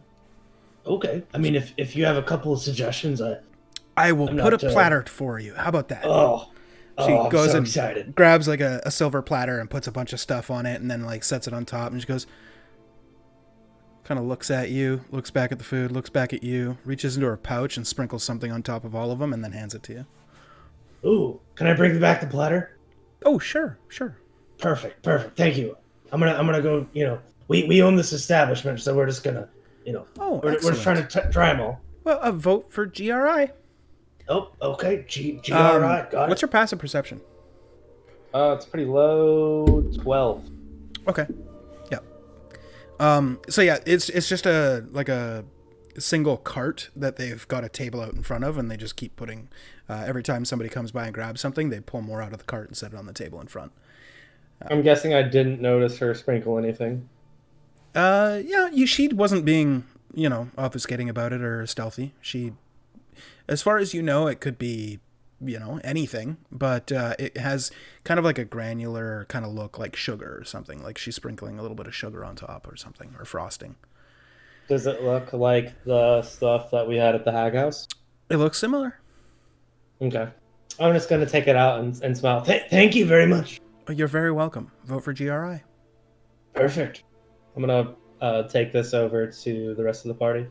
Okay. I mean, if you have a couple of suggestions, I will I'm put not, a platter for you. How about that? She I'm goes so and excited. grabs like a silver platter and puts a bunch of stuff on it and then like sets it on top and she goes, kind of looks at you, looks back at the food, looks back at you, reaches into her pouch and sprinkles something on top of all of them and then hands it to you. Ooh, can I bring back the platter? Oh, sure. Perfect. Thank you. I'm gonna go. We own this establishment, so we're just gonna, Oh, we're just trying to try them all. Well, a vote for GRI. Oh, okay. GRI, got What's it. your passive perception? It's pretty low. 12. Okay. Yeah. So yeah, it's just a single cart that they've got a table out in front of, and they just keep putting. Every time somebody comes by and grabs something, they pull more out of the cart and set it on the table in front. I'm guessing I didn't notice her sprinkle anything. Yeah, she wasn't being, obfuscating about it or stealthy. She, as far as you know, it could be, anything, but it has kind of like a granular kind of look, like sugar or something. Like she's sprinkling a little bit of sugar on top or something, or frosting. Does it look like the stuff that we had at the Hag House? It looks similar. Okay. I'm just going to take it out and smile. Thank you very much. You're very welcome. Vote for GRI. Perfect. I'm going to take this over to the rest of the party.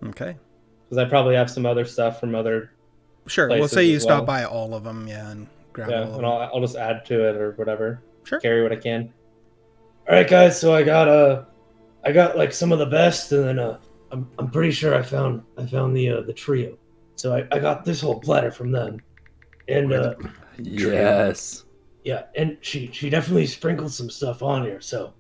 Okay. Because I probably have some other stuff from other Sure. We'll places say you as stop well. by all of them, and grab all of and them. I'll just add to it or whatever. Sure. Carry what I can. All right, guys. So I got like some of the best, and then I'm pretty sure I found the trio. So I got this whole platter from them, and Yes. yeah, and she definitely sprinkled some stuff on here, so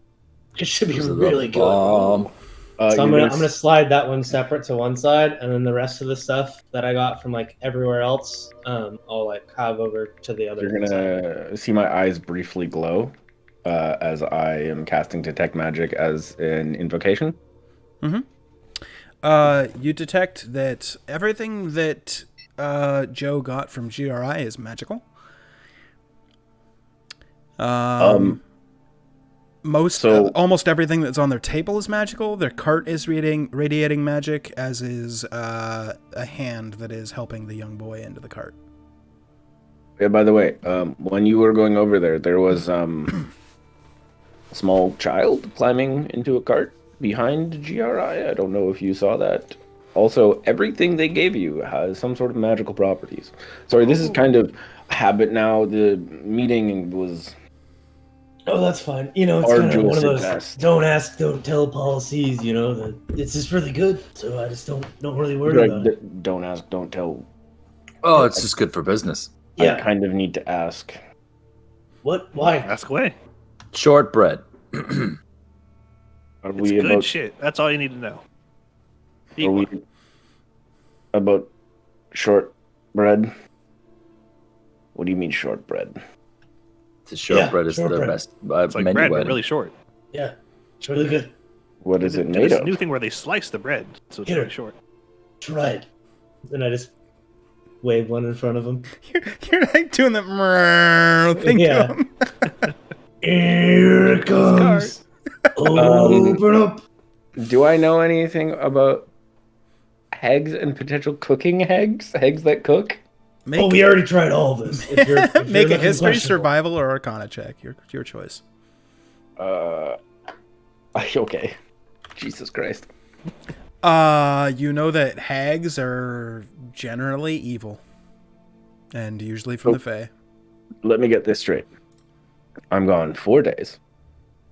it should be Those are the really good. bomb. So I'm you're gonna slide that one separate to one side, and then the rest of the stuff that I got from like everywhere else, I'll like have over to the other You're side. gonna see my eyes briefly glow as I am casting detect magic as an invocation. You detect that everything that Joe got from GRI is magical. Almost everything that's on their table is magical. Their cart is radiating magic, as is a hand that is helping the young boy into the cart. Yeah, by the way, when you were going over there, there was a small child climbing into a cart behind GRI. I don't know if you saw that. Also, everything they gave you has some sort of magical properties. Sorry, this is kind of a habit now. The meeting was Oh, that's fine. You know, it's kind of arduous one of at those best. don't ask, don't tell policies. You know, that it's just really good, so I just don't really worry Like, about it. don't ask, don't tell. Oh, it's just good for business. Yeah. I kind of need to ask. What? Why? Ask away. Shortbread. Are It's we good about? shit. That's all you need to know. Eat Are we one. about shortbread? What do you mean shortbread? The shortbread is the shortbread. best It's like menu bread, but item. really short. Yeah, it's really good. What is it There's made this of? new thing where they slice the bread, so it's Here. really short. Try it. Then I just wave one in front of him. You're like doing that thing Yeah. to him. Here it comes. Open up. Do I know anything about eggs and potential cooking eggs? Eggs that cook? Oh, we already tried all of this. If you're Make a looking history, questionable. survival, or arcana check. Your choice. Okay. Jesus Christ. You know that hags are generally evil, and usually from the Fae. Let me get this straight. I'm gone 4 days.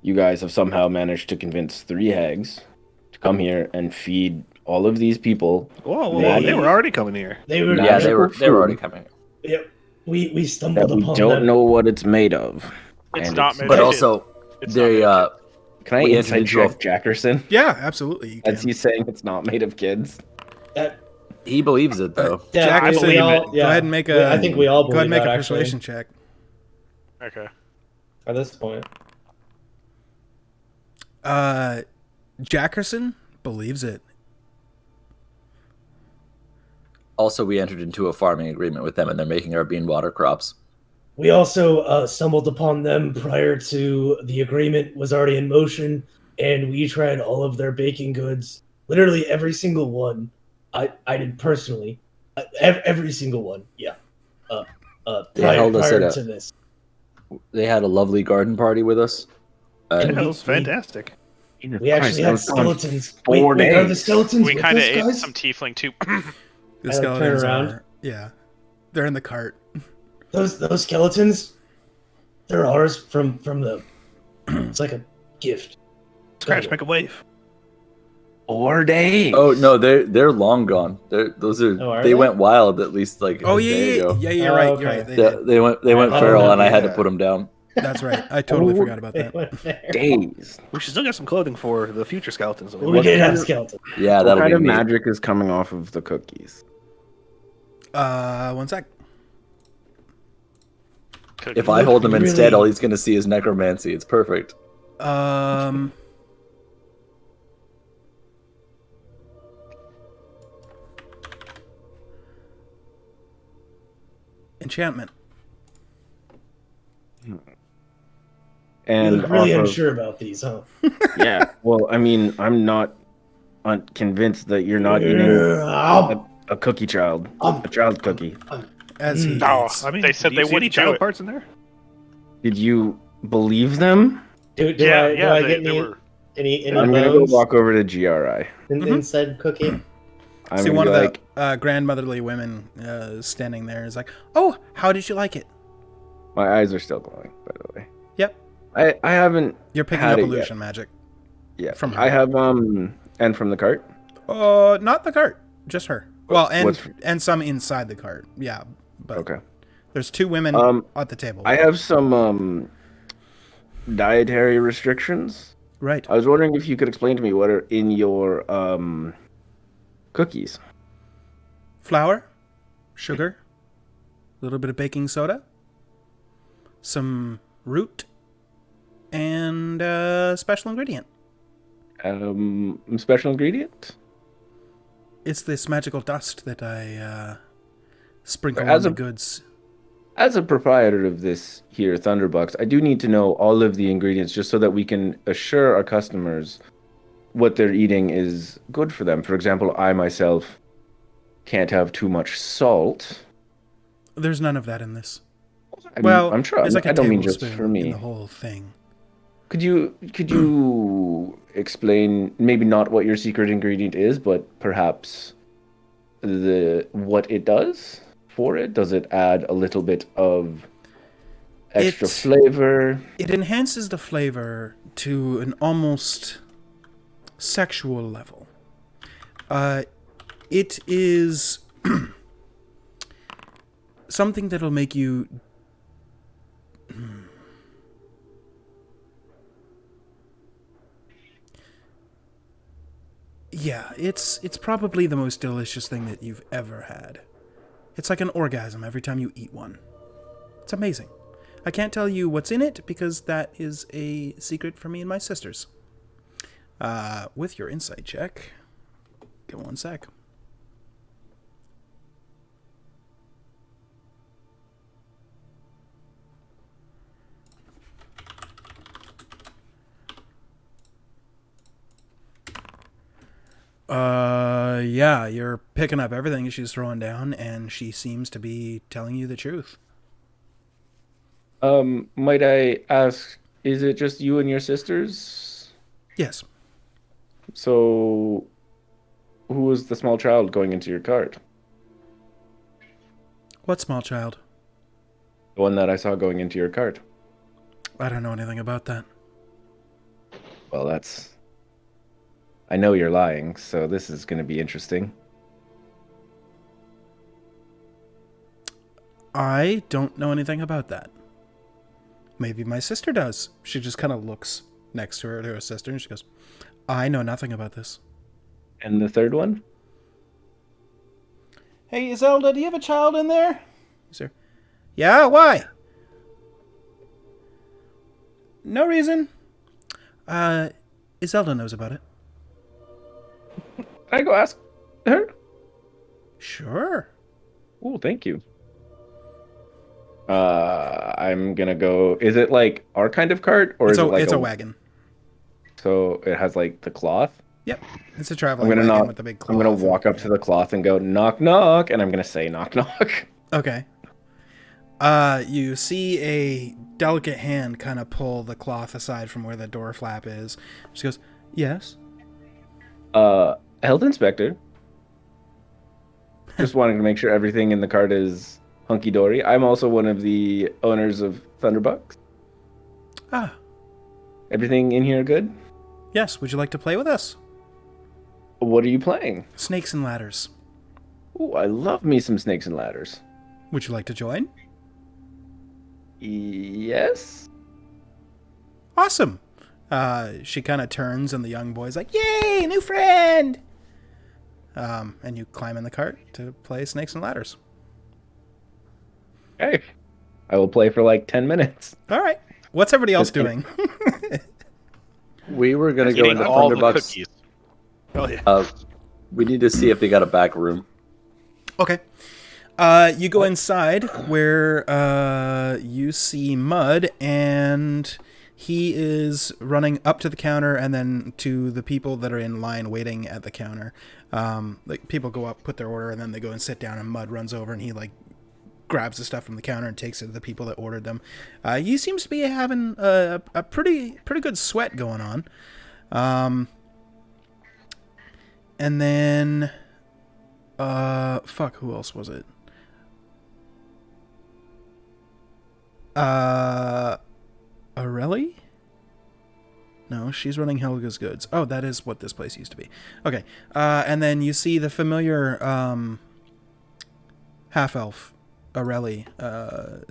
You guys have somehow managed to convince 3 hags to come here and feed all of these people. Whoa, they were already coming here. They were. Yeah, they were Magical already food. coming. Yep. We stumbled That we upon don't them. know what it's made of. It's And not made But of also, It's they not Can I we entered inside into a- check Jackerson? Yeah, absolutely. You can. As he's saying it's not made of kids. That, he believes it though. yeah, Jack, I is believe it- all, yeah. Go ahead and make a. I think we all go ahead believe and make that, a persuasion check. Okay. At this point. Jackerson believes it. Also, we entered into a farming agreement with them, and they're making our bean water crops. We also stumbled upon them prior to the agreement was already in motion, and we tried all of their baking goods. Literally every single one. I did personally. Every single one. Yeah. They held us prior at to this. They had a lovely garden party with us. And That was fantastic. We actually had skeletons. 4 Wait, are the days. skeletons We with kind of us, ate guys? some tiefling too. The I, like, turn skeletons around. are. Yeah, they're in the cart. Those skeletons, they're ours from the. It's like a gift. Scratch, make a wave. 4 days. Oh no, they're long gone. Oh, are They they? went wild at least like Oh a day ago. yeah. You're Oh, right. okay. You're right. They Yeah, did. they went I feral, remember and I had to that. put them down. That's right. I totally Oh, forgot about They that. went there. Days. We should still get some clothing for the future skeletons. We did have skeleton. Yeah, What that'll kind be of neat. magic is coming off of the cookies? 1 sec. If I hold him instead, Really? all he's gonna see is necromancy. It's perfect. Enchantment. And You're really off of- unsure about these, huh? yeah. Well, I mean, I'm not convinced that you're not eating a cookie child, a child cookie. As he No, eats. I mean, they said do you they see any wouldn't do child it. parts in there? Did you believe them? Do Yeah, I yeah, get they any were. any I'm gonna go bones walk over to GRI. in said cookie? I'm See gonna one be of like, the grandmotherly women standing there is like, "Oh, how did you like it?" my eyes are still glowing, by the way. Yep. I haven't You're picking had up it illusion magic. yet. from her. I have and from the cart. Not the cart, just her. Well, What's- and some inside the cart. Yeah, but Okay. there's 2 women at the table. I have some dietary restrictions. Right. I was wondering if you could explain to me what are in your cookies. Flour, sugar, a little bit of baking soda, some root, and special ingredient. Special ingredient? It's this magical dust that I sprinkle As on a- the goods. As a proprietor of this here Thunderbucks, I do need to know all of the ingredients just so that we can assure our customers what they're eating is good for them. For example, I myself can't have too much salt. There's none of that in this. I'm sure. there's like a I don't mean just tablespoon for in me. the whole thing. Could you explain maybe not what your secret ingredient is, but perhaps what it does for it? Does it add a little bit of extra flavor? It enhances the flavor to an almost sexual level. It is something that'll make you yeah, it's probably the most delicious thing that you've ever had. It's like an orgasm every time you eat one. It's amazing. I can't tell you what's in it because that is a secret for me and my sisters. With your insight check, give me 1 sec. Yeah, you're picking up everything she's throwing down, and she seems to be telling you the truth. Might I ask, is it just you and your sisters? Yes. So, who was the small child going into your cart? What small child? The one that I saw going into your cart. I don't know anything about that. Well, I know you're lying, so this is going to be interesting. I don't know anything about that. Maybe my sister does. She just kind of looks next to her sister, and she goes, I know nothing about this. And the third one? Hey, Iselda, do you have a child in there? Sir. Yeah, why? No reason. Iselda knows about it. Can I go ask her? Sure. Oh, thank you. I'm gonna go. Is it like our kind of cart, or It's is it like a wagon. So it has like the cloth. Yep. It's a I'm traveling gonna wagon knock. with the big I'm cloth. gonna walk up to the cloth and go knock knock, and I'm gonna say knock knock. Okay. You see a delicate hand kind of pull the cloth aside from where the door flap is. She goes, yes. Health inspector. Just wanting to make sure everything in the cart is hunky dory. I'm also one of the owners of Thunderbucks. Ah, Everything in here good? yes. Would you like to play with us? What are you playing? Snakes and Ladders. Ooh, I love me some snakes and ladders. Would you like to join? Yes. Awesome. She kind of turns, and the young boy's like, "Yay, new friend!" And you climb in the cart to play Snakes and Ladders. Okay. I will play for like 10 minutes. All right. What's everybody else Just kidding. doing? We were gonna go Eating into all the Thunderbucks. cookies. Oh yeah. We need to see if they got a back room. Okay. You go inside where you see Mud, and he is running up to the counter and then to the people that are in line waiting at the counter. Like people go up, put their order, and then they go and sit down, and Mud runs over and he like grabs the stuff from the counter and takes it to the people that ordered them. He seems to be having a pretty good sweat going on. And then who else was it? Aurelie? No, she's running Helga's Goods. Oh, that is what this place used to be. Okay. And then you see the familiar half-elf, Aurelie,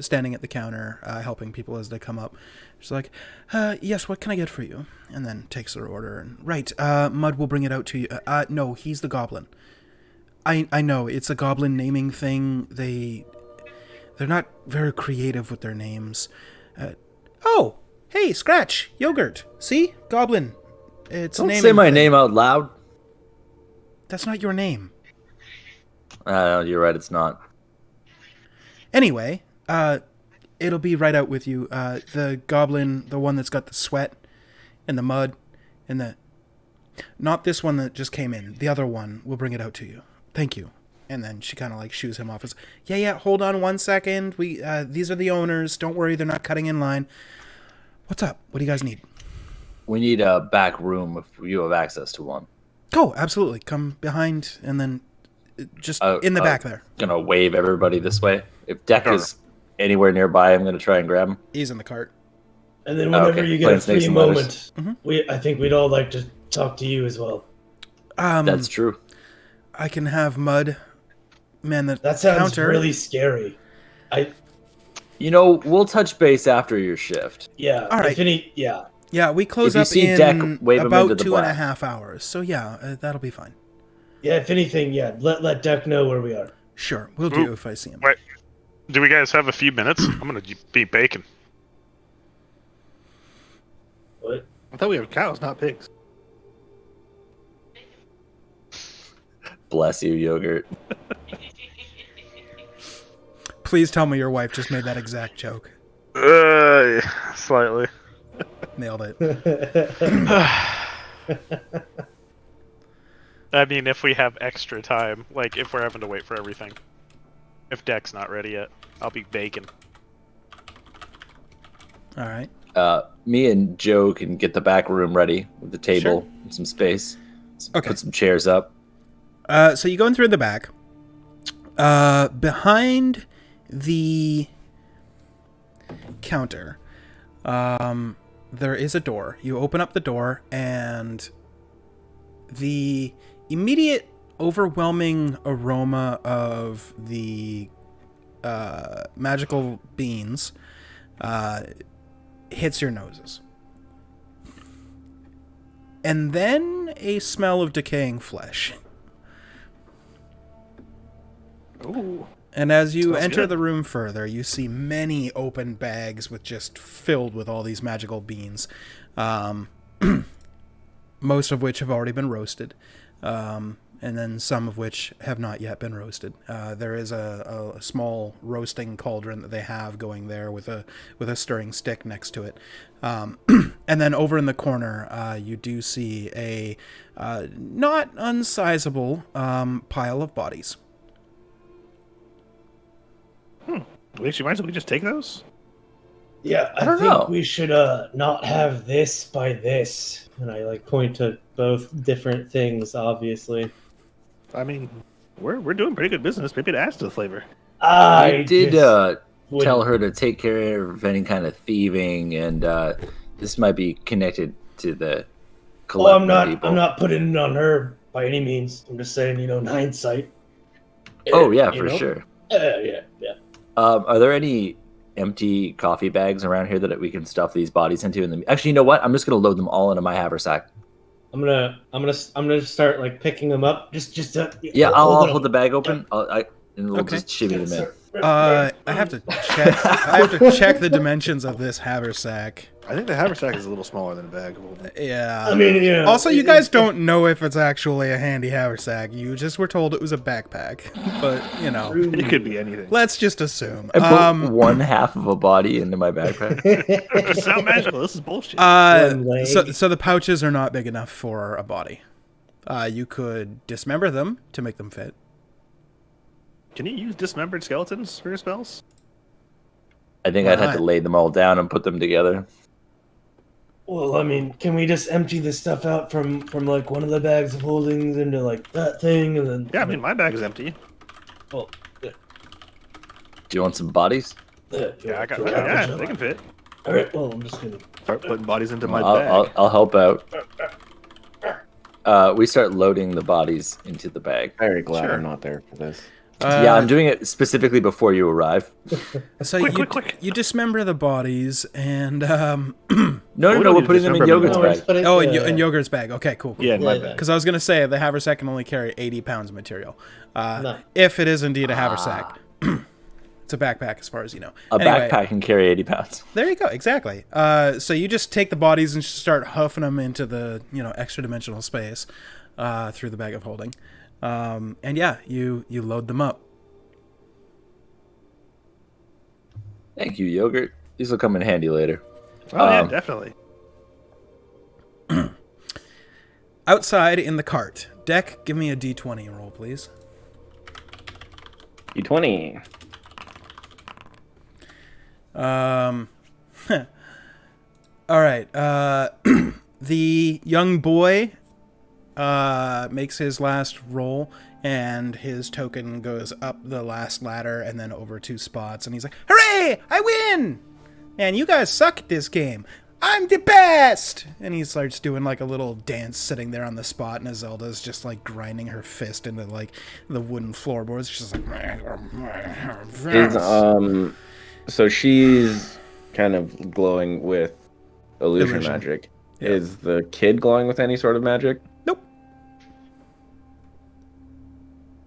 standing at the counter, helping people as they come up. She's like, yes, what can I get for you? And then takes their order. And right, Mud will bring it out to you. No, he's the goblin. I know, it's a goblin naming thing. They're not very creative with their names. Oh, hey, Scratch, Yogurt. See? Goblin. It's a Don't naming say my thing. name out loud. That's not your name. You're right, it's not. Anyway, it'll be right out with you. The goblin, the one that's got the sweat and the mud and the... Not this one that just came in. The other one will bring it out to you. Thank you. And then she kind of like shoos him off. As, yeah, hold on 1 second. These are the owners. Don't worry, they're not cutting in line. What's up? What do you guys need? We need a back room if you have access to one. Oh, absolutely. Come behind and then just in the back there. Gonna wave everybody this way. If Deck is anywhere nearby, I'm gonna try and grab him. He's in the cart. And then whenever Okay. you get Playing a Snakes free and moment, Ladders. I think we'd all like to talk to you as well. That's true. I can have Mud man the That sounds counter. really scary. We'll touch base after your shift. Yeah. All right. Yeah, we close If you up see in Deck, wave him about into the 2.5 black. hours. So yeah, that'll be fine. Yeah, if anything, let Deck know where we are. Sure, we'll do if I see him. Wait, do we guys have a few minutes? I'm gonna be bacon. What? I thought we have cows, not pigs. Bless you, Yogurt. Please tell me your wife just made that exact joke. Slightly. Nailed it. I mean, if we have extra time, like if we're having to wait for everything. If Deck's not ready yet, I'll be bacon. All right. Me and Joe can get the back room ready with the table Sure. and some space. Okay. Put some chairs up. So you go in through the back. Behind the counter, there is a door. You open up the door, and the immediate overwhelming aroma of the magical beans hits your noses. And then a smell of decaying flesh. Ooh. And as you Smells enter good. the room further, you see many open bags with just filled with all these magical beans, most of which have already been roasted, and then some of which have not yet been roasted. There is a small roasting cauldron that they have going there with a stirring stick next to it. And then over in the corner, you do see a not unsizable pile of bodies. Wait, you mind if we just take those? Yeah, I don't think know. we should not have this by this. And I like point to both different things, obviously. I mean, we're doing pretty good business. Maybe it adds to the flavor. I did just tell wouldn't- her to take care of any kind of thieving, and this might be connected to the Oh, I'm collecting not. people. I'm not putting it on her. by any means. I'm just saying, in hindsight. Oh yeah, You for know? sure. Yeah. Are there any empty coffee bags around here that we can stuff these bodies into? And then, actually, you know what? I'm just gonna load them all into my haversack. I'm gonna start like picking them up. Just Yeah, I'll it hold the up. bag open. And we'll Okay. just shimmy them in. I have to check. I have to check the dimensions of this haversack. I think the haversack is a little smaller than a bag. Yeah. I mean, Also, you guys don't know if it's actually a handy haversack. You just were told it was a backpack. But, It could be anything. let's just assume. I put one half of a body into my backpack. It's not magical. This is bullshit. One leg. So the pouches are not big enough for a body. You could dismember them to make them fit. Can you use dismembered skeletons for your spells? I think I'd have to lay them all down and put them together. Well, I mean, can we just empty this stuff out from like one of the bags of holdings into like that thing, and then? Yeah, I mean, my bag is empty. Well, Do you want some bodies? Yeah, I got. Yeah, they can fit. All right. Well, I'm just gonna Start putting bodies into my bag. I'll help out. We start loading the bodies into the bag. Very glad I'm not there for this. Yeah, I'm doing it specifically before you arrive. So Quick. you dismember the bodies and No, We we're don't need putting to them in dismember Yogurt's No, we're just bag. putting in Yogurt's bag. Okay, cool. Yeah, in my Yeah, bag. Because I was gonna say the haversack can only carry 80 pounds of material. No. If it is indeed a haversack. It's a backpack, as far as you know. A backpack can carry 80 pounds. There you go. Exactly. So you just take the bodies and just start huffing them into the extra dimensional space through the bag of holding, and yeah, you load them up. Thank you, Yogurt. These will come in handy later. Oh yeah, definitely. Outside in the cart, Deck, give me a D20 roll, please. D20. All right. The young boy makes his last roll, and his token goes up the last ladder and then over 2 spots, and he's like, "Hooray! I win! And you guys suck at this game. I'm the best!" And he starts doing like a little dance sitting there on the spot, and Zelda's just like grinding her fist into like the wooden floorboards. She's just like, So she's kind of glowing with illusion Illusion. magic. Yeah. Is the kid glowing with any sort of magic? nope.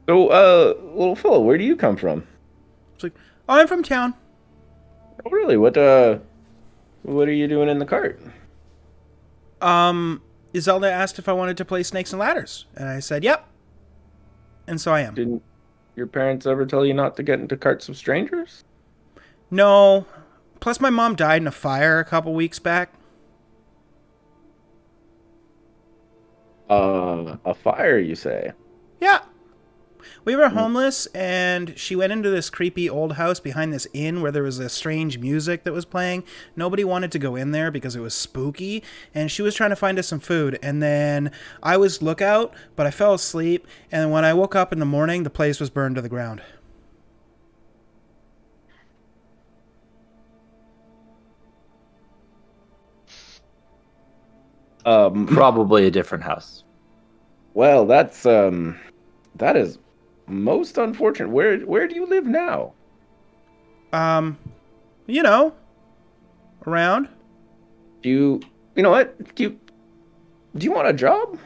So, little fellow, where do you come from? It's like, "Oh, I'm from town." Oh, really? What are you doing in the cart? Zelda asked if I wanted to play Snakes and Ladders, and I said, "Yep." And so I am. Didn't your parents ever tell you not to get into carts of strangers? No. Plus, my mom died in a fire a couple weeks back. A fire, you say? Yeah. We were homeless, and she went into this creepy old house behind this inn where there was this strange music that was playing. Nobody wanted to go in there because it was spooky, and she was trying to find us some food. And then I was lookout, but I fell asleep, and when I woke up in the morning, the place was burned to the ground. Probably a different house. Well, that is most unfortunate. Where do you live now? You know, around. You know what? Do you want a job?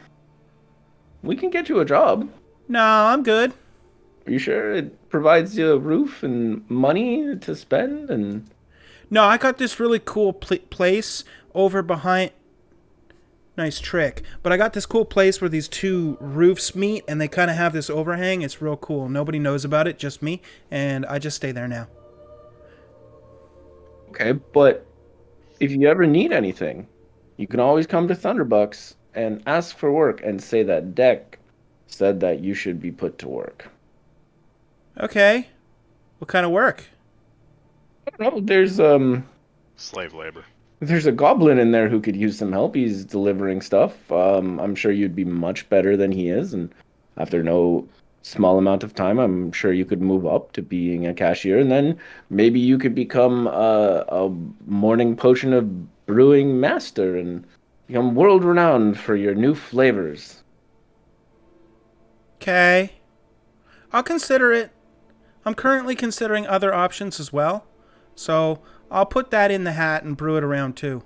We can get you a job. No, I'm good. Are you sure it provides you a roof and money to spend? And No, I got this really cool place over behind. Nice trick. But I got this cool place where these 2 roofs meet, and they kind of have this overhang. It's real cool. Nobody knows about it, just me, and I just stay there now. okay, but if you ever need anything, you can always come to Thunderbucks and ask for work and say that Deck said that you should be put to work. Okay. What kind of work? I don't know. Slave labor. There's a goblin in there who could use some help. He's delivering stuff. I'm sure you'd be much better than he is, and after no small amount of time, I'm sure you could move up to being a cashier, and then maybe you could become a morning potion of brewing master and become world renowned for your new flavors. Okay. I'll consider it. I'm currently considering other options as well. So I'll put that in the hat and brew it around too.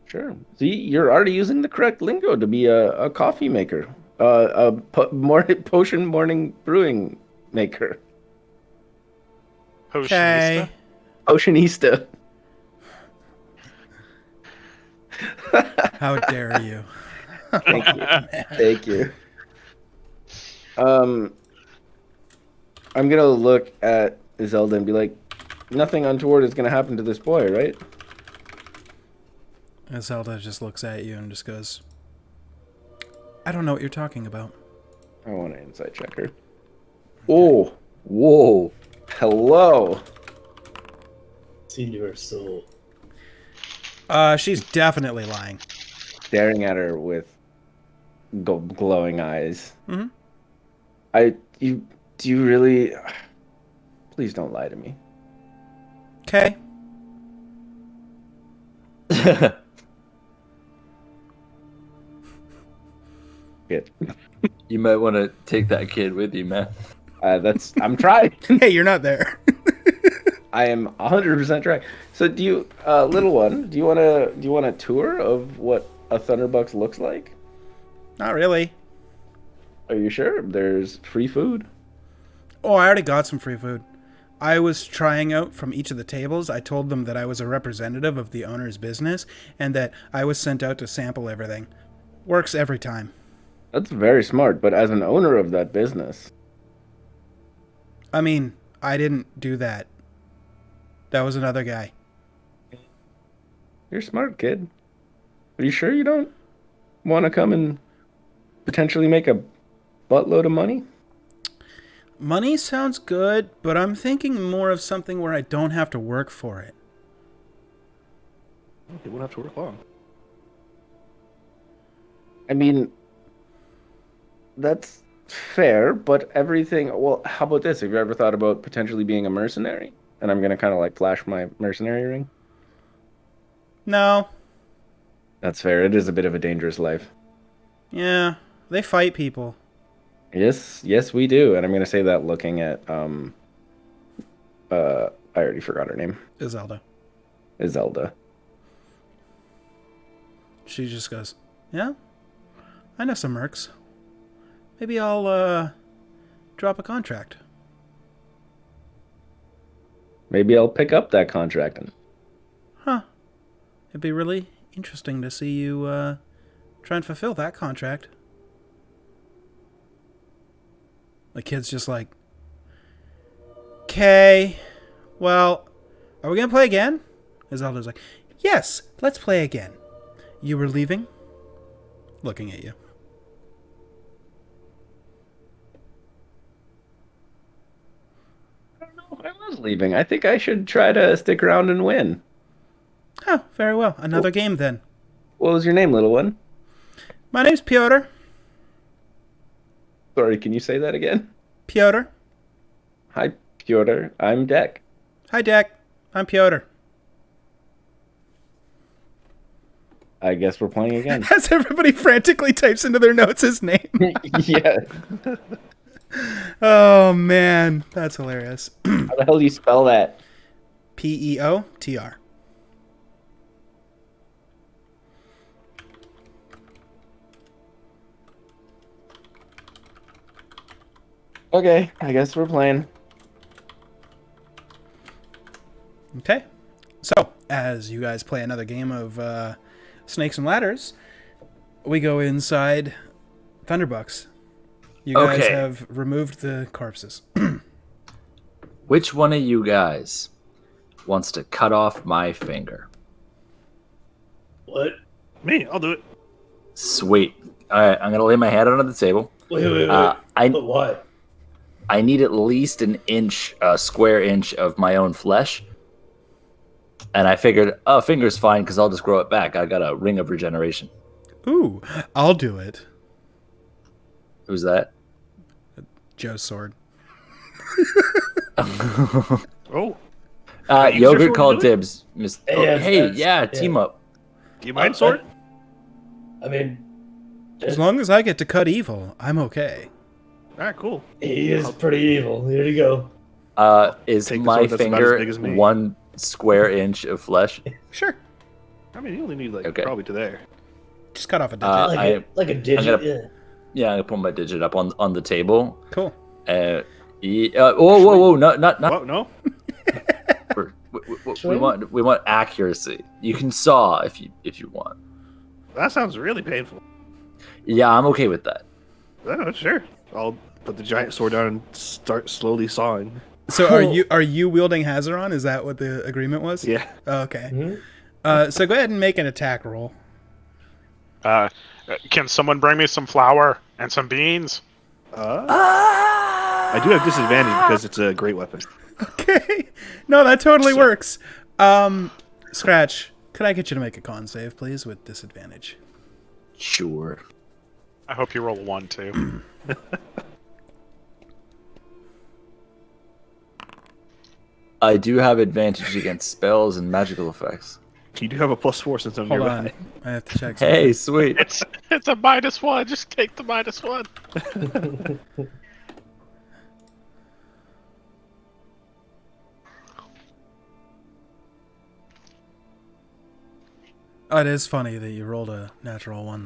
Sure. See, you're already using the correct lingo to be a coffee maker. Potion morning brewing maker. Potionista. Okay. Oceanista. How dare you? Thank you. Thank you. I'm gonna look at Zelda and be like, nothing untoward is gonna happen to this boy, right? And Zelda just looks at you and just goes, I don't know what you're talking about. I want to insight check her. Oh, Whoa. hello. See into her soul. She's definitely lying. Staring at her with glowing eyes. Mhm. Do you really? Please don't lie to me. Okay. Good. You might want to take that kid with you, man. I'm trying. Hey, you're not there. I am 100% trying. So do you, little one, do you want a tour of what a Thunderbucks looks like? Not really. Are you sure? There's free food. Oh, I already got some free food. I was trying out from each of the tables. I told them that I was a representative of the owner's business and that I was sent out to sample everything. Works every time. That's very smart, but as an owner of that business, I mean, I didn't do that. That was another guy. you're smart, kid. Are you sure you don't want to come and potentially make a buttload of money? Money sounds good, but I'm thinking more of something where I don't have to work for it. It won't have to work long. I mean, that's fair, but everything. Well, how about this? Have you ever thought about potentially being a mercenary? And I'm gonna kind of like flash my mercenary ring. No. That's fair. It is a bit of a dangerous life. Yeah, they fight people. Yes, yes, we do. And I'm gonna say that looking at I already forgot her name. Iselda. Zelda. She just goes, yeah, I know some mercs. Maybe I'll, drop a contract. Maybe I'll pick up that contract. Huh. It'd be really interesting to see you, try and fulfill that contract. The kid's just like, okay, well, are we gonna play again? Iselda's like, yes, let's play again. You were leaving? Looking at you. I was leaving. I think I should try to stick around and win. Oh, very well. Another game then. What was your name, little one? My name's Pyotr. Sorry, can you say that again? Pyotr. Hi, Pyotr. I'm Deck. Hi, Deck. I'm Pyotr. I guess we're playing again. As everybody frantically types into their notes his name. Yeah. Oh, man. That's hilarious. How the hell do you spell that? Peotr. Okay, I guess we're playing. Okay. So, as you guys play another game of Snakes and Ladders, we go inside Thunderbucks. You guys Okay. have removed the corpses. Which one of you guys wants to cut off my finger? What? Me, I'll do it. Sweet. All right, I'm gonna lay my hand on the table. Wait. But why? I need at least an inch, a square inch of my own flesh. And I figured, oh, finger's fine because I'll just grow it back. I got a ring of regeneration. Ooh, I'll do it. Who's that? Joe's sword. Oh, you sure Yogurt what called we're doing? dibs. Miss. Hey, oh, that's- hey, that's- yeah, yeah. team up. do you mind, sword? I mean, As long as I get to cut evil, I'm okay. All right, cool. He is pretty evil. Here you go. Is Take the my sword that's about as finger big as me. 1 square inch of flesh? Sure. I mean, you only need like Okay. probably to there. Just cut off a digit. Like a digit. gonna- Yeah. Yeah, I'm gonna put my digit up on the table. Cool. Whoa, not. What? No. We want accuracy. You can saw if you want. That sounds really painful. Yeah, I'm okay with that. Sure. I'll put the giant sword down and start slowly sawing. So are you wielding Hazaron? Is that what the agreement was? Yeah. Oh, okay. Mhm. So go ahead and make an attack roll. Can someone bring me some flour and some beans? I do have disadvantage because it's a great weapon. Okay. No, that totally works. Scratch, could I get you to make a con save, please, with disadvantage? Sure. I hope you roll a 1 too. I do have advantage against spells and magical effects. You do have a +4 since I'm Hold nearby. on. I have to check. Hey, sweet. It's a -1. Just take the -1. Oh, it is funny that you rolled a natural 1,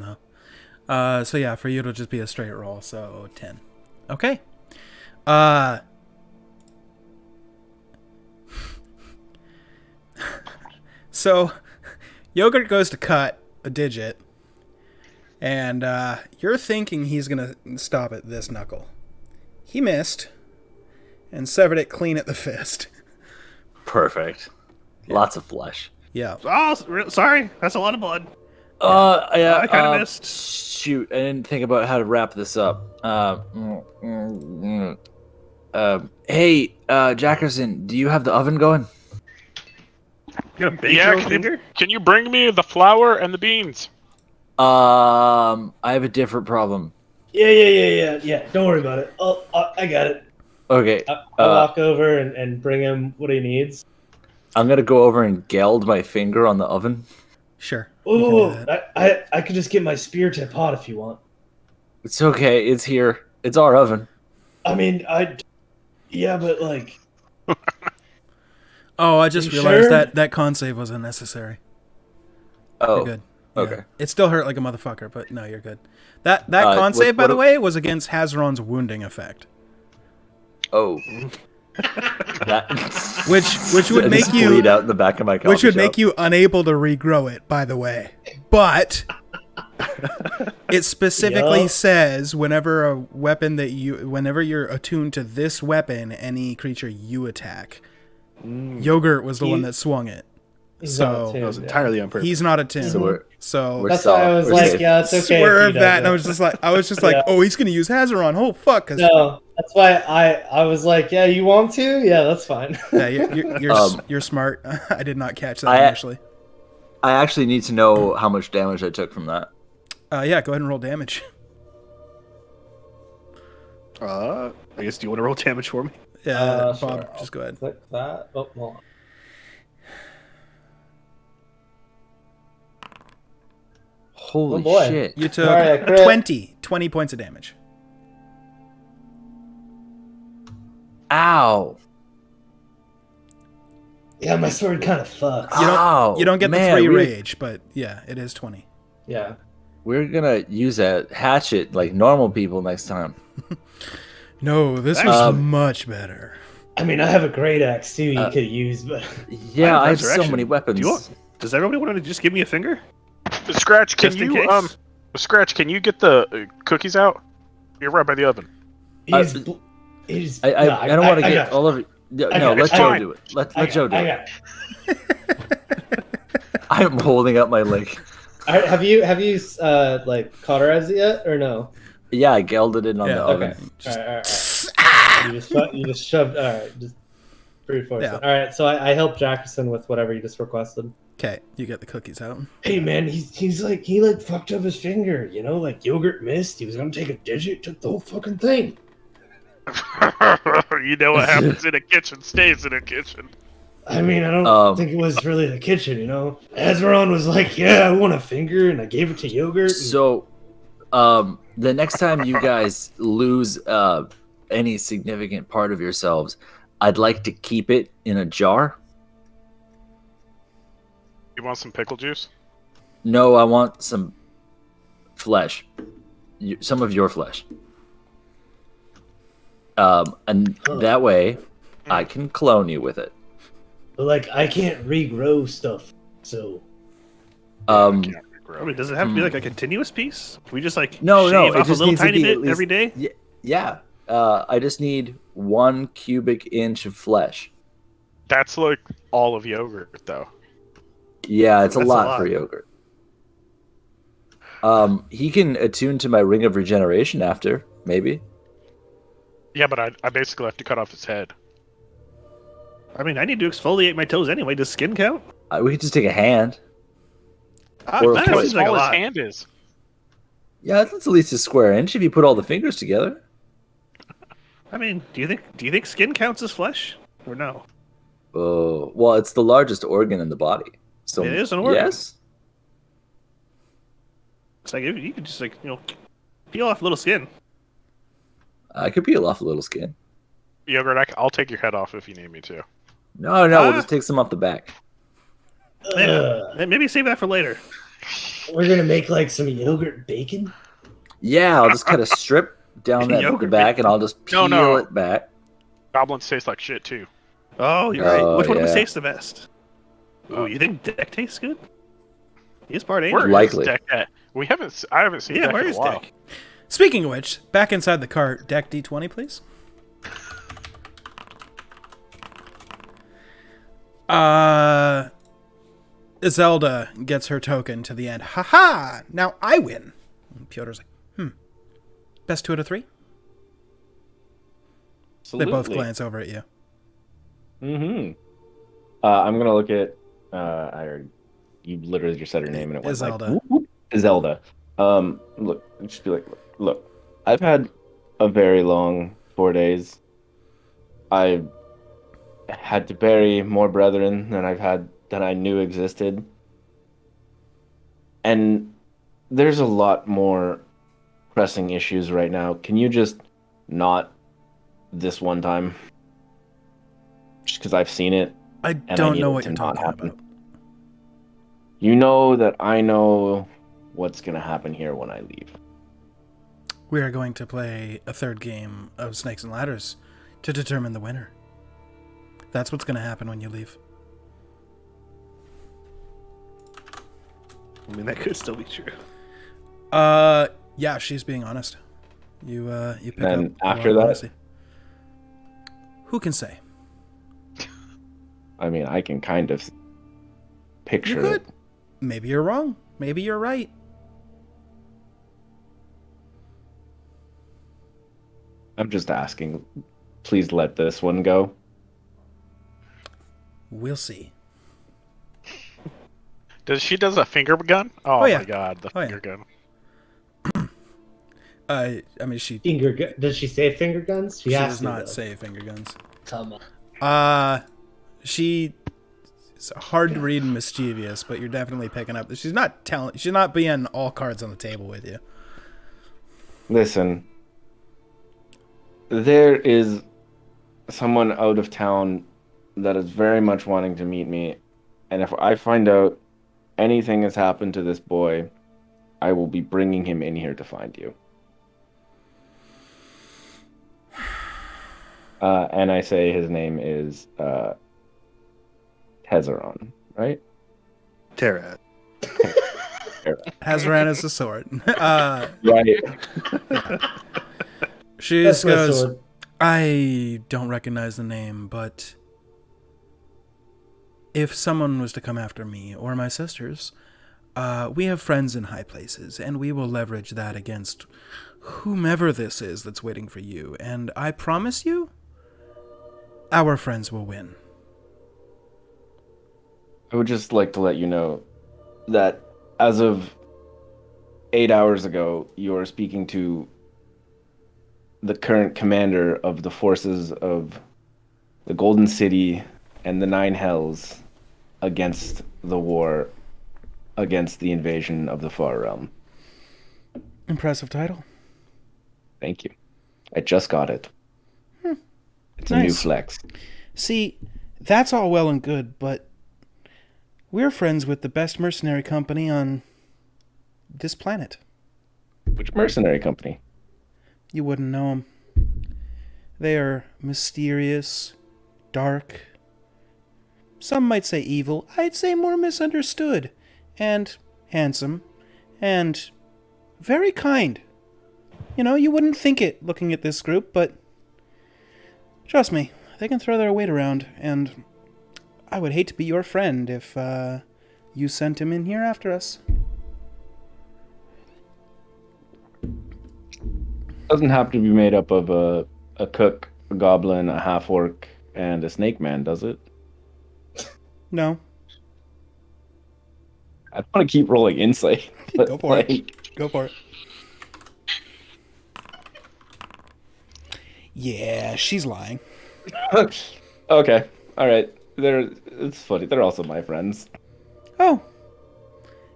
though. So yeah, for you it'll just be a straight roll, so 10. Okay. So, Yogurt goes to cut a digit, and you're thinking he's going to stop at this knuckle. He missed, and severed it clean at the fist. Perfect. Lots of flesh. Yeah. Oh, sorry. That's a lot of blood. Yeah, I kinda missed. Shoot, I didn't think about how to wrap this up. Hey, Jackerson, do you have the oven going? You gonna bake Yeah, your own finger? can you bring me the flour and the beans? I have a different problem. Yeah. Don't worry about it. I got it. Okay, I'll walk over and bring him what he needs. I'm gonna go over and geld my finger on the oven. Sure. You can do Oh, that. I could just get my spear tip hot if you want. It's okay, it's here. It's our oven. I mean, yeah, but like, Oh, I just You realized sure? that con save was unnecessary. Oh, You're good. Yeah. okay. It still hurt like a motherfucker, but no, you're good. That con what- save, by what the do- way, was against Hazaron's wounding effect, Oh. That, which would I make just you bleed out in the back of my coffee which would shop. make you unable to regrow it. By the way, but it specifically Yup. says whenever you're attuned to this weapon, any creature you attack. Yogurt was the one that swung it. he's So- not That was attuned, yeah. entirely on purpose. He's not attuned. So we're So That's why I was We're like, safe. yeah, it's okay. if he swerve does that, and it. I was just like, Yeah. oh, he's gonna use Hazaron. Oh fuck! 'Cause- No, that's why I was like, yeah, you want to? Yeah, that's fine. Yeah, you're smart. I did not catch that initially. I actually need to know how much damage I took from that. Yeah, go ahead and roll damage. I guess, do you want to roll damage for me? Yeah, Sure, Bob, I'll just go ahead. Click that. Oh, hold on. Holy Oh, boy. shit. You took Alright, I crit. 20 points of damage. Ow. Yeah, my sword kind of fucks. You don't get man, the 3 we're- rage, but yeah, it is 20. Yeah. We're gonna use a hatchet like normal people next time. No, this was much better. I mean, I have a great axe too. You could use, but Yeah, I have so resurrection. many weapons. Does everybody want to just give me a finger? Scratch, can Just in you case? Scratch, can you get the cookies out? You're right by the oven. he's. I no, don't want to I get got all of it. No, I got let it. Joe Fine. do it. Let I Joe do I it. got. I'm holding up my leg. Alright, have you like cauterized it yet or no? Yeah, I gelded it on Yeah, the okay. oven. Alright. You just shoved. Alright, just brute force Yeah. it. Alright, so I helped Jackerson with whatever you just requested. Okay, you get the cookies out. Hey man, he's like he fucked up his finger. You know, like Yogurt missed. He was gonna take a digit, took the whole fucking thing. You know what happens in a kitchen stays in a kitchen. I mean, I don't think it was really the kitchen, you know. Azeron was like, "Yeah, I want a finger," and I gave it to Yogurt. and- So, The next time you guys lose any significant part of yourselves, I'd like to keep it in a jar. You want some pickle juice? No, I want some flesh. Some of your flesh. And that way, I can clone you with it. But like, I can't regrow stuff, so. I mean, does it have to be like a continuous piece? Can we just like No, shave it off a just little needs to tiny be at bit least- every day? Yeah. I just need 1 cubic inch of flesh. That's like all of yogurt, though. Yeah, it's a That's a lot for lot. yogurt. He can attune to my ring of regeneration after, maybe. Yeah, but I basically have to cut off his head. I mean, I need to exfoliate my toes anyway. Does skin count? We could just take a hand. Or That a foot. seems like a All his lot. hand is. Yeah, that's at least a square inch if you put all the fingers together. I mean, do you think skin counts as flesh or no? Oh, well, it's the largest organ in the body. So It is an organ. Yes. It's like you could just like peel off a little skin. I could peel off a little skin. Yogurt, I'll take your head off if you need me to. No, we'll just take some off the back. Yeah, maybe save that for later. We're gonna make like some yogurt bacon. Yeah, I'll just cut a strip down the Yogurt back, and I'll just peel No. it back. Goblins taste like shit too. Oh, you're right. Which one of us yeah. tastes the best? Ooh, you think Deck tastes good? He's part Where angel. is Likely. Deck at? I haven't seen Yeah, Deck where in a is while. Deck? Speaking of which, back inside the cart, deck D20, please. Zelda gets her token to the end. Ha! Now I win. And Pyotr's like, best 2 out of 3? They both glance over at you. Mm-hmm. I'm gonna look at. You literally just said her name and it was Zelda. like whoop, whoop. Zelda. Look, just be like, look. I've had a very long 4 days. I had to bury more brethren than I knew existed, and there's a lot more pressing issues right now. Can you just not this one time? Just because I've seen it. I And I don't need know it what to you're not talking happen. about. You know that I know what's going to happen here when I leave. We are going to play a third game of Snakes and Ladders to determine the winner. That's what's going to happen when you leave. I mean, that could still be true. Yeah, she's being honest. You pick And up a lot after of that? honesty. Who can say? I mean, I can kind of picture You could. it. Maybe you're wrong. Maybe you're right. I'm just asking. Please let this one go. We'll see. Does a finger gun? Oh, yeah. my god, the Oh, yeah. finger gun. I mean, she Does she say finger guns? she has does to, not though. say finger guns. Come on. She it's hard to read and mischievous, but you're definitely picking up. She's not being all cards on the table with you. Listen, there is someone out of town that is very much wanting to meet me, and if I find out anything has happened to this boy, I will be bringing him in here to find you. And I say his name is Tezeron, right? Terra. Hazran is the sword. Right. She That's just my goes, sword. I don't recognize the name, but if someone was to come after me or my sisters, we have friends in high places, and we will leverage that against whomever this is that's waiting for you. And I promise you, our friends will win. I would just like to let you know that as of 8 hours ago, you are speaking to the current commander of the forces of the Golden City and the Nine Hells against the war, against the invasion of the Far Realm. Impressive title. Thank you. I just got it. It's a new Nice. flex. See, that's all well and good, but we're friends with the best mercenary company on this planet. Which mercenary company? You wouldn't know them. They are mysterious, dark. Some might say evil. I'd say more misunderstood. And handsome. And very kind. You know, you wouldn't think it looking at this group, but trust me, they can throw their weight around, and I would hate to be your friend if you sent him in here after us. Doesn't have to be made up of a cook, a goblin, a half orc, and a snake man, does it? No. I want to keep rolling insight. But Go for it. Go for it. Yeah, she's lying. Okay. All right. It's funny. They're also my friends. Oh.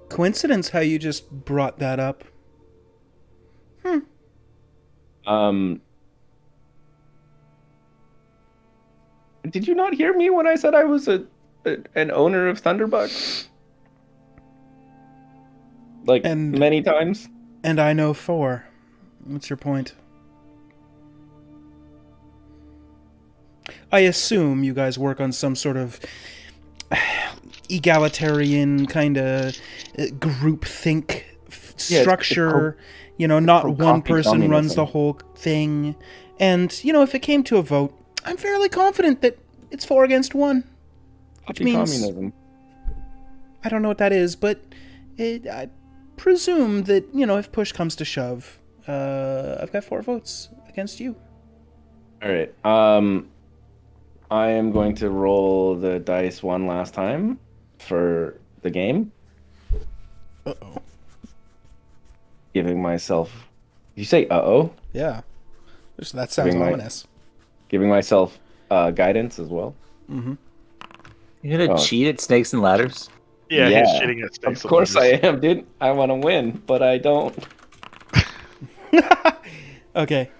Coincidence how you just brought that up. Did you not hear me when I said I was an owner of Thunderbucks? Like And- many times? And I know 4. What's your point? I assume you guys work on some sort of egalitarian kind of group think Yeah, structure. You know, not one concocted person runs communism. the whole thing. And, you know, if it came to a vote, I'm fairly confident that it's 4 against 1. Which Copy means communism. I don't know what that is, but I presume that, you know, if push comes to shove, I've got 4 votes against you. All right. I am going to roll the dice one last time for the game, Uh-oh. giving myself. Did you say uh-oh? Yeah. That sounds Giving my- ominous. Giving myself guidance as well. You're gonna Oh. cheat at snakes and ladders? Yeah, Yeah. he's shitting at snakes. Of course I am, dude. I want to win, but I don't. Okay.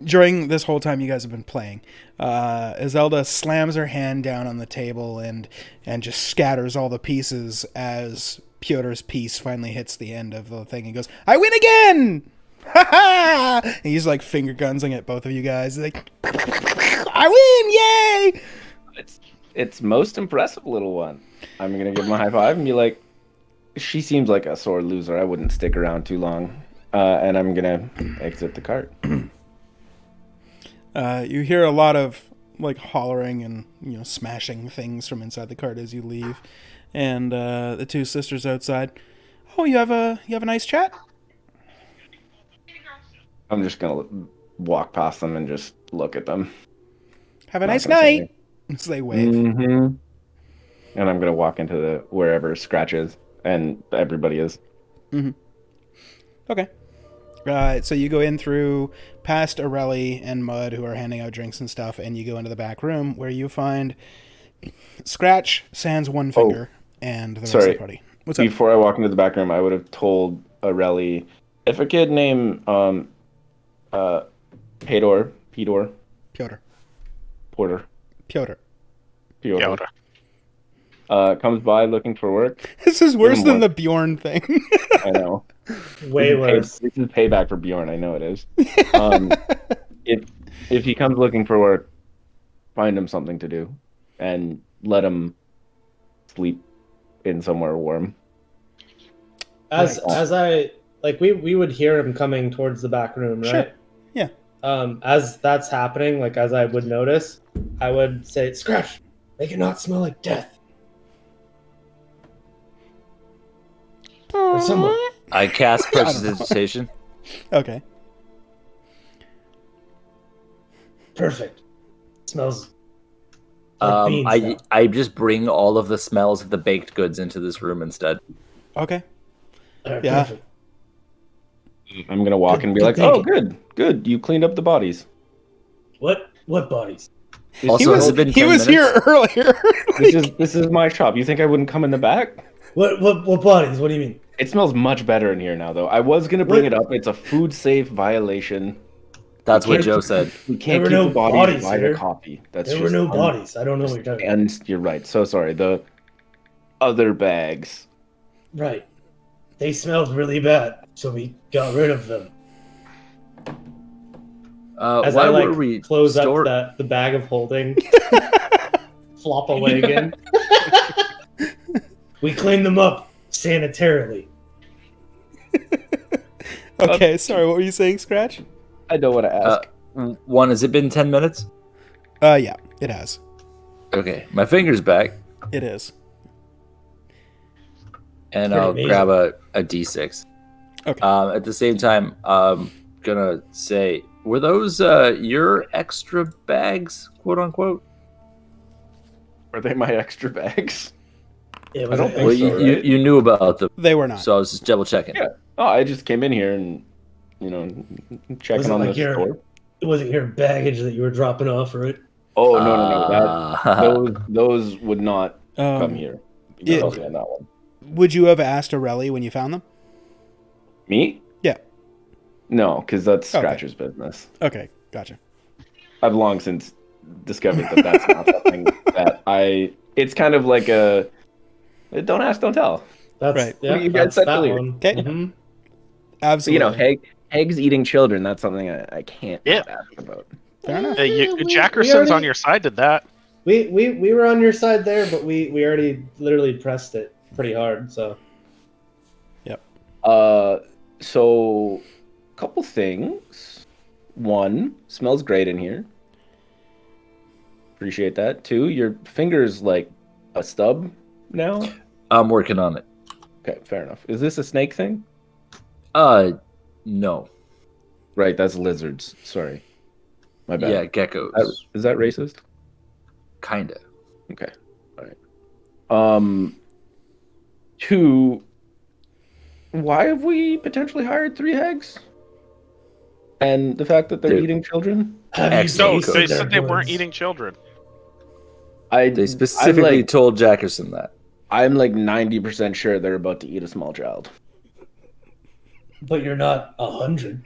During this whole time you guys have been playing, Zelda slams her hand down on the table and just scatters all the pieces as Pyotr's piece finally hits the end of the thing and goes, "I win again!" Ha ha! And he's like finger gunsing at both of you guys. Like, I win! Yay! It's most impressive, little one. I'm gonna give him a high five and be like, she seems like a sore loser. I wouldn't stick around too long. And I'm gonna exit the cart. You hear a lot of like hollering and, you know, smashing things from inside the cart as you leave, and the 2 sisters outside. Oh, you have a nice chat. I'm just gonna walk past them and just look at them. Have a Not nice gonna say night. So they wave. Mm-hmm. And I'm gonna walk into the wherever Scratch is and everybody is. Okay. So you go in through past Arelli and Mud, who are handing out drinks and stuff, and you go into the back room where you find Scratch, Sans one finger, and the rest of the Sorry. party. What's up? Before I walk into the back room, I would have told Aurelie, if a kid named Pedor, Piotr. Porter, Piotr. Piotr, comes by looking for work. This is worse Even than more. the Bjorn thing. I know. Way worse. This is payback for Bjorn. I know it is. If he comes looking for work, find him something to do, and let him sleep in somewhere warm. As I like, we would hear him coming towards the back room, right? Sure. Yeah. As that's happening, like as I would notice, I would say, "Scratch, make it not smell like death." Or someone. I cast prestidigitation. Okay. Perfect. Smells. Like beans, I though. I just bring all of the smells of the baked goods into this room instead. Okay. Alright, Yeah. Perfect. I'm gonna walk and be Good like, "Oh, thinking. good. You cleaned up the bodies." What bodies? Also, has it been 10 He was minutes? here earlier. This is my shop. You think I wouldn't come in the back? What bodies? What do you mean? It smells much better in here now, though. I was gonna bring it up. It's a food safe violation. That's what can't- Joe said. We can't were keep no the bodies bodies by here. the coffee. That's There were just no bodies. I don't know what you're talking about. And you're right. So sorry. The other bags. Right. They smelled really bad, so we got rid of them. As Why I like were we close store- up the bag of holding, flop away again. We cleaned them up sanitarily. Okay, sorry. What were you saying, Scratch? I don't want to ask. One, has it been 10 minutes? Yeah, it has. Okay, my finger's back, It is. and Pretty I'll amazing. grab a D6. Okay. At the same time, gonna say, were those your extra bags, quote unquote? Are they my extra bags? Yeah, I don't think Well, so, you, right? you knew about them, They were not. so I was just double checking. Yeah. Oh, I just came in here and checking Wasn't on like the your- store. It wasn't your baggage that you were dropping off, right? Oh no. Those would not come Um, here. yeah. Okay, on that one. would you have asked Aurelie when you found them? Me? Yeah. No, because that's Okay. Scratcher's business. Okay, gotcha. I've long since discovered that that's not something that I. It's kind of like a don't ask, don't tell. That's Right. yeah, You guys that's said that earlier. one. Okay. Mhm. Absolutely. Hags eating children. That's something I can't Yeah. not ask about. Fair enough. we Jackerson's already- on your side. Did that? We were on your side there, but we already literally pressed it pretty hard. So So couple things. One, smells great in here. Appreciate that. Two, your finger's like a stub now. I'm working on it. Okay, fair enough. Is this a snake thing? No. Right, that's lizards. Sorry. My bad. Yeah, geckos. Is that racist? Kinda. Okay. All right. Two, why have we potentially hired 3 hags? And the fact that they're Dude. eating children? have Excellent. No, tasted they their said they weren't bloods? eating children. They specifically told Jackerson that. I'm like 90% sure they're about to eat a small child. But you're not 100.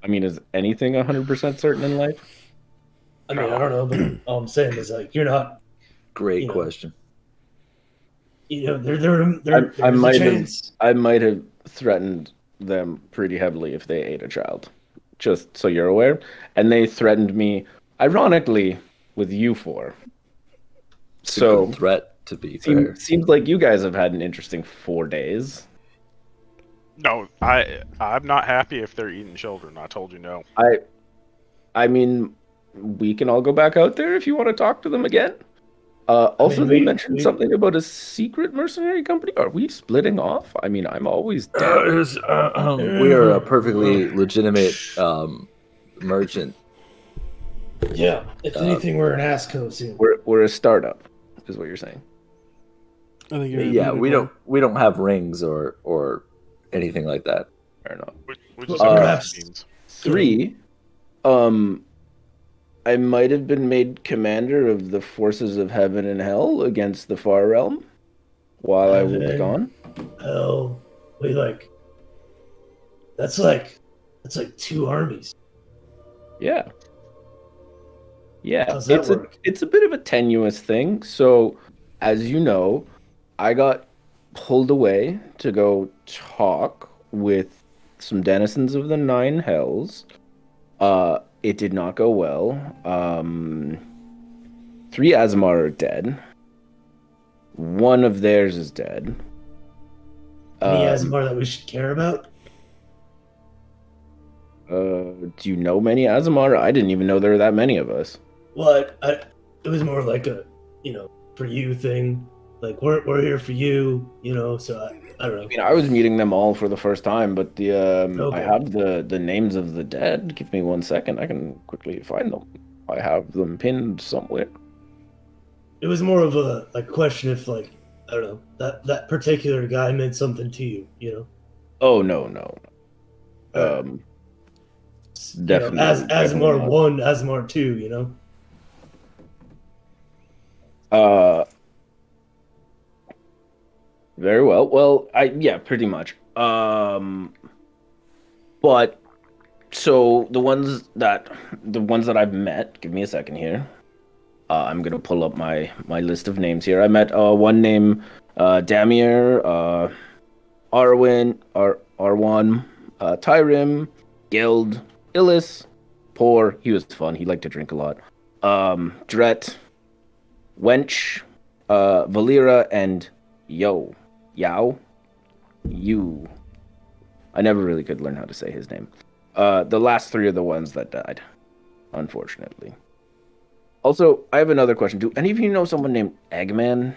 I mean, is anything 100% certain in life? I mean, I don't know, but all I'm saying is like you're not. Great You know. question. You know, I there's a might have chance. I might have threatened them pretty heavily if they ate a child. Just so you're aware. And they threatened me, ironically, with you 4. It's a So good threat, to be fair. seems like you guys have had an interesting 4 days. No, I'm not happy if they're eating children. I told you no. I mean, we can all go back out there if you want to talk to them again. Also, mean, they we- mentioned we- something about a secret mercenary company. Are we splitting off? I mean, I'm always down. We are a perfectly legitimate merchant. Yeah, if anything, we're an ASCO soon. We're a startup, is what you're saying. I think you're Yeah, we don't have rings or anything like that. Fair enough. We just Well, have perhaps- beans. 3, I might have been made commander of the forces of heaven and hell against the far realm while I was Heaven. gone. Hell, we like. That's like 2 armies. Yeah. Yeah, How's that it's work? it's a bit of a tenuous thing. So, as you know, I got pulled away to go talk with some denizens of the Nine Hells. It did not go well. 3 Azamar are dead. 1 of theirs is dead. Any Um, Asmar that we should care about? Do you know many Azamar? I didn't even know there were that many of us. Well, it was more like a, for you thing. Like we're here for you, So I don't know. I mean, I was meeting them all for the first time, but I Okay. have the names of the dead. Give me 1 second. I can quickly find them. I have them pinned somewhere. It was more of a question if I don't know that particular guy meant something to you, Oh no. Definitely. As definitely Asmar not. 1, Asmar 2, Very well. Well, yeah, pretty much. But so the ones that I've met. Give me a second here. I'm gonna pull up my list of names here. I met one named Damier, Arwin, Arwan, Tyrim, Geld, Illis, Poor. He was fun. He liked to drink a lot. Dret, Wench, Valera, and Yao. You. I never really could learn how to say his name. The last three are the ones that died, unfortunately. Also, I have another question. Do any of you know someone named Eggman?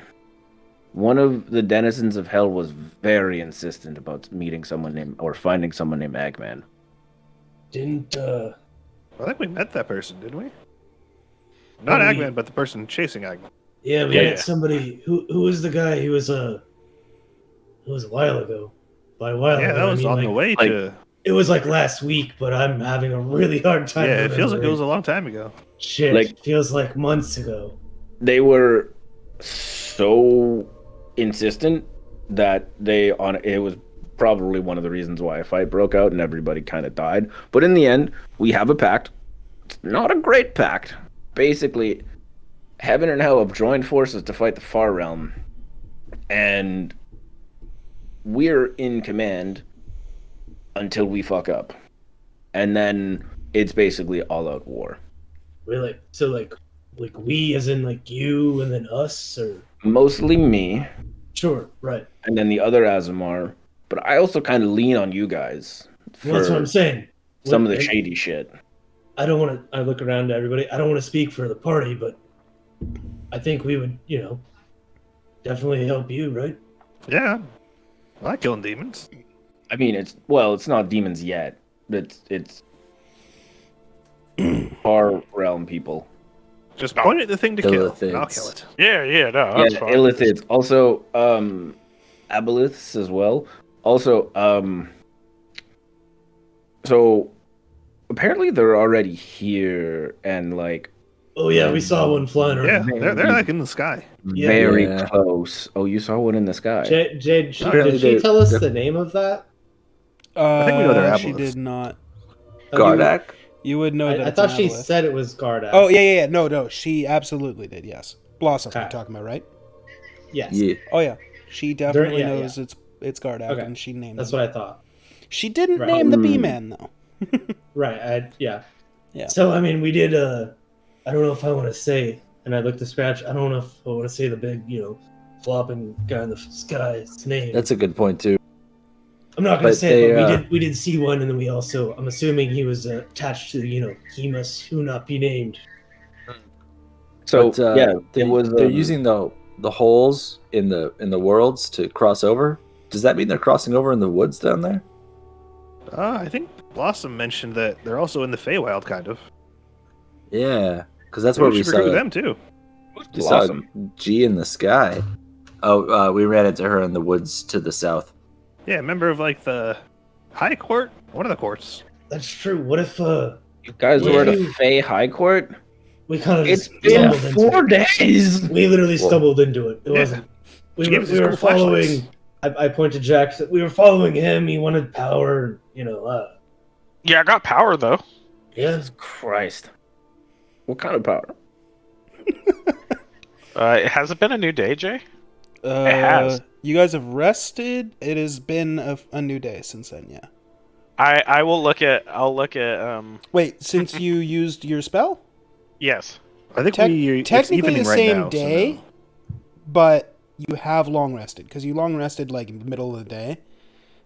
One of the denizens of hell was very insistent about meeting someone named or finding someone named Eggman. Didn't I think we met that person, didn't we? Not we- Agman, but the person chasing Agman. yeah, we Yeah, met yeah. somebody who was the guy who was it was a while ago. By a while Yeah, ago, that I was mean, on the way like- to. It was like last week, but I'm having a really hard time. Yeah, it feels like it was remembering. a long time ago. Shit. like- Feels like months ago. They were so insistent that it was probably one of the reasons why a fight broke out and everybody kind of died. But in the end, we have a pact. It's not a great pact. Basically, heaven and hell have joined forces to fight the Far Realm, and we're in command until we fuck up, and then it's basically all-out war. Really? So like we as in like you and then us or Mostly me, sure, right. and then the other Azamar. But I also kind of lean on you guys for Well, that's what I'm saying. some of the What- shady shit. I don't want to. I look around to everybody. I don't want to speak for the party, but I think we would, definitely help you, right? Yeah, I like killing demons. I mean, it's not demons yet. It's Far Realm people. Just point at the thing to kill, Illithids. and I'll kill it. Yeah, no, Yeah, that's fine. Illithids. Also, Aboliths as well. Also, so apparently they're already here and like Oh yeah, we saw one flying Yeah, around. they're like in the sky. Yeah. very Yeah. close. Oh, you saw one in the sky. Jade, Apparently did she they're- tell us they're- the name of that? think we know they're She Aboleths. did not. Oh, Gardak? You would know that. I it's thought an she aboleth. said it was Gardak. Oh yeah. No. She absolutely did. Yes, Blossom. Okay. You're talking about, right? yes. Yeah. Oh yeah. She definitely yeah, knows it's Gardak, Okay. and she named. That's him. what I thought. She didn't Right. name the B-man though. Right. Yeah. Yeah. So I mean, we did. I don't know if I want to say, and I looked to Scratch. I don't know if I want to say the big, flopping guy in the sky's name. That's a good point too. I'm not going but to say it, but they, we did see one, and then we also. I'm assuming he was attached to, he must who not be named. So But, yeah, they, it was. they're using the holes in the worlds to cross over. Does that mean they're crossing over in the woods down there? I think Blossom mentioned that they're also in the Feywild, kind of. Yeah, because that's Maybe where we we should saw recruit them too. we saw Blossom. G in the sky. Oh, we ran into her in the woods to the south. Yeah, member of like the High Court, one of the courts. That's true. What if You guys What were at if a you- Fey High Court. we kind of It's just been stumbled into 4 it? days. We literally stumbled into it. It Yeah. wasn't. She gave us a couple following. flashlights. I pointed Jack. We were following him. He wanted power. Yeah, I got power though. Yeah. Jesus Christ! What kind of power? Has it been a new day, Jay? It has. You guys have rested. It has been a new day since then. Yeah. I will look at. I'll look at. Wait, since you used your spell, Yes. I think it's technically evening the right same now, so day, no. but you have long rested because you long rested like in the middle of the day.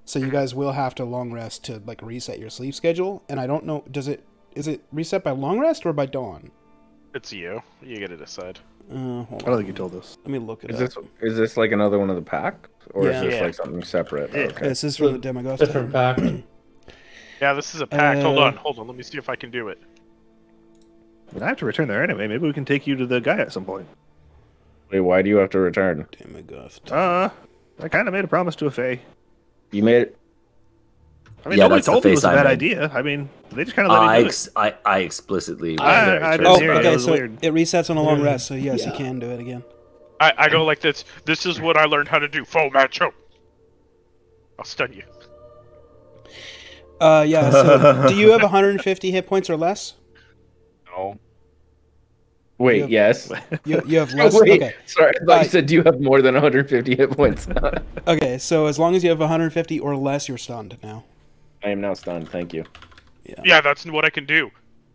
So you guys will have to long rest to like reset your sleep schedule. And I don't know, is it reset by long rest or by dawn? It's you. You get to decide. Hold I don't on. think you told us. Let me look it Is up. this like another one of the pack, or Yeah. is this Yeah. like something separate? Yeah. Okay. This is from the Demogorgon. Different pack. Yeah, this is a pact. Hold Uh, on. Let me see if I can do it. I have to return there anyway. Maybe we can take you to the guy at some point. Wait, why do you have to return? Demogorgon. I kind of made a promise to a Fae. You made it. I mean, Yeah, nobody that's the told me it was a face I bad made. idea. I mean, they just kind of let I, me do ex- I explicitly. I was didn't Oh, hear it. It okay. was So weird. it resets on a long Yeah. rest. So yes, you Yeah. can do it again. I go like this. This is what I learned how to do. Full macho. I'll stun you. Yeah. So, do you have 150 hit points or less? No. Wait, have- yes. You have less. Wait, Okay. sorry. I thought you said, do you have more than 150 hit points? Okay. So as long as you have 150 or less, you're stunned now. I am now stunned. Thank you. Yeah, that's what I can do.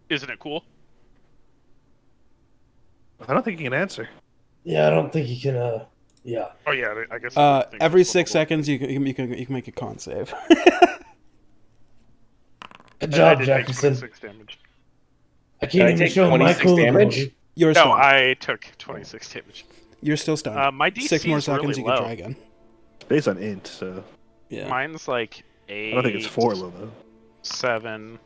Isn't it cool? I don't think you can answer. Yeah, I don't think you can. Yeah. Oh yeah, I guess. I didn't think Every that's 6 what seconds, you can make a con save. Good I job, did take Jefferson. 26 damage. I Did can't I even take show my 26 cool damage? ability. You're No, stunned. I took 26 damage. You're still stunned. My DC 6 more is seconds, really you can low. try again. Based on int, so Yeah. Mine's like 8. I don't think it's 4 low though. 7.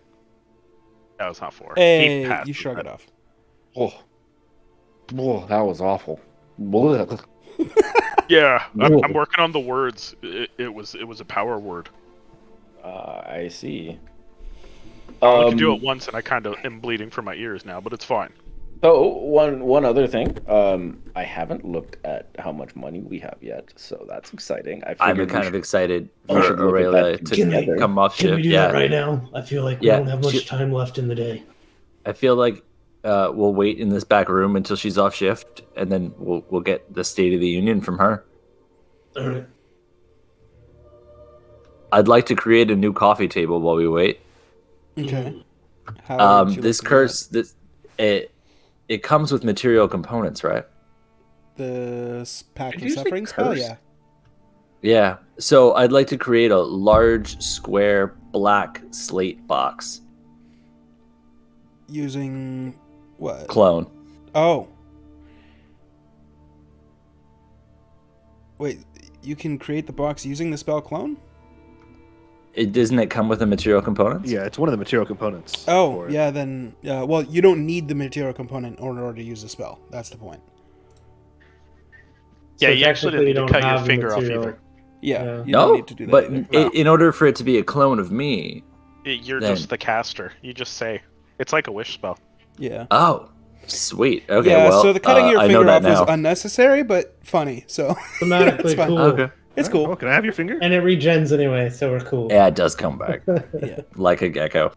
No, it's not 4. Hey, He passed you shrug that. it off. Oh, that was awful. Blech. Yeah, Whoa. I'm working on the words. It was a power word. I see. I only can do it once, and I kind of am bleeding from my ears now, but it's fine. So one other thing, I haven't looked at how much money we have yet, so that's exciting. I I'm figured we kind of should- excited we for should look at Aurelia that to together. come off Can we shift. do Yeah, that right now? I feel like we Yeah, don't have much she- time left in the day. I feel like we'll wait in this back room until she's off shift, and then we'll get the State of the Union from her. All right. I'd like to create a new coffee table while we wait. Okay. How would you This like to do curse, it comes with material components, right? that? The Pact Did of you say Suffering spell, curse? yeah. Yeah. So I'd like to create a large square black slate box Using what? clone. Oh. Wait, you can create the box using the spell clone? Doesn't it come with the material components? Yeah, it's one of the material components. Oh, for it. yeah, then... well, you don't need the material component in order to use the spell. That's the point. Yeah, So you actually technically didn't need to you don't cut your have the finger off material. either. Yeah, Yeah. you No, don't need to do that but either. No. in order for it to be a clone of me, You're Then- just the caster. You just say. It's like a wish spell. Yeah. oh, sweet. Okay, yeah, well, so the cutting your I know finger that off was now. unnecessary, but funny, so... Thematically It's fine. cool. Okay. It's Alright, cool. well, can I have your finger? And it regens anyway, so we're cool. Yeah, it does come back Yeah. like a gecko.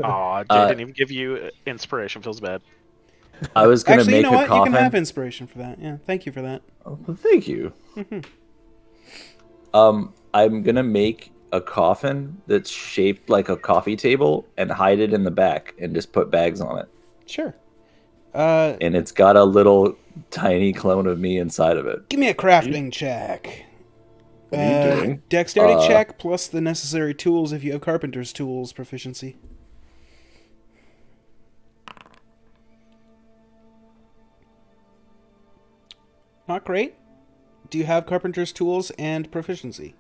Aw, Jay Uh, didn't even give you inspiration. Feels bad. I was gonna Actually, make you know a what? coffin. You can have inspiration for that. Yeah, thank you for that. Oh, well, thank you. I'm gonna make a coffin that's shaped like a coffee table and hide it in the back and just put bags on it. Sure. And it's got a little tiny clone of me inside of it. Give me a crafting check. What are you doing? Dexterity check plus the necessary tools if you have carpenter's tools proficiency. Not great. Do you have carpenter's tools and proficiency?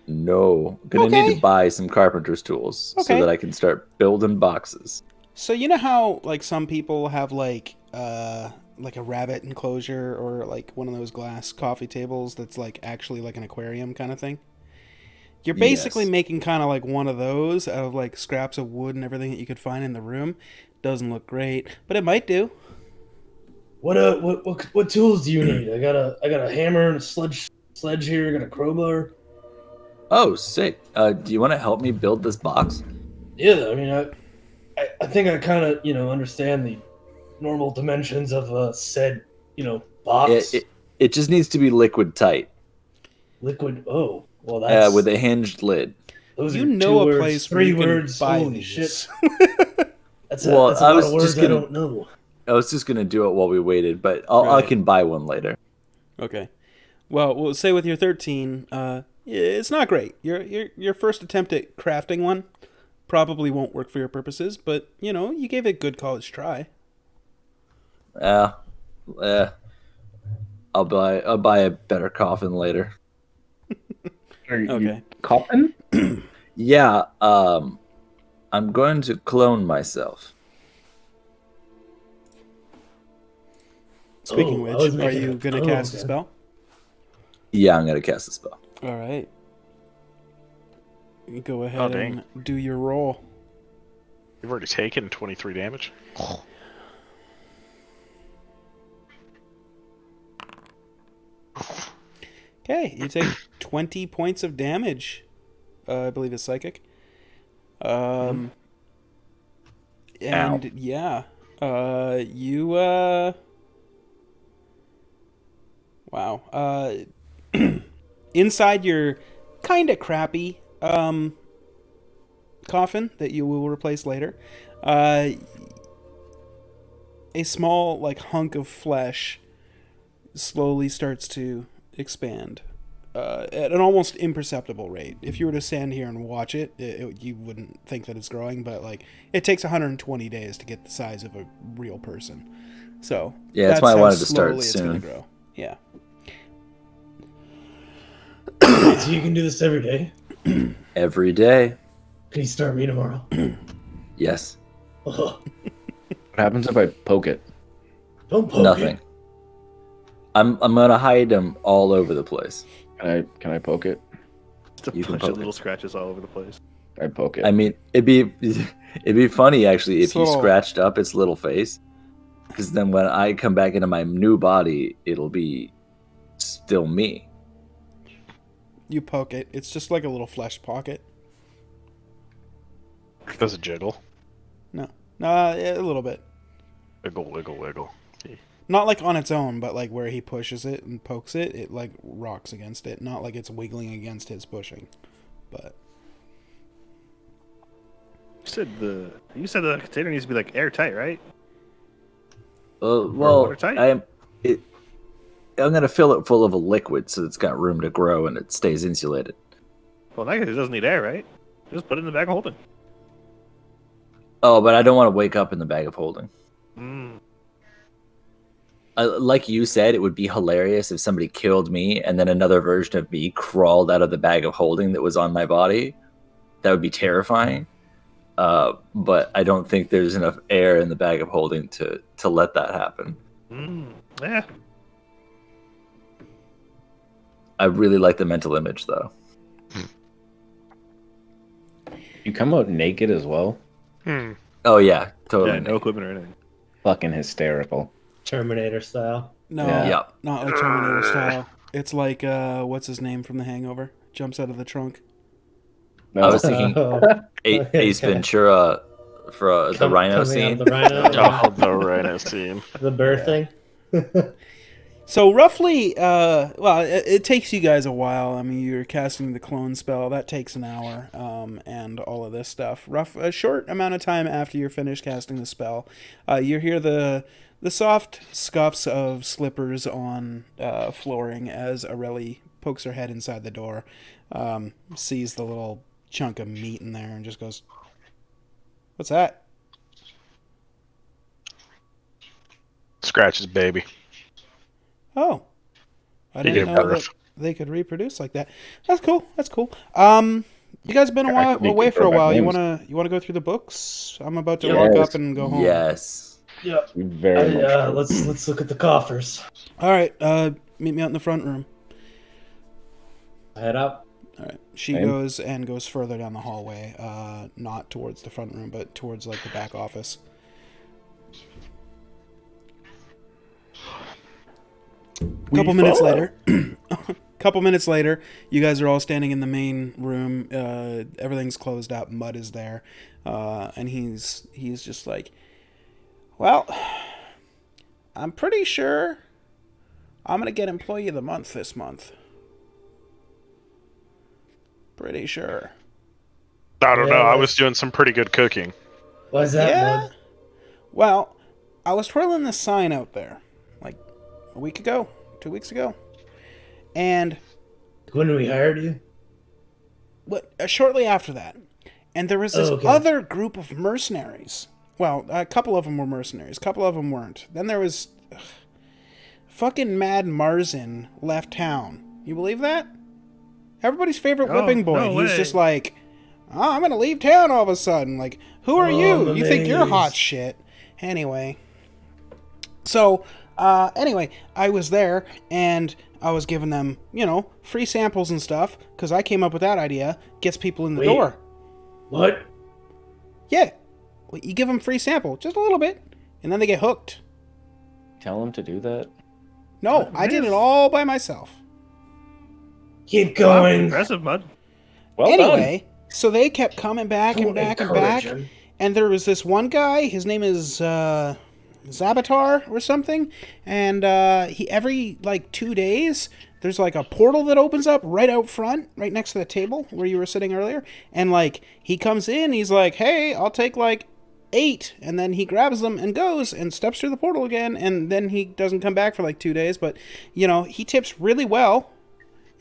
No, gonna need Okay. to buy some carpenter's tools so Okay. that I can start building boxes. So you know how like some people have like a rabbit enclosure or like one of those glass coffee tables that's like actually like an aquarium kind of thing? You're basically Yes. making kind of like one of those out of like scraps of wood and everything that you could find in the room. Doesn't look great, but it might do. What tools do you need? I got a hammer and a sledge here. I got a crowbar. Oh, sick. Do you want to help me build this box? Yeah, I mean, I think I kind of understand the normal dimensions of a said box. It just needs to be liquid tight Liquid. Oh, well, that's with a hinged lid. those You are know two a words, place where three you can words. buy Holy these. shit! That's Well, that's a I lot was of words just I gonna- don't know. I was just gonna do it while we waited, but I Right. can buy one later. Okay. Well, we'll say with your 13, it's not great. Your first attempt at crafting one probably won't work for your purposes, but you gave it a good college try. I'll buy a better coffin later. Are you Okay. coffin? Yeah, I'm going to clone myself. Speaking Oh, I of was which, are making you a- going to oh, cast a okay. spell? Yeah, I'm gonna cast a spell. All right. You go Oh, ahead dang. and do your roll. You've already taken 23 damage. Okay, you take 20 points of damage. I believe it's psychic. And yeah, you wow. Inside your kind of crappy coffin that you will replace later, a small like hunk of flesh slowly starts to expand at an almost imperceptible rate. If you were to stand here and watch it, you wouldn't think that it's growing, but like it takes 120 days to get the size of a real person. So Yeah, that's why I how wanted to start slowly it's gonna soon. grow. Yeah. Wait, so you can do this every day? Every day. Can you start me tomorrow? Yes. Ugh. What happens if I poke it? Don't poke Nothing. it. I'm gonna hide them all over the place. Can I poke it? Just a You can bunch of poke little it. scratches all over the place. I poke it. I mean, it'd be funny actually if you So- scratched up its little face, because then when I come back into my new body, it'll be still me. You poke it. It's just like a little flesh pocket. Does it jiggle? No. A little bit. Wiggle, wiggle, wiggle. Not like on its own, but like where he pushes it and pokes it, it like rocks against it. Not like it's wiggling against his pushing. But You said the container needs to be like airtight, right? Well, watertight? I'm gonna fill it full of a liquid so it's got room to grow and it stays insulated. Well, in that case, it doesn't need air, right? Just put it in the bag of holding. Oh, but I don't want to wake up in the bag of holding. Mm. Like you said, it would be hilarious if somebody killed me and then another version of me crawled out of the bag of holding that was on my body. That would be terrifying. But I don't think there's enough air in the bag of holding to let that happen. Yeah. I really like the mental image, though. You come out naked as well? Oh yeah, totally. Yeah, no equipment or anything. Fucking hysterical. Terminator style. no, Yeah. not like Terminator style. It's like what's his name from The Hangover? Jumps out of the trunk. No, I was thinking Oh, Ace Ventura for the rhino coming out scene. of the rhino. Oh, the rhino scene. The birthing. So roughly, well, it takes you guys a while. I mean, you're casting the clone spell. That takes an hour, and all of this stuff. A short amount of time after you're finished casting the spell, you hear the soft scuffs of slippers on flooring as Aurelie pokes her head inside the door, sees the little chunk of meat in there, and just goes, "What's that?" Scratches baby. Oh, I They didn't give know birth. that they could reproduce like that. That's cool. That's cool. You guys been away for a while. You wanna go through the books? I'm about to lock up and go home. Yes. Yeah. Very much. So. Let's look at the coffers. All right. Meet me out in the front room. Head up. All right. She Same. goes further down the hallway, not towards the front room, but towards like the back office. Couple minutes later, you guys are all standing in the main room. Everything's closed up. Mud is there, and he's just like, "Well, I'm pretty sure I'm gonna get Employee of the Month this month. Pretty sure." I don't Yeah, know. I that's- was doing some pretty good cooking. Why is that, Yeah. Mud? Well, I was twirling this sign out there, like a week ago, 2 weeks ago, and When we hired you? shortly after that, and there was this Oh, okay. other group of mercenaries. Well, a couple of them were mercenaries, a couple of them weren't. Then there was fucking Mad Marzin left town. You believe that? Everybody's favorite Oh, whipping boy. no He's way. just like, "Oh, I'm gonna leave town all of a sudden." Like, who are Oh, you? You think you're malaise. hot shit? Anyway, so anyway, I was there and I was giving them, free samples and stuff because I came up with that idea. Gets people in the Wait. door. What? Yeah, well, you give them free sample, just a little bit, and then they get hooked. Tell him to do that. No, I did it all by myself. Keep Wow, going. impressive, Mud. Well Anyway, so they kept coming back and Don't back and encourage back. him. And there was this one guy, his name is Zabatar or something, and he every like 2 days there's like a portal that opens up right out front, right next to the table where you were sitting earlier, and like he comes in, he's like, "Hey, I'll take like 8," and then he grabs them and goes and steps through the portal again, and then he doesn't come back for like 2 days, but you know, he tips really well.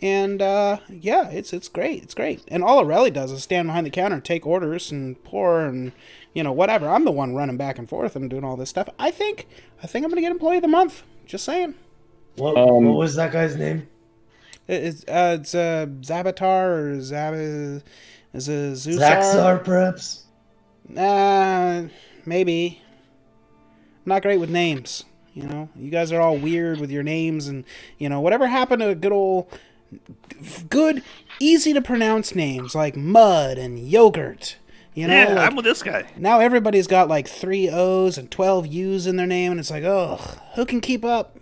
And yeah, it's great. It's great. And all Aurelie does is stand behind the counter, take orders, and pour, and you know whatever. I'm the one running back and forth and doing all this stuff. I think I'm gonna get Employee of the Month. Just saying. What was that guy's name? It's Zabatar or is it Zusar? Zaxar, perhaps? Maybe. I'm not great with names. You know, you guys are all weird with your names, and you know whatever happened to good, easy to pronounce names like Mud and Yogurt. You know, Yeah, like, I'm with this guy. now everybody's got like 3 O's and 12 U's in their name, and it's like, ugh, who can keep up?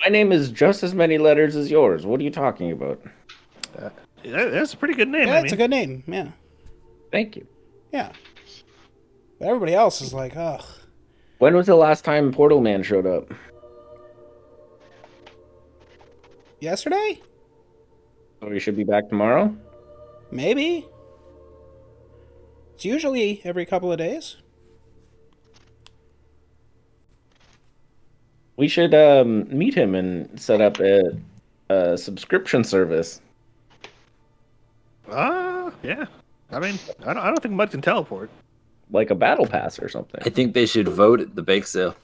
My name is just as many letters as yours. What are you talking about? That's a pretty good name. Yeah, I it's a mean. good name. Yeah, Thank you. yeah. But everybody else is like, ugh. When was the last time Portal Man showed up? Yesterday? So he should be back tomorrow? Maybe. It's usually every couple of days. We should meet him and set up a subscription service. Yeah. I mean, I don't think Mud can teleport. Like a battle pass or something. I think they should vote at the bake sale.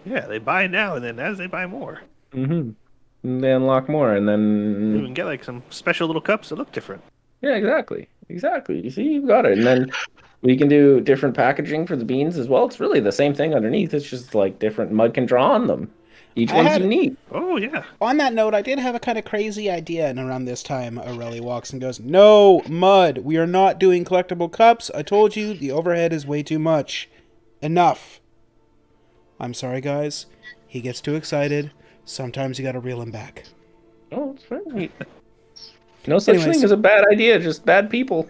Yeah, they buy now, and then as they buy more, Mm-hmm. And they unlock more, and you then can get like some special little cups that look different. yeah, exactly. You see, you've got it. And then we can do different packaging for the beans as well. It's really the same thing underneath. It's just like different mud can draw on them. Each I one's had- unique. Oh yeah. On that note, I did have a kind of crazy idea, and around this time, Aurelie walks and goes, "No, Mud, we are not doing collectible cups. I told you, the overhead is way too much. Enough." I'm sorry, guys. He gets too excited. Sometimes you gotta reel him back. Oh, it's right. No such Anyways. thing as a bad idea, just bad people.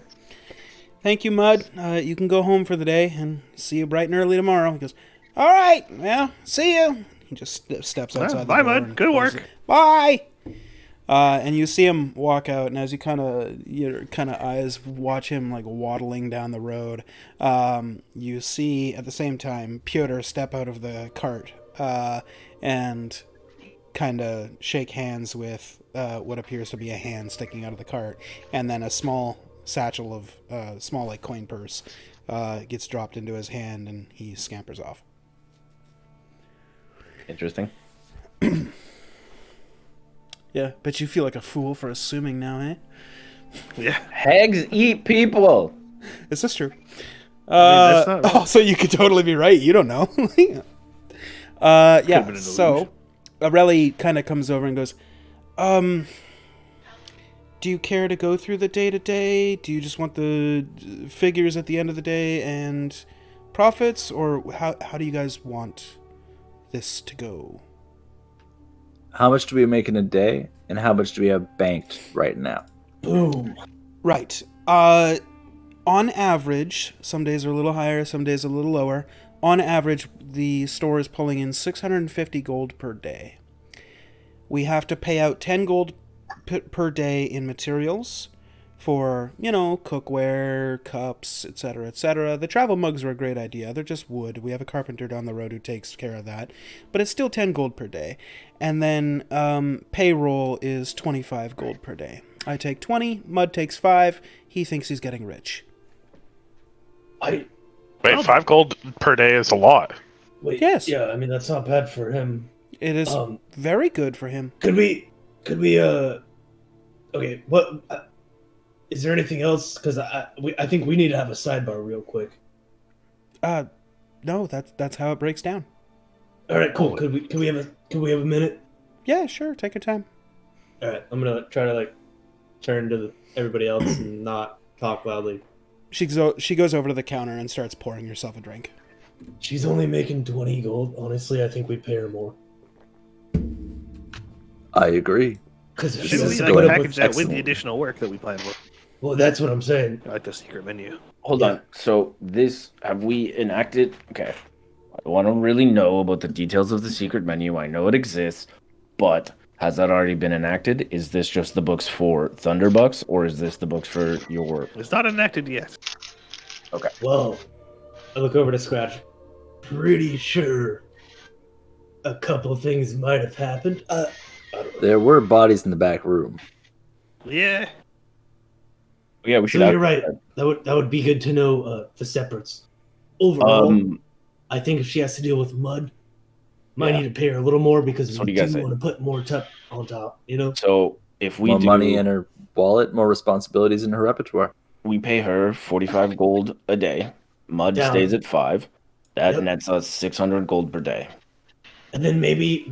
Thank you, Mud. You can go home for the day, and see you bright and early tomorrow. He goes, "All right, well, see you." He just steps outside the Bye, door. Mud. and Good closes work. it. Bye! And you see him walk out, and as you your eyes watch him like waddling down the road, you see at the same time Pyotr step out of the cart and kind of shake hands with what appears to be a hand sticking out of the cart, and then a small satchel of small like coin purse gets dropped into his hand, and he scampers off. Interesting. Yeah, bet you feel like a fool for assuming now, eh? Yeah. Hags eat people. Is this true? that's not wrong. So you could totally be right. You don't know. been Yeah. an So Aurelie kind of comes over and goes, "Do you care to go through the day-to-day? Do you just want the figures at the end of the day and profits, or how do you guys want this to go?" How much do we make in a day, and how much do we have banked right now? Boom. Right. On average, some days are a little higher, some days a little lower. On average, the store is pulling in 650 gold per day. We have to pay out 10 gold per day in materials for, cookware, cups, etc., etc. The travel mugs are a great idea. They're just wood. We have a carpenter down the road who takes care of that. But it's still 10 gold per day. And then payroll is 25 gold per day. I take 20, Mud takes 5. He thinks he's getting rich. Wait, 5 gold per day is a lot. Wait. Yes. Yeah, I mean that's not bad for him. It is very good for him. Could we? Okay. What? Is there anything else? Because I think we need to have a sidebar real quick. No, that's how it breaks down. All right. Cool. Could we have a minute? Yeah, sure. Take your time. All right. I'm gonna try to turn to everybody else and not talk loudly. She goes over to the counter and starts pouring herself a drink. She's only making 20 gold. Honestly, I think we pay her more. I agree. Because This Maybe is we going like package that with excellent. the additional work that we plan for. well, that's what I'm saying. I like the secret menu. Hold on. So this have we enacted? Okay. I want to really know about the details of the secret menu. I know it exists, but has that already been enacted? Is this just the books for Thunderbucks, or is this the books for your? It's not enacted yet. Well, I look over to Scratch. Pretty sure a couple things might have happened. I don't know. There were bodies in the back room. Yeah. Yeah, we So should. you're right. That would be good to know the separates. Overall, I think if she has to deal with mud, might Yeah. need to pay her a little more because So we what do you guys do say? want to put more tuck on top. You know. So if we More do, money in her wallet, more responsibilities in her repertoire. we pay her 45 gold a day. Mud Down. stays at 5. That Yep. nets us 600 gold per day. And then maybe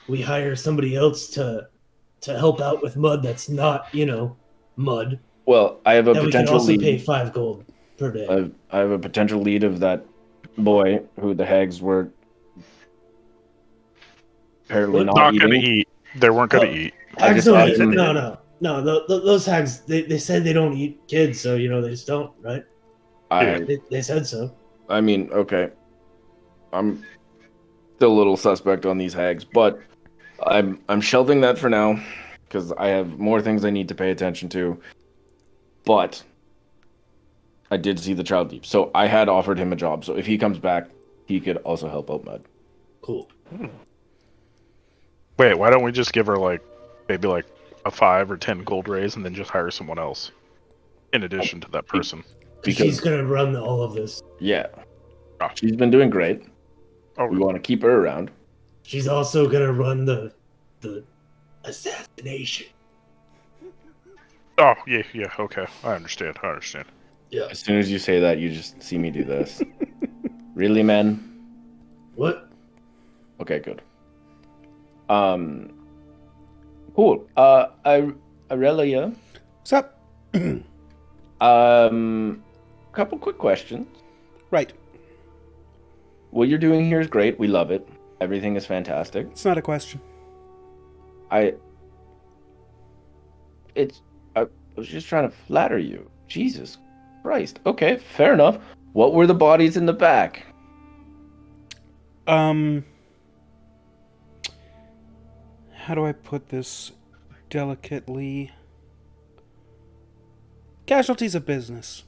we hire somebody else to help out with mud that's not mud Well, I have a that we can potential also lead. pay 5 gold per day. I have a potential lead of that boy who the hags were apparently not Not eating. gonna eat. They weren't gonna Oh. eat. I Hags just don't added eat. them. No. Those hags they said they don't eat kids, so they just don't, right? They said so. I mean, okay. I'm still a little suspect on these hags, but I'm shelving that for now because I have more things I need to pay attention to. But I did see the child deep, so I had offered him a job. So if he comes back, he could also help out Mud. Cool. Wait, why don't we just give her maybe a 5 or 10 gold raise and then just hire someone else in addition to that person? Because she's gonna run all of this. Yeah, Ah. she's been doing great. Oh, We want to keep her around. She's also gonna run the assassination. oh yeah, okay. I understand. Yeah. As soon as you say that, you just see me do this. Really, man? What? Okay, good. Cool. Aurelia. What's up? Couple quick questions. Right. What you're doing here is great. We love it. Everything is fantastic. It's not a question. I was just trying to flatter you. Jesus Christ. Okay, fair enough. What were the bodies in the back? How do I put this delicately? Casualties of business.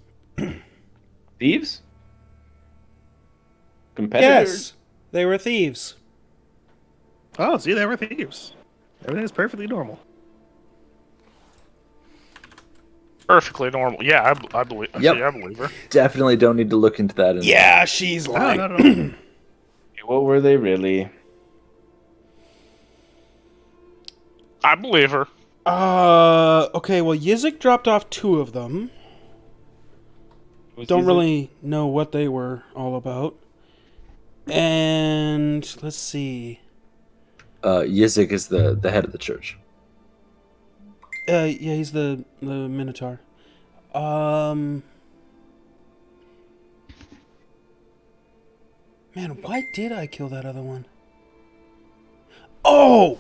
Thieves? Competitors? Yes, they were thieves. Oh, see, they were thieves. Everything is perfectly normal. Perfectly normal. Yeah, I believe. Yep. See, I believe her. Definitely don't need to look into that. Yeah, she's No, lying. no. What were they really? I believe her. Okay, well, Yizik dropped off 2 of them. Don't really know what they were all about. And let's see. Yizik is the head of the church. Yeah, he's the Minotaur. Man, why did I kill that other one? Oh,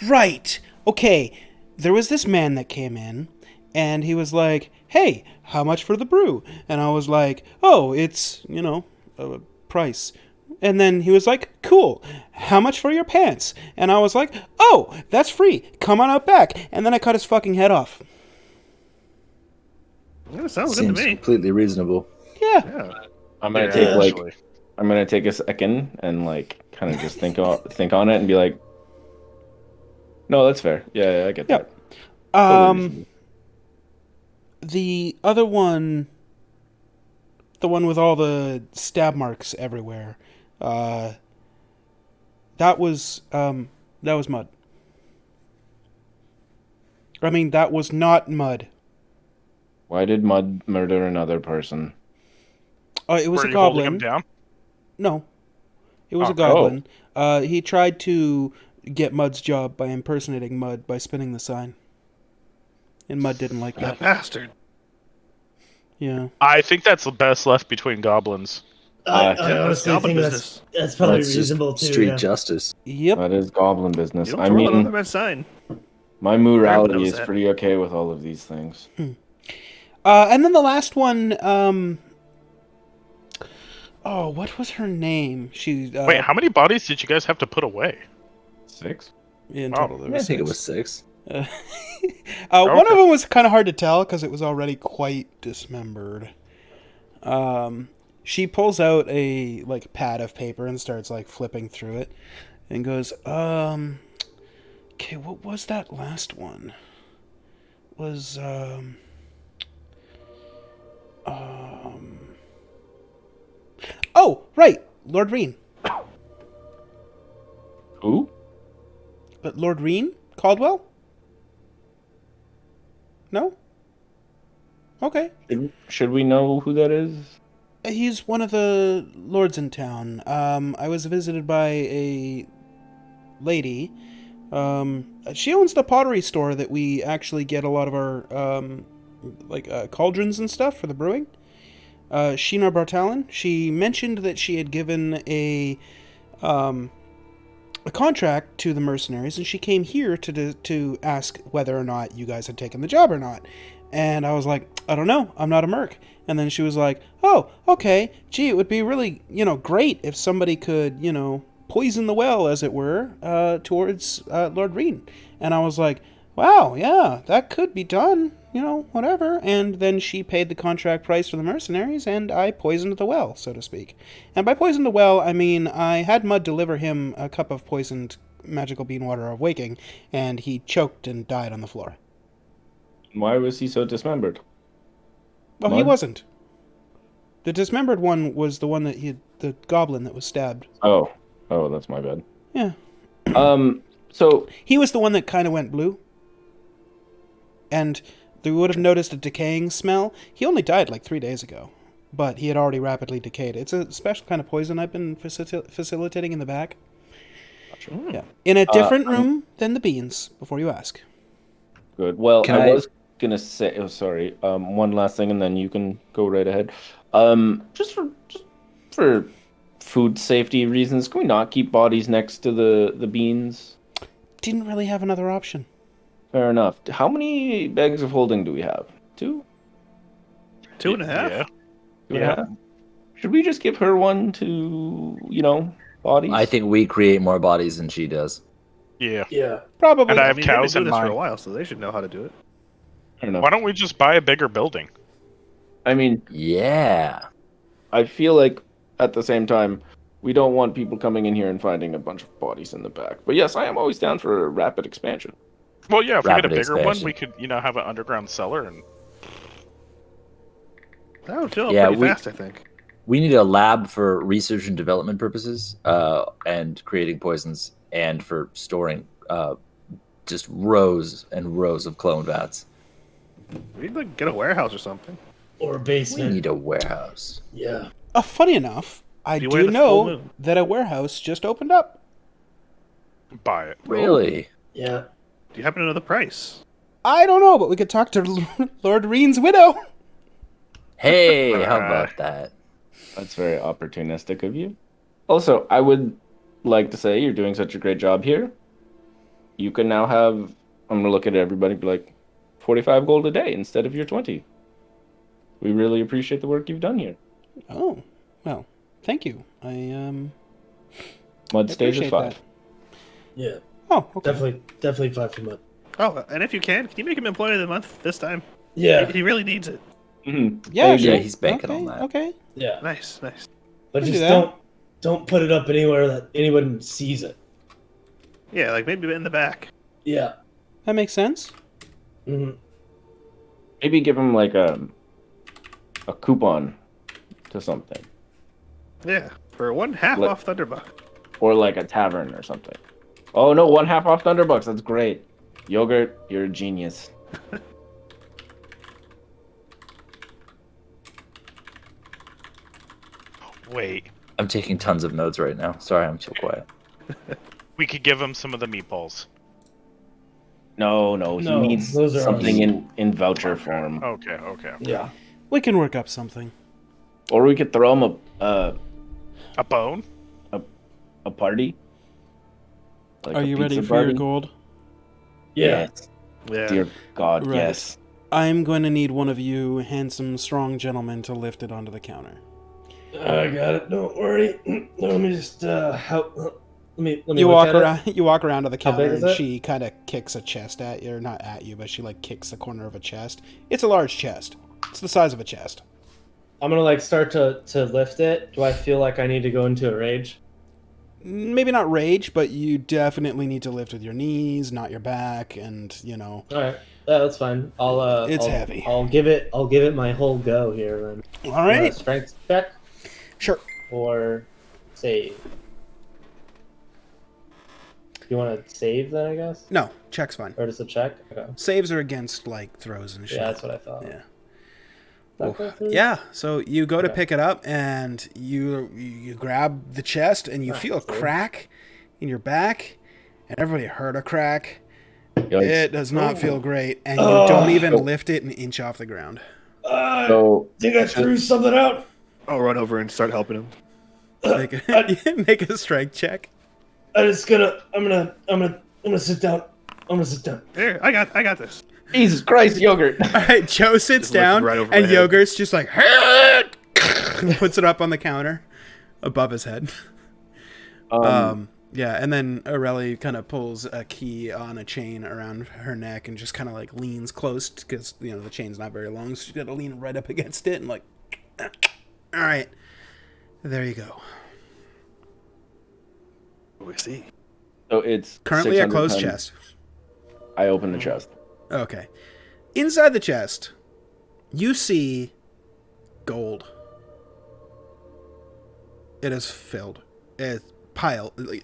right. Okay, there was this man that came in, and he was like, "Hey, how much for the brew?" And I was like, "Oh, it's a price." And then he was like, "Cool. How much for your pants?" And I was like, "Oh, that's free. Come on out back." And then I cut his fucking head off. Yeah, sounds good Seems to me. completely reasonable. Yeah. Yeah. I'm gonna Yeah, take actually. I'm gonna take a second and kind of just think on it and be like, no, that's fair. Yeah, I get that. Totally reasonable. The other one, the one with all the stab marks everywhere, that was Mud. I mean, that was not Mud. Why did Mud murder another person? It was Were a you holding him goblin. down? No, it was Oh. a goblin. He tried to get Mud's job by impersonating Mud by spinning the sign, and Mud didn't like That that. bastard. Yeah. I think that's the best left between goblins. I that's honestly goblin think business. that's probably That's just reasonable too. street Yeah. justice. Yep. That is goblin business. You don't I throw another mean, man's sign. My morality knows is that. pretty okay with all of these things. And then the last one, oh, what was her name? She Wait, how many bodies did you guys have to put away? 6? in Oh, total there I was think it six. was 6. One Okay. of them was kind of hard to tell because it was already quite dismembered. She pulls out a like pad of paper and starts like flipping through it, and goes, okay, what was that last one? Was oh right, Lord Reen. Who? But Lord Reen Caldwell? No. Okay. Should we know who that is? He's one of the lords in town. I was visited by a lady. She owns the pottery store that we actually get a lot of our cauldrons and stuff for the brewing. Sheena Bartalin. She mentioned that she had given a contract to the mercenaries, and she came here to ask whether or not you guys had taken the job or not. And I was like, I don't know, I'm not a merc. And then she was like, oh, okay, gee, it would be really, great if somebody could, poison the well, as it were, towards Lord Reen. And I was like, wow, yeah, that could be done, whatever. And then she paid the contract price for the mercenaries, and I poisoned the well, so to speak. And by poisoned the well, I mean I had Mud deliver him a cup of poisoned magical bean water of waking, and he choked and died on the floor. Why was he so dismembered? Well, he Mud? wasn't. The dismembered one was the one the goblin that was stabbed. Oh, that's my bad. Yeah. So He was the one that kind of went blue. And they would have noticed a decaying smell. He only died like 3 days ago, but he had already rapidly decayed. It's a special kind of poison I've been facilitating in the back. Yeah. In a different room than the beans, before you ask. good. Well, Can I I- was gonna say, oh, sorry. One last thing, and then you can go right ahead. Just for food safety reasons, can we not keep bodies next to the beans? Didn't really have another option. Fair enough. How many bags of holding do we have? 2? 2.5. Yeah. 2.5? Should we just give her one to, bodies? I think we create more bodies than she does. Yeah. Yeah. Probably. And I I have mean, they've been cows in doing this for a mine. while, so they should know how to do it. Fair enough. Why don't we just buy a bigger building? I mean, Yeah. I feel like at the same time, we don't want people coming in here and finding a bunch of bodies in the back. But yes, I am always down for a rapid expansion. Well, yeah, if we get a Rapid bigger one, expansion. we could, have an underground cellar and That would fill up Yeah, pretty we- fast, I think. We need a lab for research and development purposes, and creating poisons, and for storing just rows and rows of clone vats. We need to get a warehouse or something. Or a We basement. need a warehouse. Yeah. Funny enough, I Beware do the full know moon. that a warehouse just opened up. buy it. Really? Yeah. Do you happen to know the price? I don't know, but we could talk to Lord Reen's widow. Hey, how about that? That's very opportunistic of you. Also, I would like to say you're doing such a great job here. You can now have, I'm going to look at everybody and be like, 45 gold a day instead of your 20. We really appreciate the work you've done here. Oh, well, thank you. I Mud stage is appreciate 5. that. Yeah. Oh, okay. Definitely 5 for Mud. Oh, and if you can you make him Employee of the Month this time? Yeah. He really needs it. Mm-hmm. Yeah, Yeah, sure. he's banking okay, on that. Okay. Yeah. Nice, nice. But Can just do that. don't put it up anywhere that anyone sees it. Yeah, like maybe in the back. Yeah. That makes sense. hmm Maybe give him like a coupon to something. Yeah, for 1/2 Let- off Thunderbuck. Or like a tavern or something. Oh no, 1/2 off Thunderbucks. That's great. Yogurt, you're a genius. Wait, I'm taking tons of notes right now. Sorry, I'm so quiet. we could give him some of the meatballs. No, he No, needs those are something ours. in voucher form. Okay. Yeah. We can work up something. Or we could throw him A bone? a party. Like Are a you ready pizza for your party. gold? Yeah. Yes. Yeah. Dear God, Right. yes. I'm going to need one of you handsome, strong gentlemen to lift it onto the counter. I got it. Don't worry. Let me just help. Let me You look walk at around. it. You walk around to the How big counter, is and it? she kind of kicks a chest at you, or not at you, but she like kicks the corner of a chest. It's a large chest. It's the size of a chest. I'm gonna like start to lift it. Do I feel like I need to go into a rage? Maybe not rage, but you definitely need to lift with your knees, not your back, and All right. Yeah, that's fine. It's heavy. I'll give it my whole go here then. All You want a right. strength check Sure. or save? You want to save then, I guess, No, check's fine. or just a check? Okay. Saves are against like throws and shit. Yeah, that's what I thought. Yeah. That go through? Yeah, so you go to Okay. pick it up and you grab the chest and you feel a That's good. crack in your back, and everybody heard a crack. Yikes. It does not feel great, and you Oh. don't even Nope. lift it an inch off the ground. So think I threw something out. I'll run over and start helping him. Make a strength check. I'm gonna sit down. I'm gonna sit down. Here, I got this. Jesus Christ, yogurt. All right, Joe sits Just lifted down, right over and my head. Yogurt's just like puts it up on the counter above his head. Yeah, and then Aurelie kind of pulls a key on a chain around her neck and just kind of like leans close because the chain's not very long, so she's got to lean right up against it and like, all right, there you go. We see. So it's Currently a 600 closed pounds. chest. I open the chest. Okay, inside the chest, you see gold. It is filled. It's piled. It's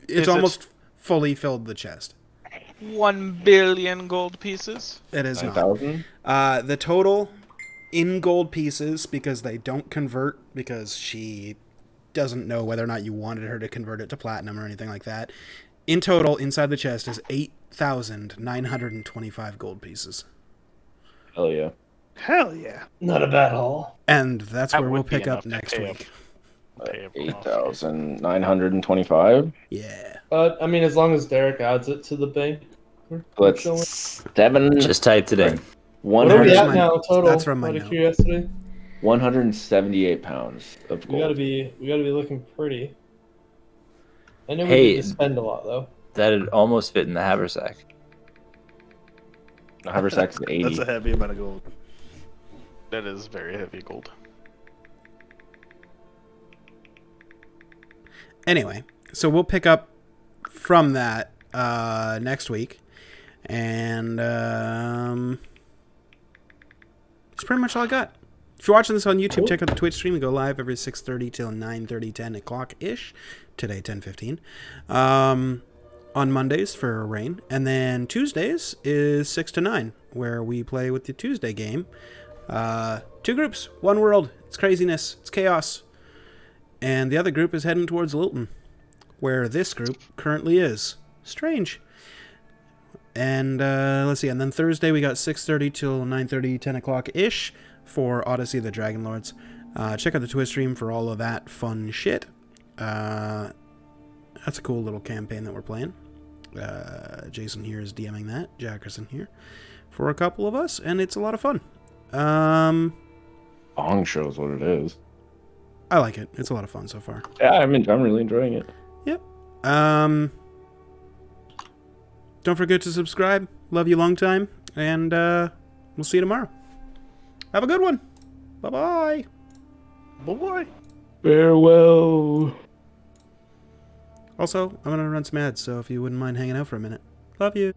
Is it- almost fully filled the chest. 1 billion gold pieces. It is not. 9,000? The total in gold pieces, because they don't convert, because she doesn't know whether or not you wanted her to convert it to platinum or anything like that. In total, inside the chest is 8,925 gold pieces. Hell yeah. Hell yeah. Not a bad haul. And that's That where we'll would be pick up enough to next pay week. Pay up. 8,925. Yeah. I mean, as long as Derek adds it to the bank. we're Let's chilling. 7. Just typed it in. What are we That's at my- now total? that's from my Out of note. curiosity, 178 pounds of we gotta gold. be looking pretty. I know we Hey. need to spend a lot though. That'd almost fit in the haversack. The haversack's 80. That's a heavy amount of gold. That is very heavy gold. Anyway, so we'll pick up from that next week. And that's pretty much all I got. If you're watching this on YouTube, check out the Twitch stream. We go live every 6:30 till 9:30, 10 o'clock-ish. Today, 10:15. On Mondays for rain. And then Tuesdays is 6 to 9, where we play with the Tuesday game. 2 groups, 1 world. It's craziness. It's chaos. And the other group is heading towards Lilten, where this group currently is. Strange. And let's see. And then Thursday we got 6:30 till 9:30, 10 o'clock-ish for Odyssey of the Dragon Lords. Check out the Twitch stream for all of that fun shit. That's a cool little campaign that we're playing. Jason here is DMing that. Jackerson here for a couple of us, and it's a lot of fun. Bong shows what it is. I like it. It's a lot of fun so far. Yeah, I'm really enjoying it. Yep. Don't forget to subscribe. Love you long time, and we'll see you tomorrow. Have a good one. Bye-bye. Boy. Farewell. Also, I'm going to run some ads, so if you wouldn't mind hanging out for a minute. Love you.